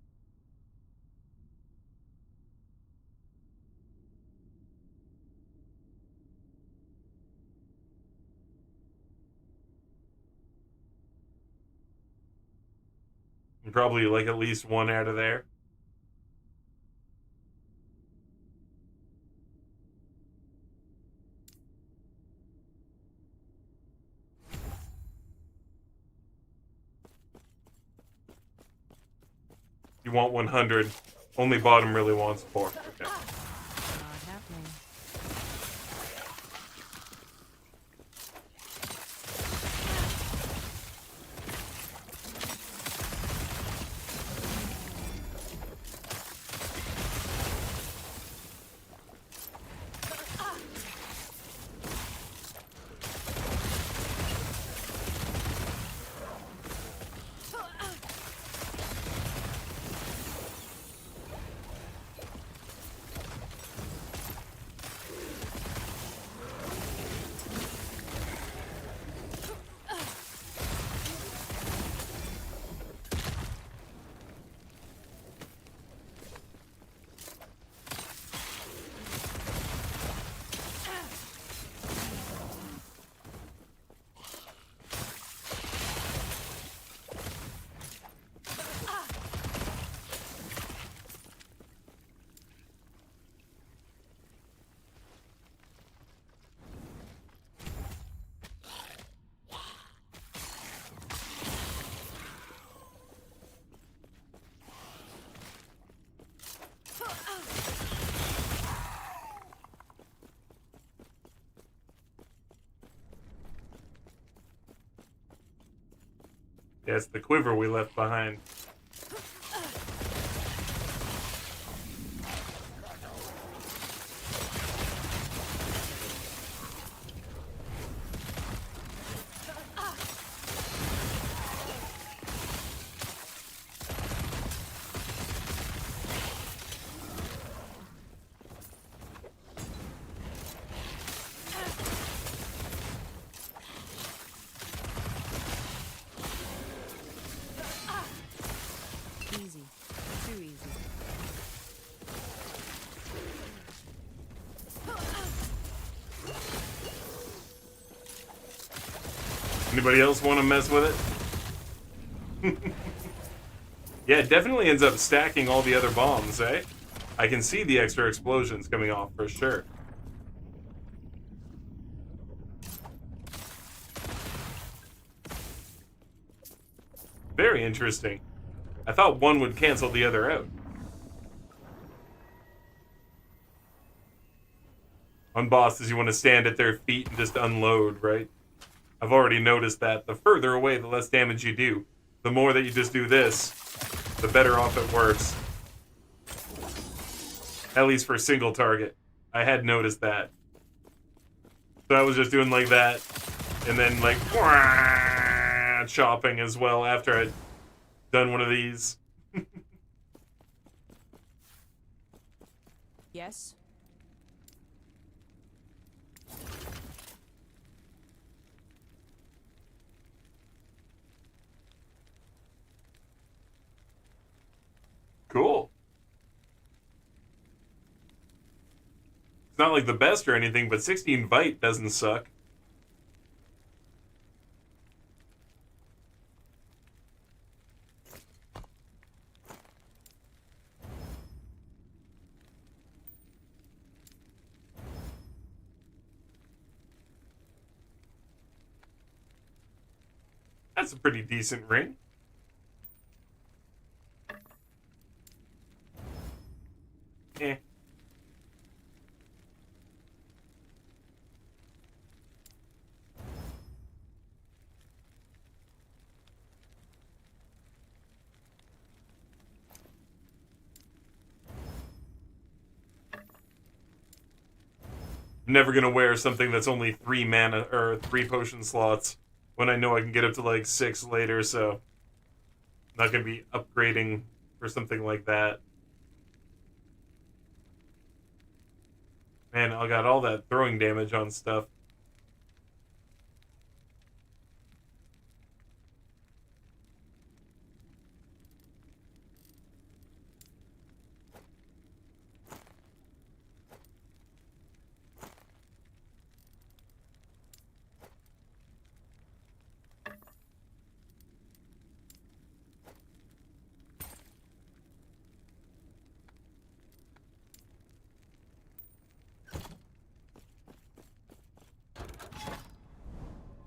And probably, like, at least 1 out of there. You want 100. Only bottom really wants 4. Okay. Not happening. Yeah, it's the quiver we left behind. Anybody else want to mess with it? Yeah, it definitely ends up stacking all the other bombs, eh? I can see the extra explosions coming off for sure. Very interesting. I thought one would cancel the other out. On bosses, you want to stand at their feet and just unload, right? I've already noticed that. The further away, the less damage you do. The more that you just do this, the better off it works. At least for single target. I had noticed that. So I was just doing like that, and then like chopping as well after I'd done one of these. Yes? Cool. It's not like the best or anything, but 16 Vite doesn't suck. That's a pretty decent ring. Eh. I'm never gonna wear something that's only 3 mana or 3 potion slots when I know I can get up to like 6 later, so I'm not gonna be upgrading for something like that. Man, I got all that throwing damage on stuff.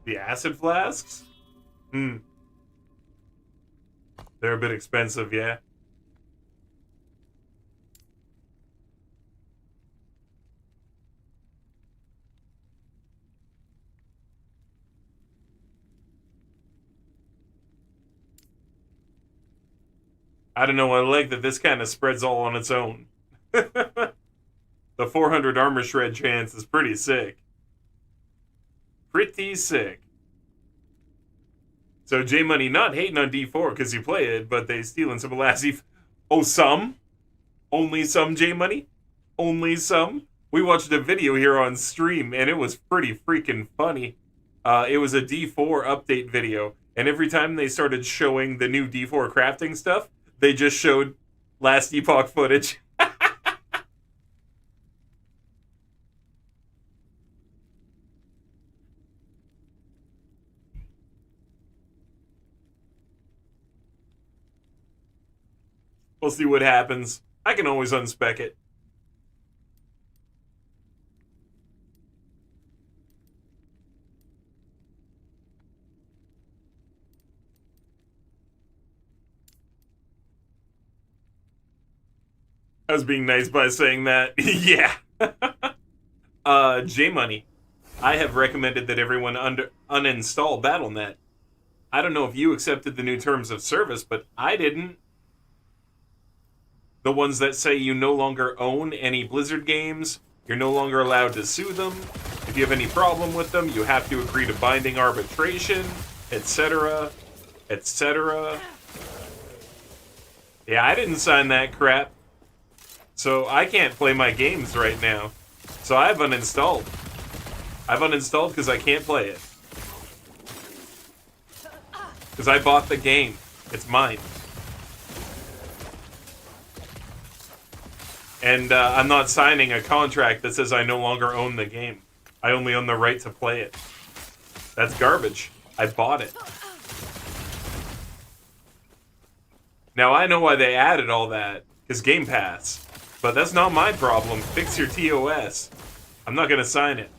The acid flasks? They're a bit expensive, yeah. I don't know, I like that this kind of spreads all on its own. The 400 armor shred chance is pretty sick. Pretty sick. So J-Money not hating on D4 because you play it, but they stealing some Lassie. Oh, some? Only some J-Money? Only some? We watched a video here on stream, and it was pretty freaking funny. It was a D4 update video, and every time they started showing the new D4 crafting stuff, they just showed last Epoch footage. We'll see what happens. I can always unspec it. I was being nice by saying that. Yeah. J-Money. I have recommended that everyone uninstall Battle.net. I don't know if you accepted the new terms of service, but I didn't. The ones that say you no longer own any Blizzard games, you're no longer allowed to sue them. If you have any problem with them, you have to agree to binding arbitration, etc., etc. Yeah, I didn't sign that crap. So I can't play my games right now. So I've uninstalled. I've uninstalled because I can't play it. Because I bought the game. It's mine. And I'm not signing a contract that says I no longer own the game. I only own the right to play it. That's garbage. I bought it. Now, I know why they added all that, because Game Pass. But that's not my problem. Fix your TOS. I'm not going to sign it.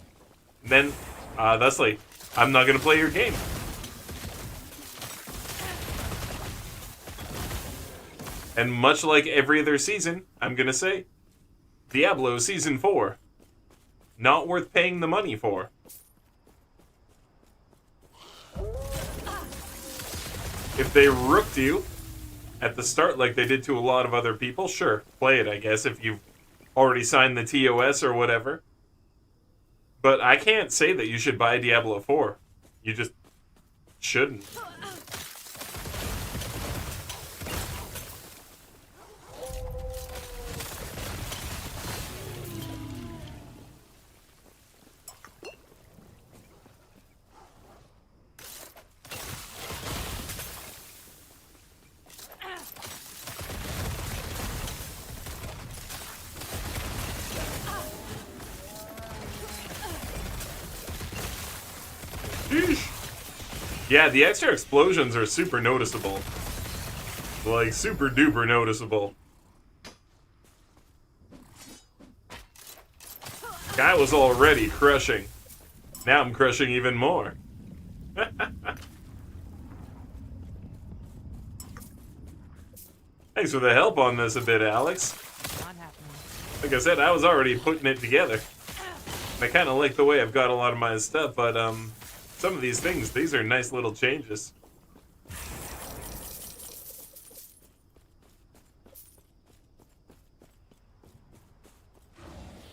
And then, thusly, I'm not going to play your game. And much like every other season, I'm going to say, Diablo Season 4. Not worth paying the money for. If they rooked you at the start like they did to a lot of other people, sure, play it, I guess, if you've already signed the TOS or whatever. But I can't say that you should buy Diablo 4. You just shouldn't. Yeah, the extra explosions are super noticeable. Like, super duper noticeable. Guy was already crushing. Now I'm crushing even more. Thanks for the help on this a bit, Alex. Not happening. Like I said, I was already putting it together. I kind of like the way I've got a lot of my stuff, but some of these things, these are nice little changes.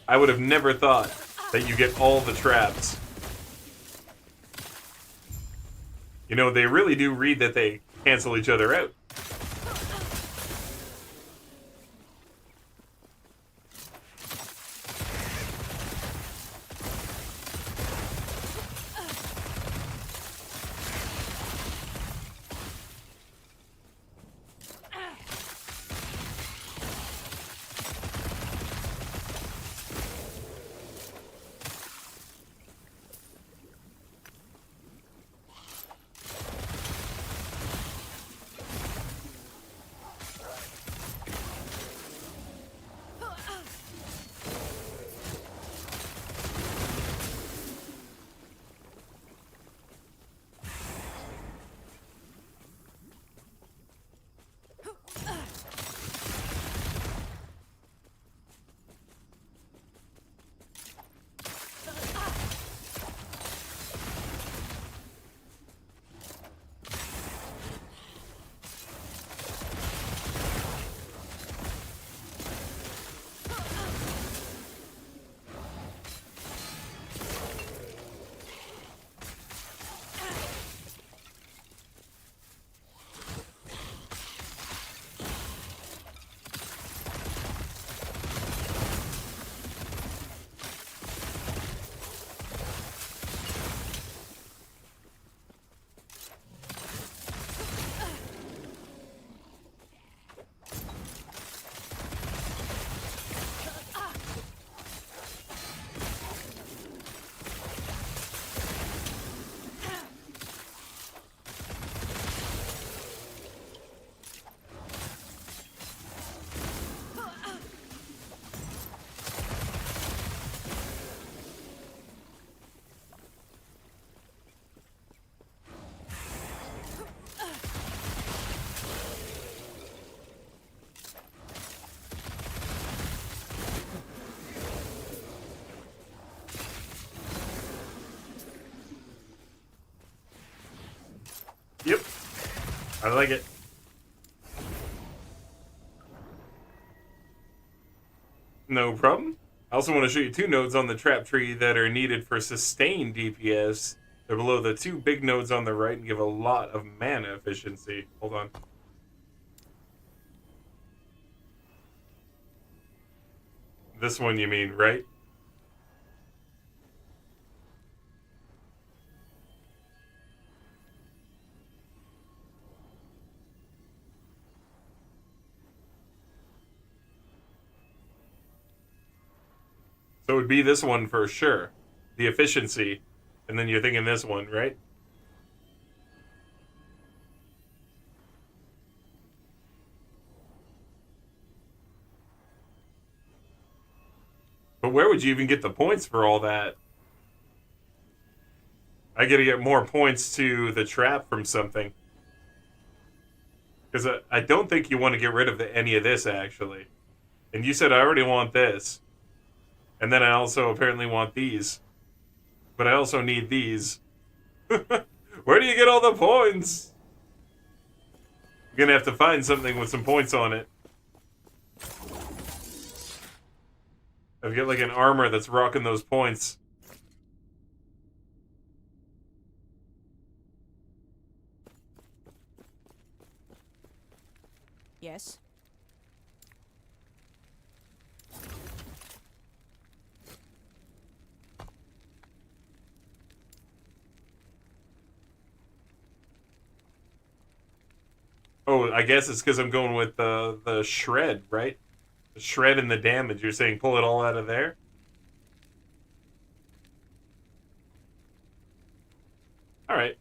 I would have never thought that you get all the traps. You know, they really do read that they cancel each other out. Yep. I like it. No problem. I also want to show you two nodes on the trap tree that are needed for sustained DPS. They're below the two big nodes on the right and give a lot of mana efficiency. Hold on. This one you mean, right? So it would be this one for sure. The efficiency. And then you're thinking this one, right? where would you even get the points for all that? I gotta get more points to the trap from something. Because I don't think you want to get rid of any of this, actually. And you said I already want this. And then I also apparently want these. But I also need these. Where do you get all the points? You're gonna have to find something with some points on it. I've got like an armor that's rocking those points. Yes. Oh, I guess it's because I'm going with the shred, right? The shred and the damage. You're saying pull it all out of there? Alright.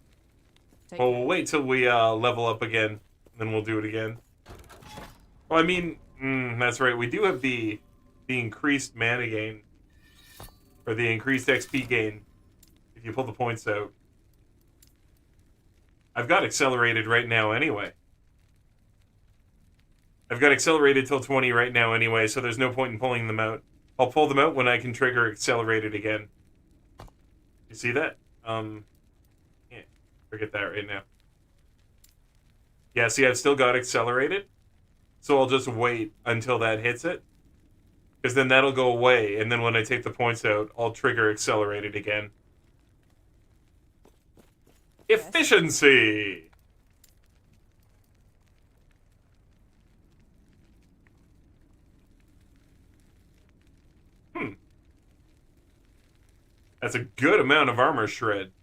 Well, we'll wait till we level up again. Then we'll do it again. Well, I mean, that's right. We do have the increased mana gain. Or the increased XP gain. If you pull the points out. I've got accelerated right now anyway. I've got accelerated till 20 right now anyway, so there's no point in pulling them out. I'll pull them out when I can trigger accelerated again. You see that? Yeah, forget that right now. Yeah, see, I've still got accelerated. So I'll just wait until that hits it. Because then that'll go away, and then when I take the points out, I'll trigger accelerated again. Yes. Efficiency! That's a good amount of armor shred.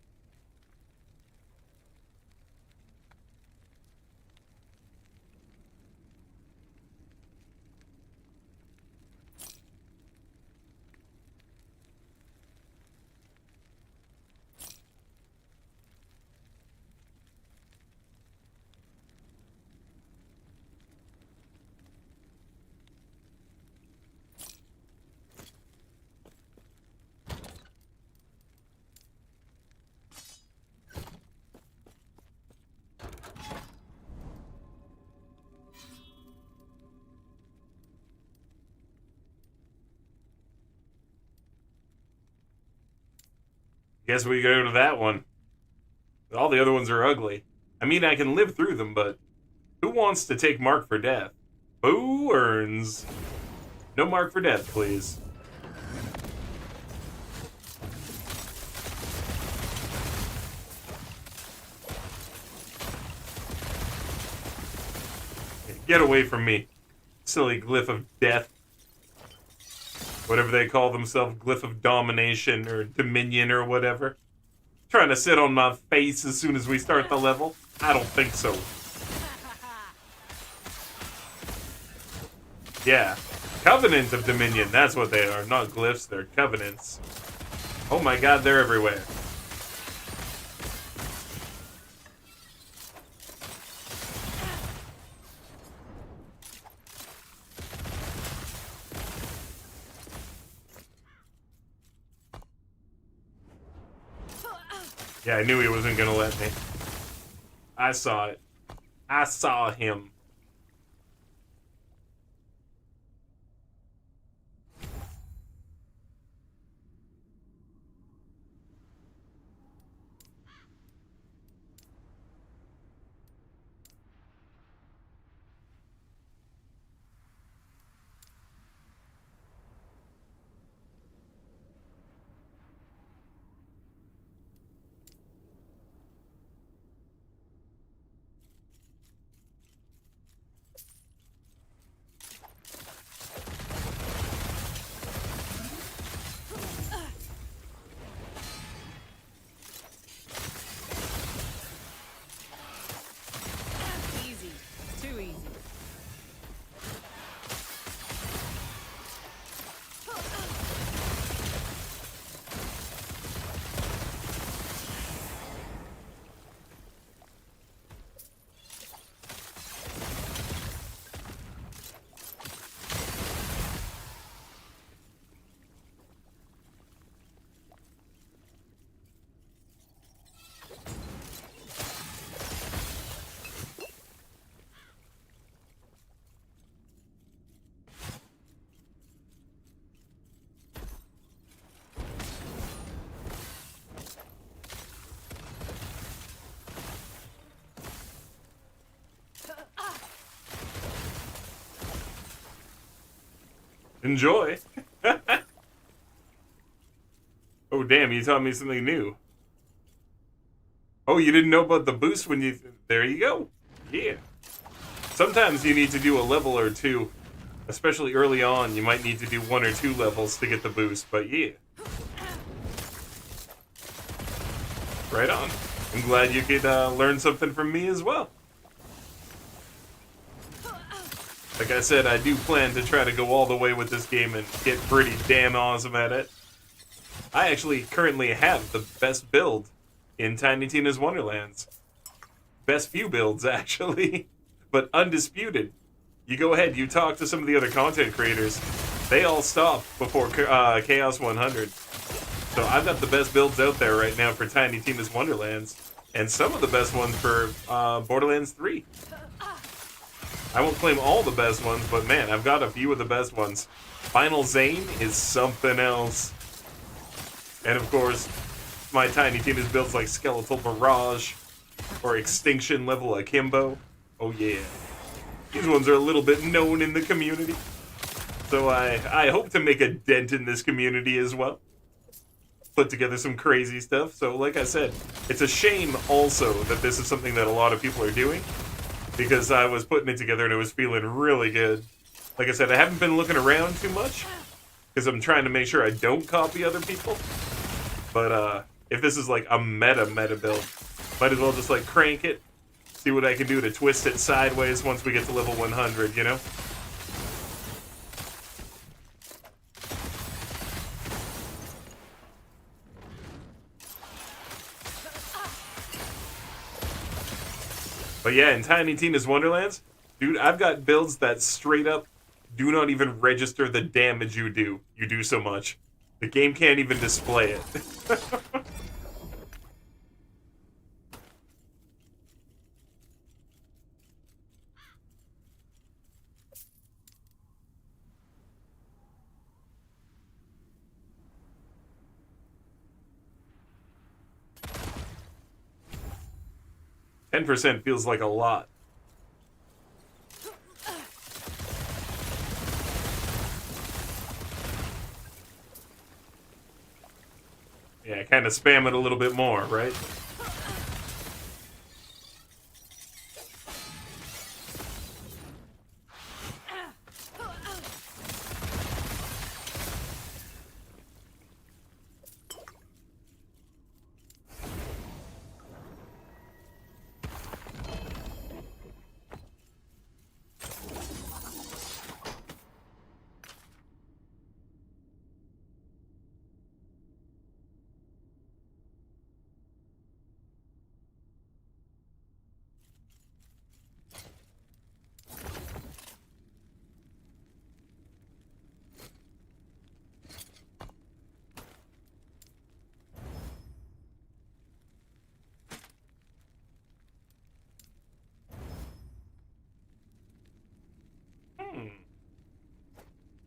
Guess we go to that one. All the other ones are ugly. I mean, I can live through them, but who wants to take mark for death? Who earns? No mark for death, please. Get away from me, silly glyph of death. Whatever they call themselves, glyph of domination or dominion or whatever. Trying to sit on my face as soon as we start the level? I don't think so. Yeah, covenant of dominion, that's what they are. Not glyphs, they're covenants. Oh my god, they're everywhere. Yeah, I knew he wasn't gonna let me. I saw it. I saw him. Enjoy. Oh, damn, you taught me something new. Oh, you didn't know about the boost when you... There you go. Yeah. Sometimes you need to do a level or two. Especially early on, you might need to do 1 or 2 levels to get the boost, but yeah. Right on. I'm glad you could learn something from me as well. Like I said, I do plan to try to go all the way with this game and get pretty damn awesome at it. I actually currently have the best build in Tiny Tina's Wonderlands. Best few builds, actually. But undisputed. You go ahead, you talk to some of the other content creators. They all stop before Chaos 100. So I've got the best builds out there right now for Tiny Tina's Wonderlands. And some of the best ones for Borderlands 3. I won't claim all the best ones, but man, I've got a few of the best ones. Final Zane is something else. And of course, my Tiny Tina's builds like Skeletal Barrage or Extinction Level Akimbo. Oh yeah. These ones are a little bit known in the community. So I hope to make a dent in this community as well. Put together some crazy stuff. So like I said, it's a shame also that this is something that a lot of people are doing. Because I was putting it together and it was feeling really good. Like I said, I haven't been looking around too much. Because I'm trying to make sure I don't copy other people. But if this is like a meta build, might as well just like crank it. See what I can do to twist it sideways once we get to level 100, you know? But yeah, in Tiny Tina's Wonderlands, dude, I've got builds that straight up do not even register the damage you do. You do so much. The game can't even display it. 10% feels like a lot. Yeah, kind of spam it a little bit more, right?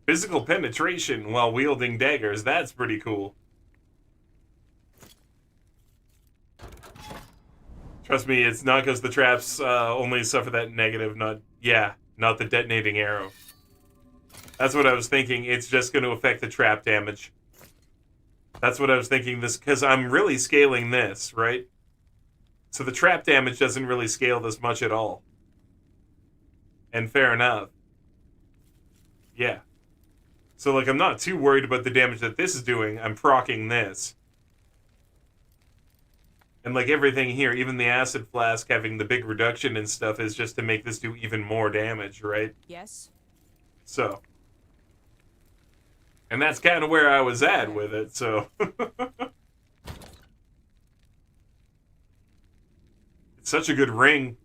Physical penetration while wielding daggers, that's pretty cool. Trust me, it's not because the traps only suffer that negative, not the detonating arrow. That's what I was thinking, it's just going to affect the trap damage. That's what I was thinking, this because I'm really scaling this, right? So the trap damage doesn't really scale this much at all. And fair enough. Yeah. So, like, I'm not too worried about the damage that this is doing. I'm proccing this. And, like, everything here, even the acid flask having the big reduction and stuff is just to make this do even more damage, right? Yes. So. And that's kind of where I was at with it, so. It's such a good ring.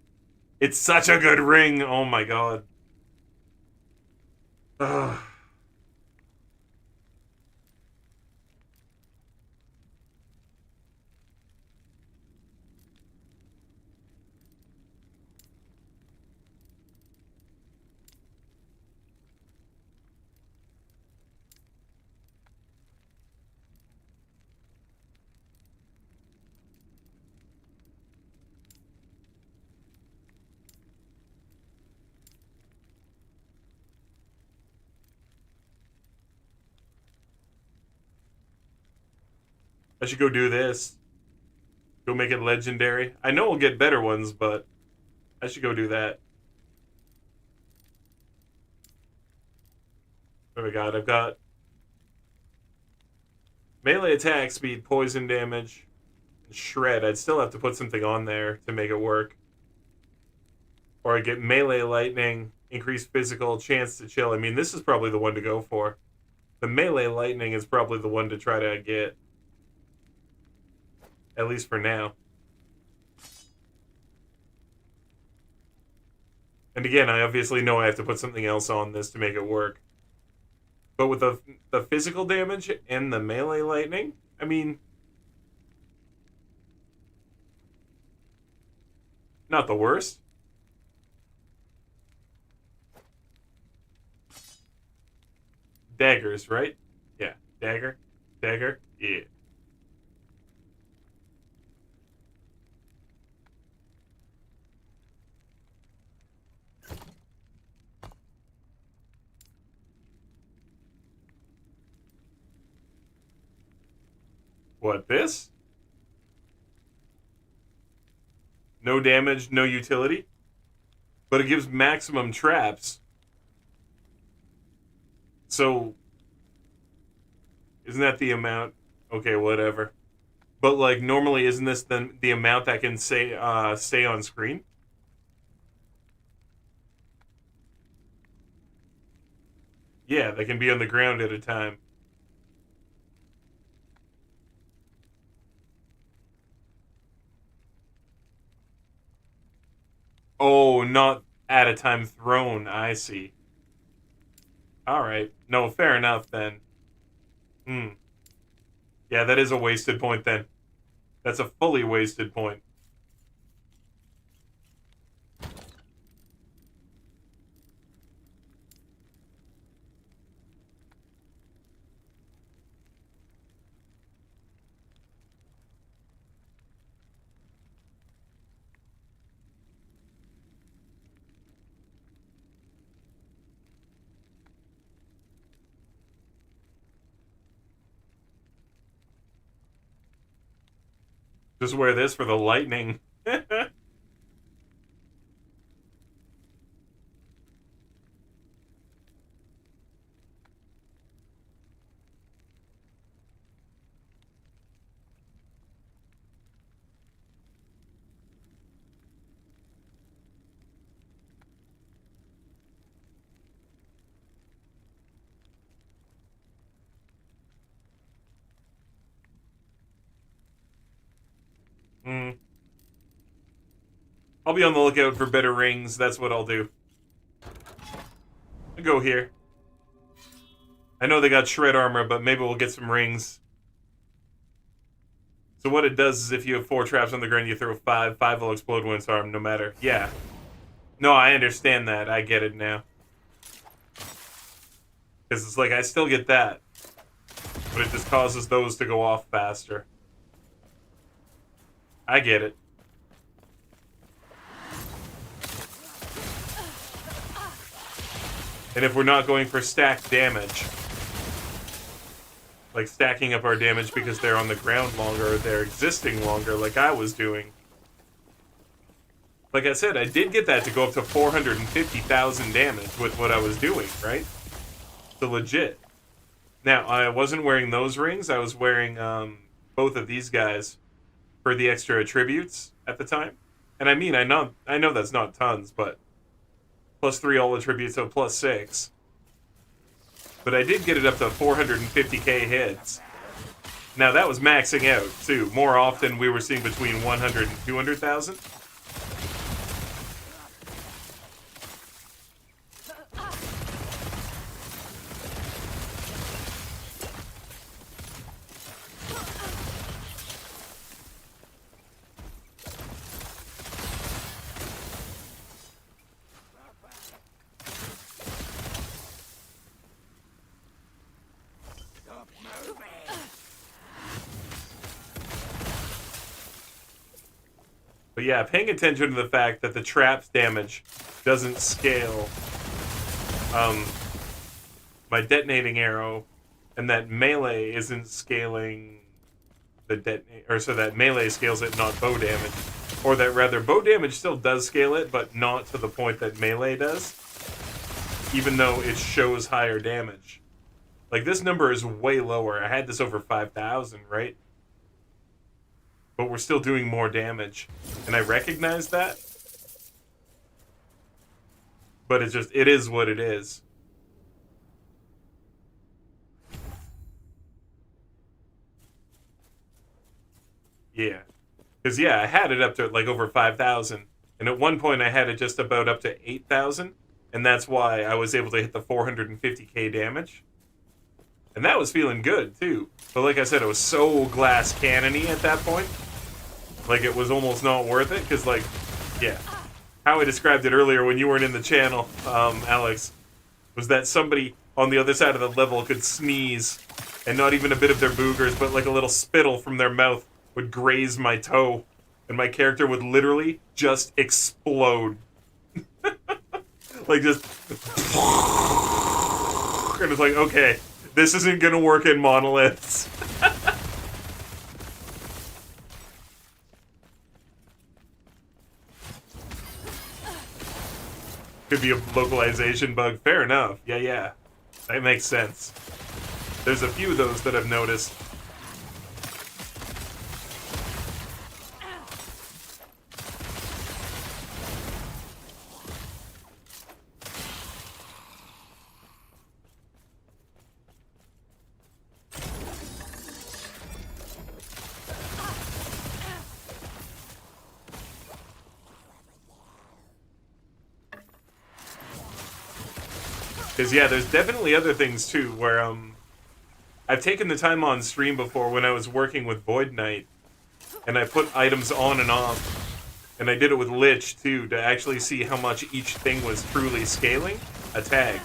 It's such a good ring. Oh, my God. Ugh. I should go do this. Go make it legendary. I know we'll get better ones, but I should go do that. What have I got? I've got melee attack speed, poison damage, and shred. I'd still have to put something on there to make it work. Or I get melee lightning, increased physical, chance to chill. I mean, this is probably the one to go for. The melee lightning is probably the one to try to get. At least for now. And again, I obviously know I have to put something else on this to make it work. But with the physical damage and the melee lightning, I mean... not the worst. Daggers, right? Yeah, dagger. Dagger, yeah. What, this? No damage, no utility? But it gives maximum traps. So, isn't that the amount? Okay, whatever. But, like, normally isn't this the amount that can stay on screen? Yeah, they can be on the ground at a time. Oh, not at a time thrown. I see. Alright. No, fair enough then. Yeah, that is a wasted point then. That's a fully wasted point. Just wear this for the lightning. I'll be on the lookout for better rings. That's what I'll do. I'll go here. I know they got shred armor, but maybe we'll get some rings. So what it does is if you have 4 traps on the ground, you throw 5. 5 will explode when it's armed, no matter. Yeah. No, I understand that. I get it now. Because it's like, I still get that. But it just causes those to go off faster. I get it. And if we're not going for stacked damage, like stacking up our damage because they're on the ground longer or they're existing longer like I was doing. Like I said, I did get that to go up to 450,000 damage with what I was doing, right? So legit. Now, I wasn't wearing those rings. I was wearing both of these guys for the extra attributes at the time. And I mean, I know that's not tons, but +3 all attributes, so +6. But I did get it up to 450k hits. Now that was maxing out, too. More often we were seeing between 100 and 200,000. But yeah, paying attention to the fact that the trap's damage doesn't scale my detonating arrow, and that melee isn't scaling the detonate, or so that melee scales it, not bow damage, or that rather bow damage still does scale it, but not to the point that melee does, even though it shows higher damage. Like, this number is way lower. I had this over 5,000, right? But we're still doing more damage, and I recognize that. But it's just, it is what it is. Yeah. Because, yeah, I had it up to, like, over 5,000. And at one point, I had it just about up to 8,000. And that's why I was able to hit the 450k damage. And that was feeling good, too. But like I said, it was so glass cannon-y at that point. Like, it was almost not worth it. Because, like, yeah. How I described it earlier when you weren't in the channel, Alex, was that somebody on the other side of the level could sneeze. And not even a bit of their boogers, but like a little spittle from their mouth would graze my toe, and my character would literally just explode. Like, just... And it's like, okay, this isn't gonna work in monoliths. Could be a localization bug. Fair enough. Yeah. That makes sense. There's a few of those that I've noticed. Because, yeah, there's definitely other things, too, where, I've taken the time on stream before when I was working with Void Knight, and I put items on and off, and I did it with Lich, too, to actually see how much each thing was truly scaling a tag.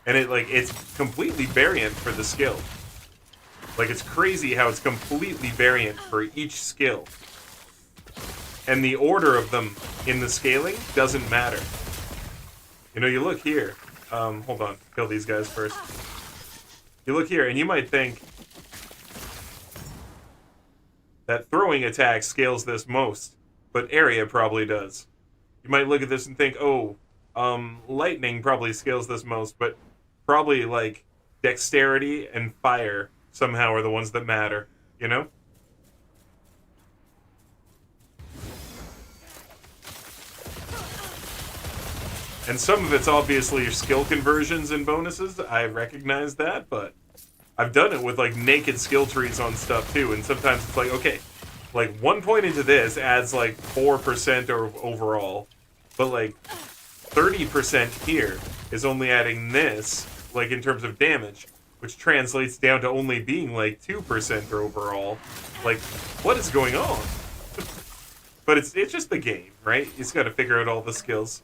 And it's completely variant for the skill. Like, it's crazy how it's completely variant for each skill. And the order of them in the scaling doesn't matter. You know, you look here. Hold on. Kill these guys first. You look here, and you might think that throwing attack scales this most, but area probably does. You might look at this and think, oh, lightning probably scales this most, but probably, like, dexterity and fire somehow are the ones that matter, you know? And some of it's obviously your skill conversions and bonuses. I recognize that, but I've done it with, like, naked skill trees on stuff, too. And sometimes it's like, okay, like, 1 point into this adds, like, 4% or overall. But, like, 30% here is only adding this, like, in terms of damage, which translates down to only being, like, 2% overall. Like, what is going on? But it's just the game, right? You just gotta figure out all the skills.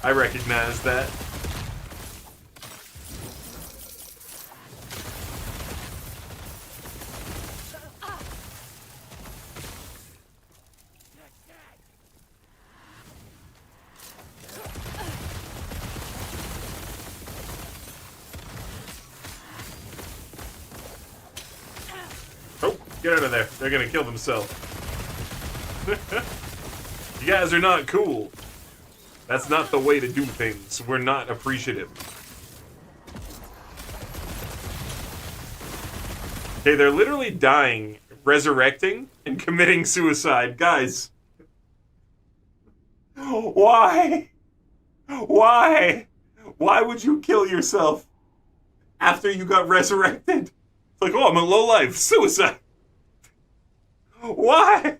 I recognize that. Oh, get out of there. They're gonna kill themselves. You guys are not cool. That's not the way to do things. We're not appreciative. Okay, they're literally dying, resurrecting, and committing suicide. Guys. Why? Why? Why would you kill yourself after you got resurrected? It's like, oh, I'm a low life. Suicide. Why?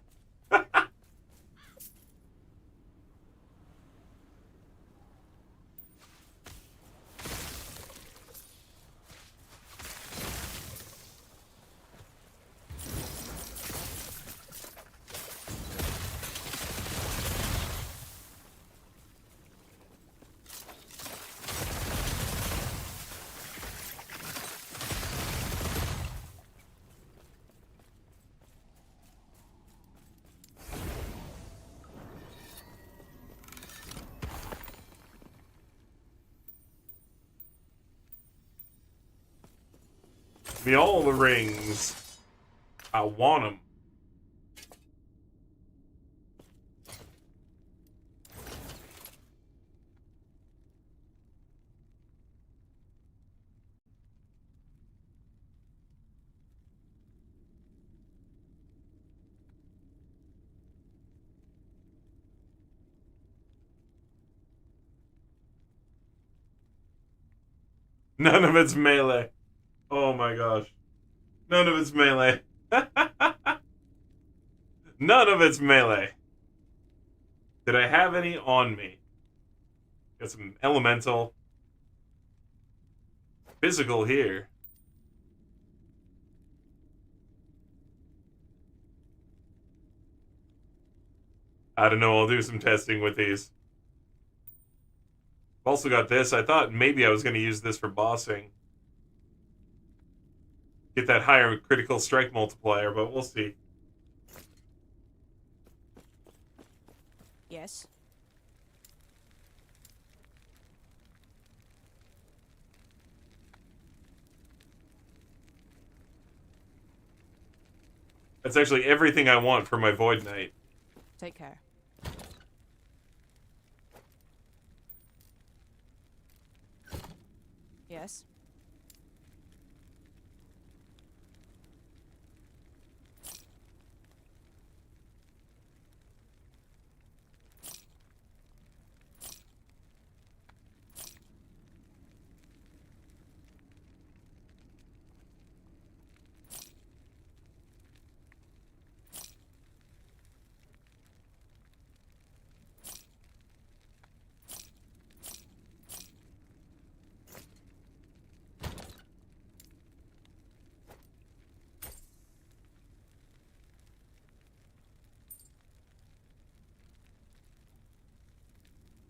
Me all the rings. I want them. None of it's melee. Oh my gosh. None of it's melee. None of it's melee. Did I have any on me? Got some elemental. Physical here. I don't know, I'll do some testing with these. I've also got this. I thought maybe I was going to use this for bossing. Get that higher critical strike multiplier, but we'll see. Yes. That's actually everything I want for my Void Knight. Take care. Yes.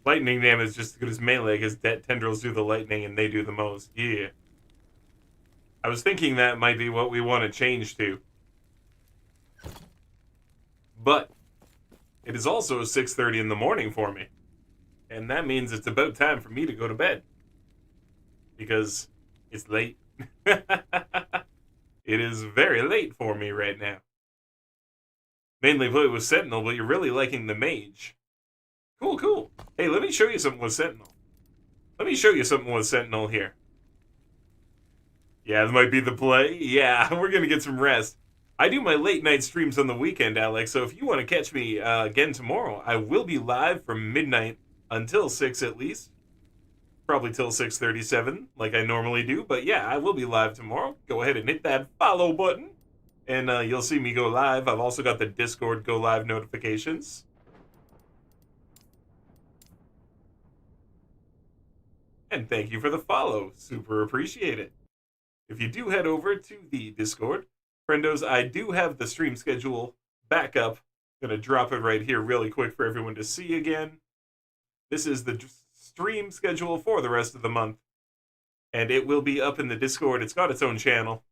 Lightning damage is just as good as melee because tendrils do the lightning and they do the most. Yeah. I was thinking that might be what we want to change to. But it is also 6:30 in the morning for me. And that means it's about time for me to go to bed. Because it's late. It is very late for me right now. Mainly play with Sentinel, but you're really liking the mage. Cool, cool. Hey, let me show you something with Sentinel. Let me show you something with Sentinel here. Yeah, that might be the play. Yeah, we're going to get some rest. I do my late night streams on the weekend, Alex, so if you want to catch me again tomorrow, I will be live from midnight until 6 at least. Probably till 6:37, like I normally do. But yeah, I will be live tomorrow. Go ahead and hit that follow button, and you'll see me go live. I've also got the Discord go live notifications. And thank you for the follow. Super appreciate it. If you do head over to the Discord, friendos, I do have the stream schedule back up. Gonna drop it right here really quick for everyone to see again. This is the stream schedule for the rest of the month. And it will be up in the Discord. It's got its own channel.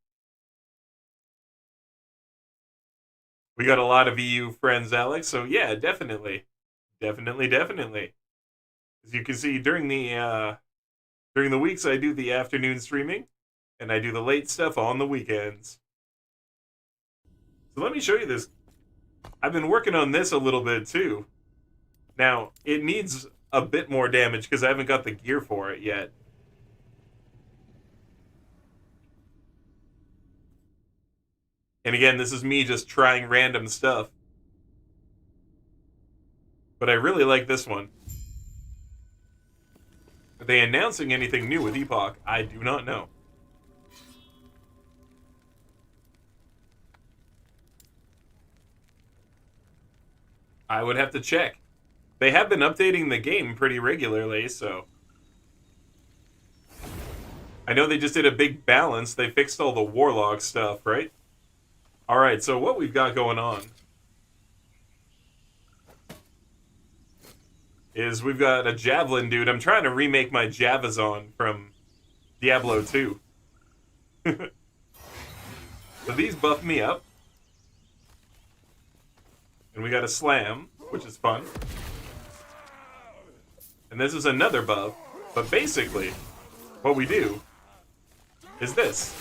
We got a lot of EU friends, Alex, so yeah, definitely. Definitely. As you can see, during the weeks, I do the afternoon streaming, and I do the late stuff on the weekends. So let me show you this. I've been working on this a little bit, too. Now, it needs a bit more damage, because I haven't got the gear for it yet. And again, this is me just trying random stuff. But I really like this one. Are they announcing anything new with Epoch? I do not know. I would have to check. They have been updating the game pretty regularly, so... I know they just did a big balance. They fixed all the Warlock stuff, right? Alright, so what we've got going on is we've got a Javelin dude. I'm trying to remake my Javazon from Diablo 2. So these buff me up. And we got a Slam, which is fun. And this is another buff. But basically, what we do is this.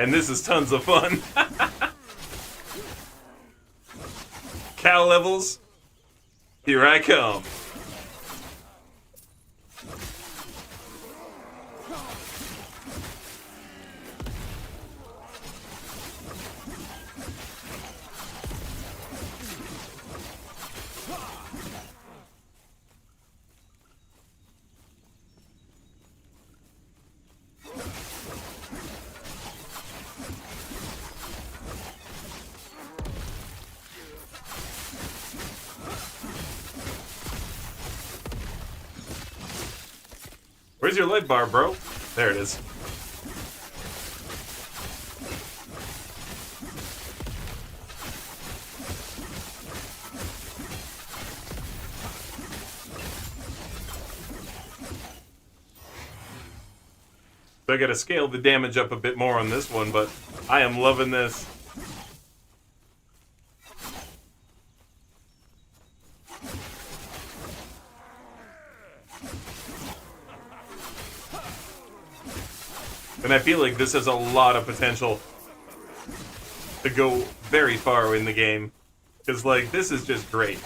And this is tons of fun. Cow levels, here I come. Where's your light bar, bro? There it is. So I gotta scale the damage up a bit more on this one, but I am loving this. And I feel like this has a lot of potential to go very far in the game. Because, like, this is just great.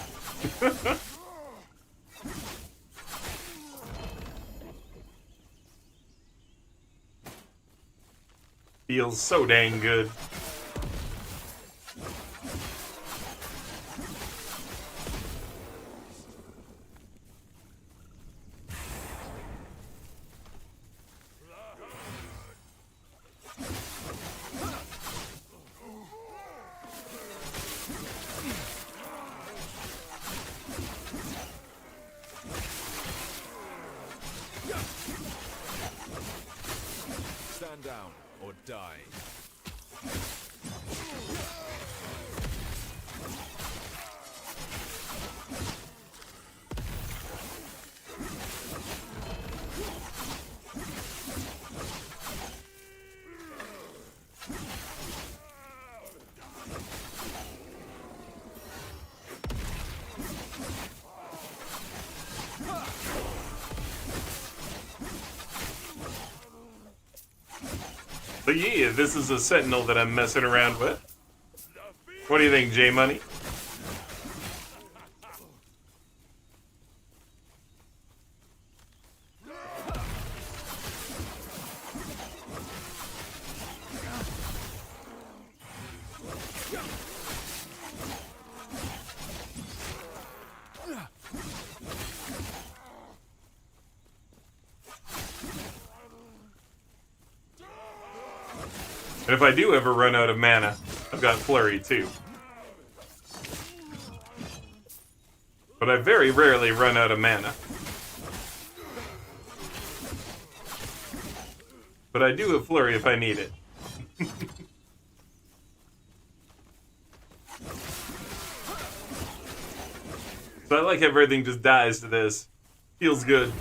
Feels so dang good. Stand down or die. So yeah, this is a Sentinel that I'm messing around with. What do you think, J-Money? And if I do ever run out of mana, I've got Flurry too. But I very rarely run out of mana. But I do have Flurry if I need it. So I like how everything just dies to this. Feels good.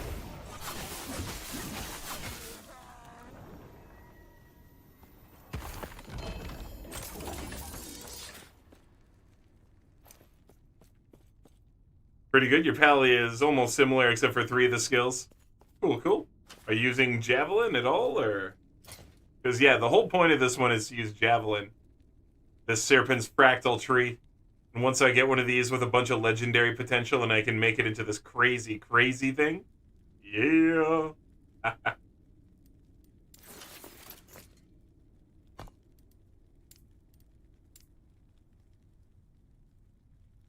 Pretty good. Your pally is almost similar except for 3 of the skills. Cool, cool. Are you using Javelin at all, or? Because, yeah, the whole point of this one is to use Javelin. This Serpent's Fractal Tree. And once I get one of these with a bunch of legendary potential and I can make it into this crazy, crazy thing. Yeah.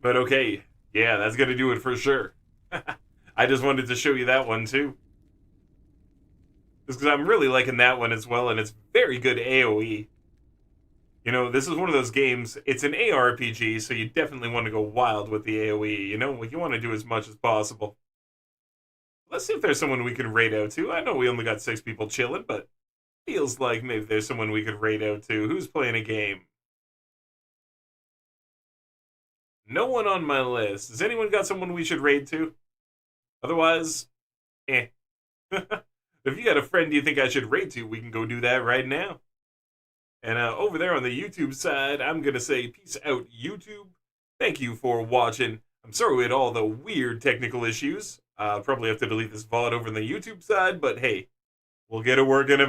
But okay. Yeah, that's going to do it for sure. I just wanted to show you that one, too. Just because I'm really liking that one as well, and it's very good AoE. You know, this is one of those games, it's an ARPG, so you definitely want to go wild with the AoE, you know? You want to do as much as possible. Let's see if there's someone we can raid out to. I know we only got 6 people chilling, but feels like maybe there's someone we could raid out to. Who's playing a game? No one on my list. Has anyone got someone we should raid to? Otherwise, eh. If you got a friend you think I should raid to, we can go do that right now. And over there on the YouTube side, I'm going to say peace out, YouTube. Thank you for watching. I'm sorry we had all the weird technical issues. Probably have to delete this VOD over on the YouTube side, but hey, we'll get it working